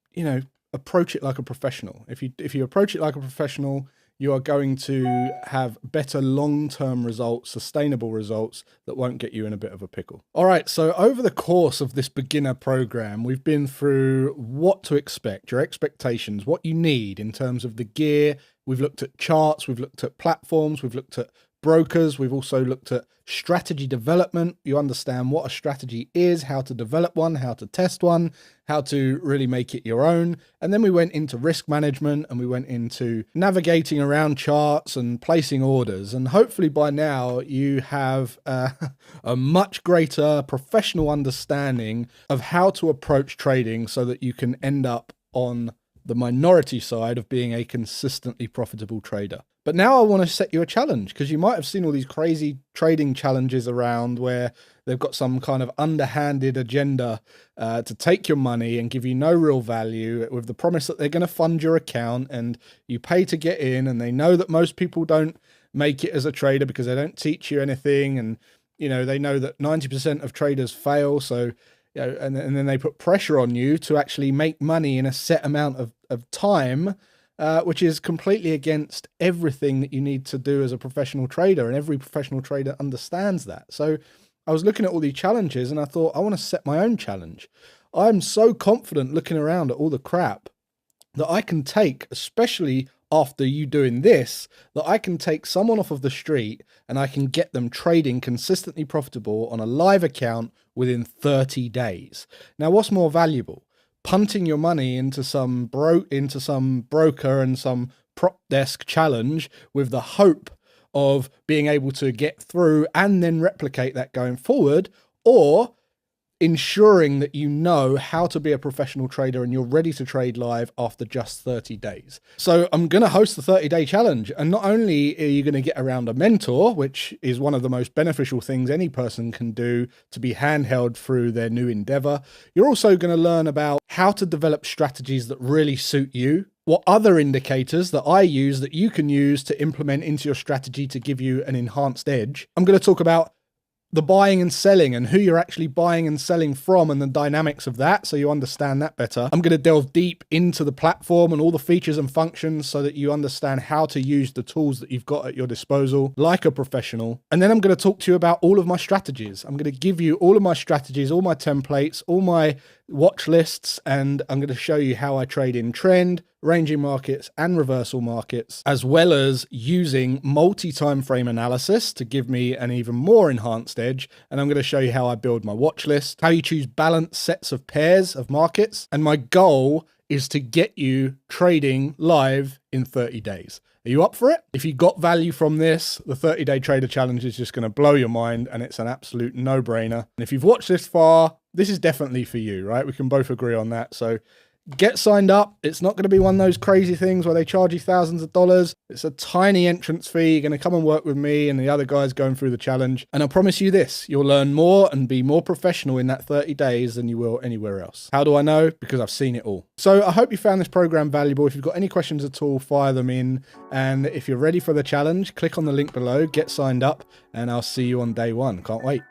approach it like a professional. If you approach it like a professional, you are going to have better long-term results, sustainable results that won't get you in a bit of a pickle. All right, so over the course of this beginner program, we've been through what to expect, your expectations, what you need in terms of the gear. We've looked at charts, we've looked at platforms, we've looked at brokers. We've also looked at strategy development. You understand what a strategy is, how to develop one, how to test one, how to really make it your own. And then we went into risk management and we went into navigating around charts and placing orders. And hopefully by now you have a much greater professional understanding of how to approach trading so that you can end up on the minority side of being a consistently profitable trader. But now I want to set you a challenge, because you might have seen all these crazy trading challenges around where they've got some kind of underhanded agenda to take your money and give you no real value, with the promise that they're going to fund your account and you pay to get in, and they know that most people don't make it as a trader because they don't teach you anything, and they know that 90% of traders fail. So and then they put pressure on you to actually make money in a set amount of time, which is completely against everything that you need to do as a professional trader, and every professional trader understands that. So I was looking at all these challenges and I thought, I want to set my own challenge. I'm so confident looking around at all the crap that I can take, especially after you doing this, that I can take someone off of the street and I can get them trading consistently profitable on a live account within 30 days. Now, what's more valuable? Punting your money into some broker and some prop desk challenge with the hope of being able to get through and then replicate that going forward, or ensuring that you know how to be a professional trader and you're ready to trade live after just 30 days. So I'm going to host the 30-day challenge. And not only are you going to get around a mentor, which is one of the most beneficial things any person can do to be handheld through their new endeavor, you're also going to learn about how to develop strategies that really suit you, what other indicators that I use that you can use to implement into your strategy to give you an enhanced edge. I'm going to talk about the buying and selling and who you're actually buying and selling from and the dynamics of that, so you understand that better. I'm going to delve deep into the platform and all the features and functions so that you understand how to use the tools that you've got at your disposal like a professional. And then I'm going to talk to you about all of my strategies. I'm going to give you all of my strategies, all my templates, all my watch lists, and I'm going to show you how I trade in trend, ranging markets and reversal markets, as well as using multi-time frame analysis to give me an even more enhanced edge. And I'm going to show you how I build my watch list, how you choose balanced sets of pairs of markets. And my goal is to get you trading live in 30 days. Are you up for it? If you got value from this, the 30-day trader challenge is just going to blow your mind, and it's an absolute no-brainer. And if you've watched this far, this is definitely for you, right? We can both agree on that. So get signed up. It's not going to be one of those crazy things where they charge you thousands of dollars. It's a tiny entrance fee. You're going to come and work with me and the other guys going through the challenge. And I promise you this, you'll learn more and be more professional in that 30 days than you will anywhere else. How do I know? Because I've seen it all. So I hope you found this program valuable. If you've got any questions at all, fire them in. And if you're ready for the challenge, click on the link below, get signed up, and I'll see you on day one. Can't wait.